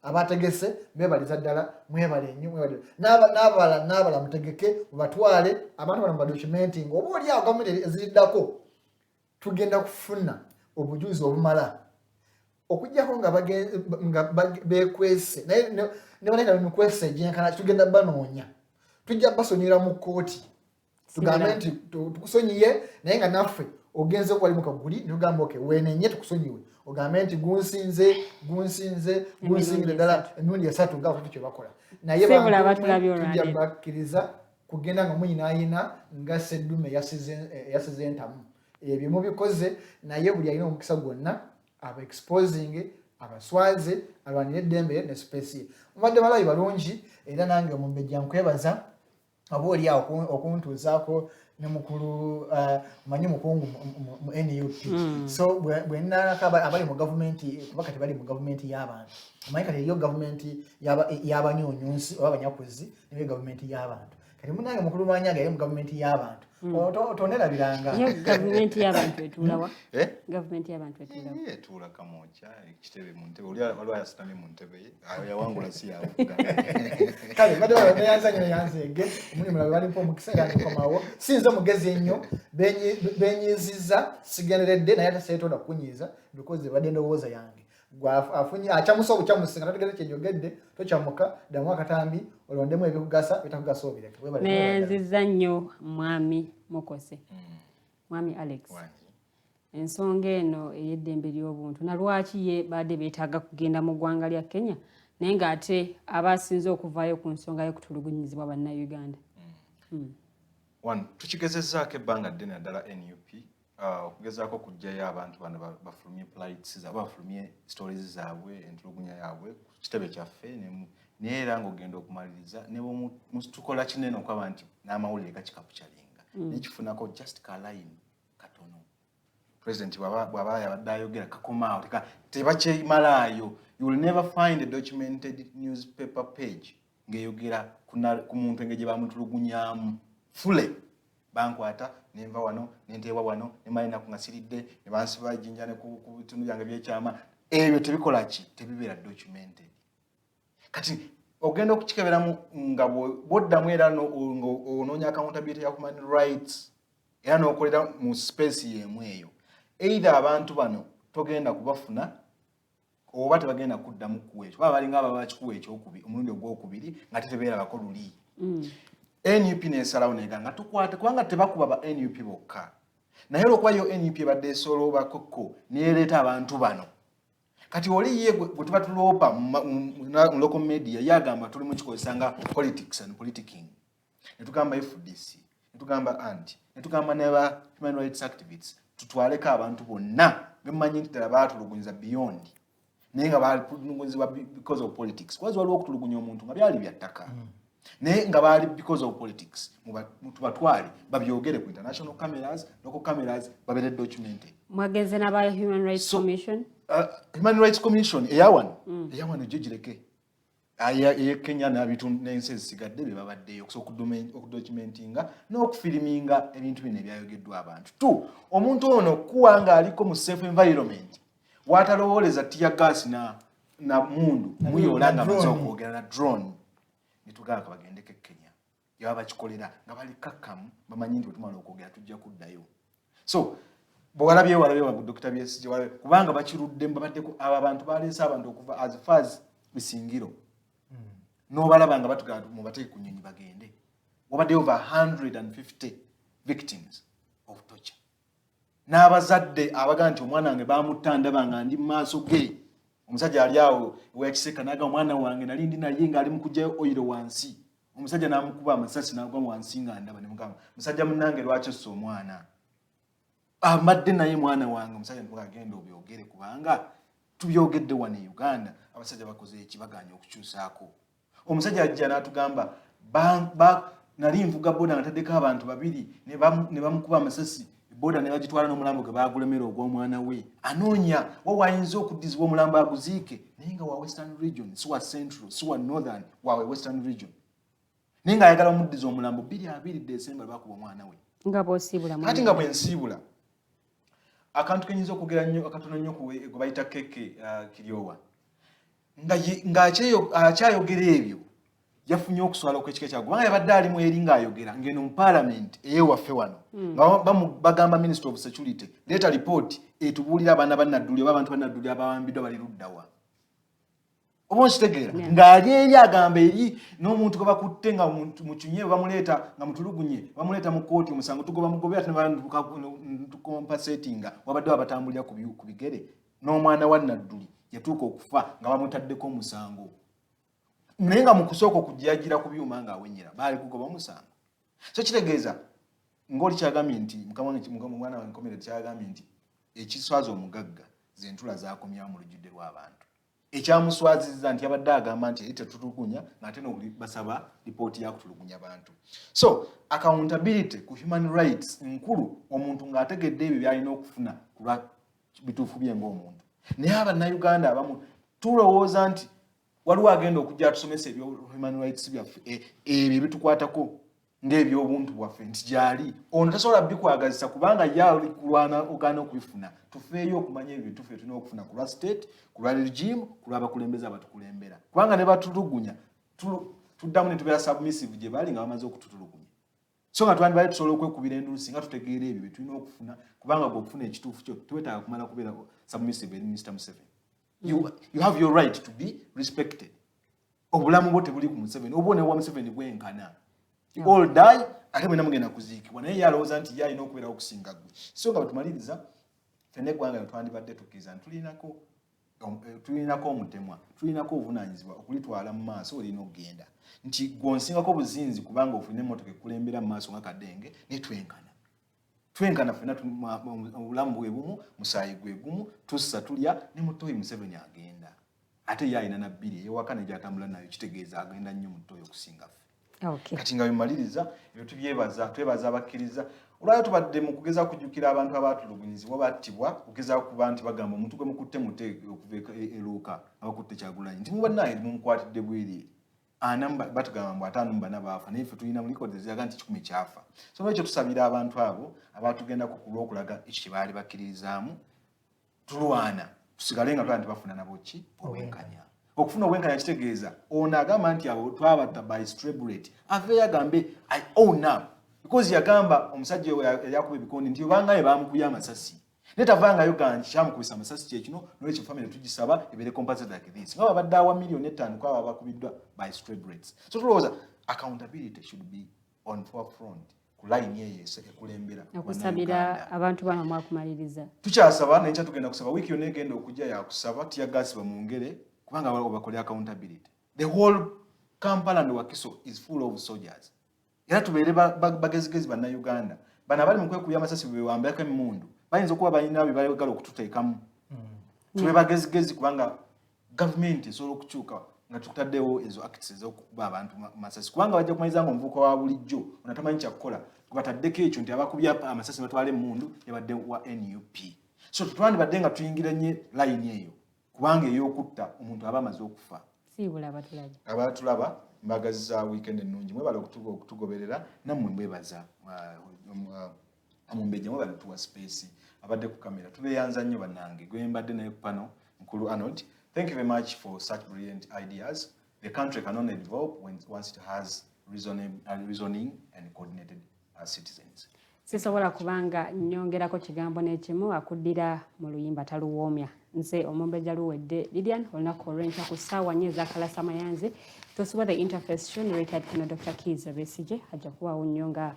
abategese mbebaliza ddala mwebale nnyo n'abala mutegeke mubatwale abantu bano mubadocumenting oba oliawo gavumenti eziriddako tugenda kufuna obujuzi obumala okujjako nga bekwese naye nebanayina bemikwese gyenkana tugenda banoonya tujja basonyera mu kkooti tugambe nti tukusonyiye naye nga naffe ogenze okuwali mukaguli nitugamba okay wenenye tukusonyiwe ogambe nti gunsingire ddala emirundi 3 nga kutu kyebakola naye tujja bakkiriza kugenda nga munyinaayina nga seddume yasize entamu ebyo mubikoze naye buli alina omukisa gwonna aba-exposing abaswaze alwanira eddembe ne space mubadde balabi balungi era nange omumbejja nkwebaza oba oliawo okuntuuzaako ne mukulu manyi mukungu mu NUP so bwenaka abali mu gavumenti kuba kati bali mu gavumenti y'abantu omanyi kati eriyo gavumenti y'abanyonyonsi oba abanyakuzi neyo gavumenti y'abantu kati munange mukulu Lwanyaga yali mu gavumenti y'abantu otonerabiranga gavumenti y'abantu etulawa Government y'abantu etula. Etula kamocha ekitebe mu ntebe oli waliwo yasitamye mu ntebe yawangula si yawe. Kale bado yanzege muli mulabe balipo mu kiseera kikomawo sinzo mugezi ennyo benyiziza sigeneredde naye ataseetonda kunyiza because badde ndowooza yange afunye achamusa obuchamusinga nategeze kyenjogedde tochamuka damu akatambi olondemu ebikugasa bitakugasa obireke nenziza nnyo mwami Mukose mwami Alex ensonga eno ey'eddembe ly'obuntu na lwaki ye badde beetaaga kugenda mu ggwanga lya Kenya naye ng'ate abasinze okuvaayo ku nsonga y'okutulugunyizibwa bannaUganda. Tukigezezzaako ebbanga ddene ddala NUP okugezaako okuggyayo abantu bano bafulumye plights zaabwe bafulumye stories zaabwe entulugunya yaabwe ku kitebe kyaffe naye era ng'ogenda okumaliriza ne tukola kinene okwaba nti n'amawulire gakikapucalinga nekifunako just kalayini katono president bw'aba yabadde ayogera kakomaawo tebakyemalaayo. You will never find a documented newspaper page ngeyogera ku muntu engeri gye bamutulugunyamu fule bankwata nenva wano nenteebwa wano nemalina kungasiridde ne bansiba ejjinja ne ku bitundu byange byekyama ebyo tebikola ki tebibeera documented. Kati ogenda okukikeberamu nga bwoddamu era onoonya accountability ya human rights era n'okolera mu space y'emu eyo either abantu bano togenda kubafuna oba tebagenda kuddamu kuweekyo baba balinga ababa bakikuwa ekyokubiri omulundi ogwokubiri nga tetebeerabako luli. NUP n'esalawo neega nga tukwate kubanga tebakuba ba NUP bokka naye olwokuba yo NUP ebadde esoloobakoko neereeta abantu bano kati oli ye gwe tuba tuloopa mu local media yagamba tuli mu kikozesa nga politics and politicking ne tugamba FDC ne tugamba anti ne tugamba n'aba human rights activists tutwaleko abantu bonna bemanyi nti ddala baatulugunyiza beyond naye nga baatulugunyizibwa because of politics kwazi waliwo okutulugunya omuntu nga byali bya ttaka naye nga baali because of politics tubatwale babyogere ku international cameras local cameras babeere documented. Mwageze n'aba Human Rights Commission? Human Rights Commission eyawano gyo gireke eye Kenya n'abitundu n'ensi ezisigadde bye babaddeyo okusobola okudocumentinga n'okufiriminga ebintu bino ebyayogeddwa abantu tu omuntu ono kuwa nga aliko mu safe environment watalowooleza tear gas na mundu muyola nga amaze okwogera na drone nitugamba bagendeko Kenya yaba bakikolera nga bali kakkamu bamanyi nti wetumala okwogera tujja kuddayo. So bwalabye wa Dr. BSG kubanga bakiruddemu babaddeko aba abantu baleese abantu okuva as far as bisingiro n'obalaba nga batugamba mubateeke ku nnyonyi bagende wabadde over 150 victims of torture n'abazadde abaga nti omwana wange bamutandaba nga ndi mu maaso ge omusajja ali awo weyakiseka naga omwana wange nali ndi naye nga ali mu kujjayo oyiro wansi omusajja n'amukuba amasasi n'agwa wansi nga ndaba ne mugamba musajja munnange lwaki ossa omwana amadde naye mwana wange omusajja ntugagenda obyogere kubanga tubyogedde wano e Uganda abasajja bakoze ekibaganya okukyusaako. Omusajja ajja n'atugamba nali nvuga boda nga taddeko abantu babiri ne bamukuba amasasi boda ne bagitwala n'omulambo gwe baagulemera ogw'omwana we anoonya wawayinza okuddizibwa omulambo aguziike naye nga wa Western Region si wa Central si wa Northern wa Western Region naye nga ayagala omuddiza omulambo 2 December bakuba omwana we nga bw'osiibula kati nga bwensiibula akantu kenyinza okwogera nnyo akatono nnyo gwe bayita keke kiryowa nga akyayogera ebyo yafunye okuswala okw'ekika kyagwe kubanga yabadde alimu eri ng'ayogera ng'eno mu parliament ey'ewaffe wano nga bagamba Minister of Security leeta report etubuulira abaana bannadduli oba abantu bannadduli abawambiddwa bali luddawa oba nkitegeera ng'ali eri agamba eri n'omuntu gwe bakutte nga mu kinye bamuleeta nga mutulugunye bamuleeta mu kooti omusango tugoba mugobera tukompensatinga wabadde babatambulira ku bigere n'omwana wa nadduli yatuuka okufa nga bamutaddeko omusango naye nga mu kusooka okujjagira ku byuma ng'awenyera baali kugoba omusango. So kitegeeza ng'oli kyagambye nti mwana wange nkomere kyagambye nti ekiswaza omugagga z'entula zaakomyawo mu lujjudde lw'abantu ekyamuswazizza nti yabadde agamba nti eri tetutulugunya ng'ate basaba lipooti yakutulugunya bantu. So accountability ku human rights nkulu omuntu ng'ategedde ebyo byalina okufuna ku lwa bituufu bye ng'omuntu naye abannayuganda abamu tulowooza nti waliwo agenda okujja atusomesa ebyo human rights byaffe ebyo bitukwatako ng'ebyobuntu bwaffe nti gyali ono tasobola bikwagazisa kubanga yali kulwana ogaana okubifuna tufeeyo okumanya ebyo tufe tulina okufuna ku lwa state ku lwa regime ku lw'abakulembeze abatukulembera kubanga ne batulugunya tuddamu ne tubeera submissive gye bali nga bamaze okututulugunya so nga twandibale tusobola okwekubira endulu singa tutegeera ebyo bye tulina okufuna kubanga bw'okufuna ekituufu kyo tewetaaga kumala kubeera submissive eri Mr. Museveni. You have your right to be respected. Obulamu bwo tebuli ku Museveni obwo ne wa Museveni bwenkana. You all die ate mwena mugenda kuziikibwa naye yalowooza nti ye alina okubeerawo okusinga ggwe so nga bwetumaliriza ffenna eggwanga lyo twandibadde tukkiriza tulinako omutemwa tulinako obuvunaanyizibwa okulitwala mu maaso olina okugenda nti gw'onsingako buzinzi kubanga ofune emmotoka ekulembera mu maaso nga kadenge ne twenkana ffenna obulamu bwe bumu musaayi gwe gumu tussa tulya ne Mutoyi Museveni agenda ate ye alina na bbiri ey'ewaka ne gy'atambula nayo kitegeeza agenda nnyo Mutoyi okusinga ffe. Kati nga bimaliriza ebyo twebaza abakkiriza olwayo tubadde mu kugeza kujjukira abantu abaatulugunyizibwa battibwa kugeza kuba nti bagamba omuntu gwe mukutte muteege okuva eruuka abakutte Kyagulanyi nti mubannaye mumukwatidde bwiri batugamba mbu 5 baafa naye ffe tulina mu likodi ziraga nti 10 kyafa so n'ekyo tusabira abantu abo abaatugendako ku lw'okulaga ekyo kye baali bakkirizaamu tulwana tusigale nga twala nti bafuna nabo ki obwenkanya okufuna obwenkanya kitegeeza ono agamba nti abo twabatta by straight aveeyo agambe I own up because yagamba omusajja yali akuba ebikondi nti obangaye bamukubye amasasi naye tavangayo ganti kyamukubisa amasasi kyekino n'olwekyo family tugisaba ebeere compensated like this nga babadde awa $5 million kwabo abakubiddwa by straight so tulowooza accountability should be on forefront ku line eyo ekulembera okusabira abantu bano mwakumaliriza tukyasaba naye kyatugenda kusaba wiiki yonna egenda okujja yakusaba tiyagasiba mu ngere kubanga bakole accountability. The whole Kampala and Wakiso is full of soldiers. Era tubeere bagezigezi bannaUganda bano abali mu kwekubya amasasi bwe bambako emmundu bayinza okuba balina bye bayagala okututeekamu tube bagezigezi kubanga gavumenti esobola okukyuka nga tutaddewo ezo acts ez'okukuba abantu amasasi kubanga bajja kumaliza nga omuvubuka wa bulijjo onatamanyi kyakukola kubataddeko ekyo nti abakubya amasasi batwala emmundu yabadde wa NUP so twandibadde nga tuyingiranye line eyo kubanga ey'okutta omuntu aba amaze okufa siibula abatulaba mbagaziza weekend ennungi mwebala okutugoberera nammwe mwebaza amumbejja mwebala tuwa space abadde ku kamera tubeeyanza nnyo bannange gwe mbadde naye ku pano Mukulu Arnold. Thank you very much for such brilliant ideas. The country can only develop once it has reasoning and coordinated citizens. Sisobola kubanga nyongerako kigambo n'ekimu akuddira mu luyimba taluwoomya nze omumbejja luwedde Lilian olunaku olw'enkya ku ssaawa 4 ez'akalasa mayanzi tosobola the interface show narrated kuno Dr. Kiza Besigye ajja kuwaawo nnyo nga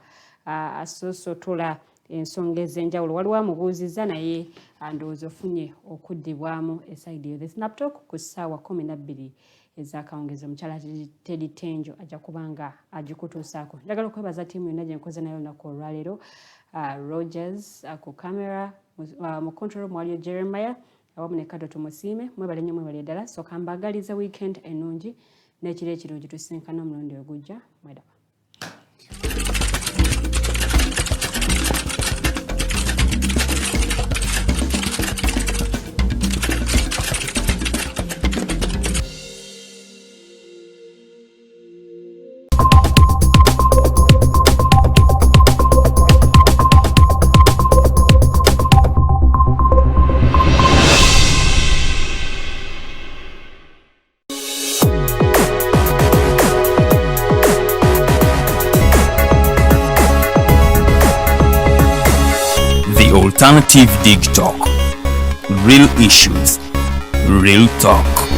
asoosotola ensonga ez'enjawulo waliwo amubuuzizza naye ndowooza ofunye okuddibwamu esayidi yo the snaptalk ku ssaawa 12 ez'akawungeezi omukyala Teddy Tenjo ajja kubanga agikutuusaako njagala okwebaza ttiimu yonna gye nkoze nayo olunaku olwaleero Rogers ku kamera mu control mwaliyo Jeremiah awamu ne Kado tumusiime mwebale nnyo mwebale ddala soka mbagaliza weekend ennungi n'ekiro ekirungi tusinkana omulundi ogujja mwedaba. Alternative Digitalk. Real issues, real talk.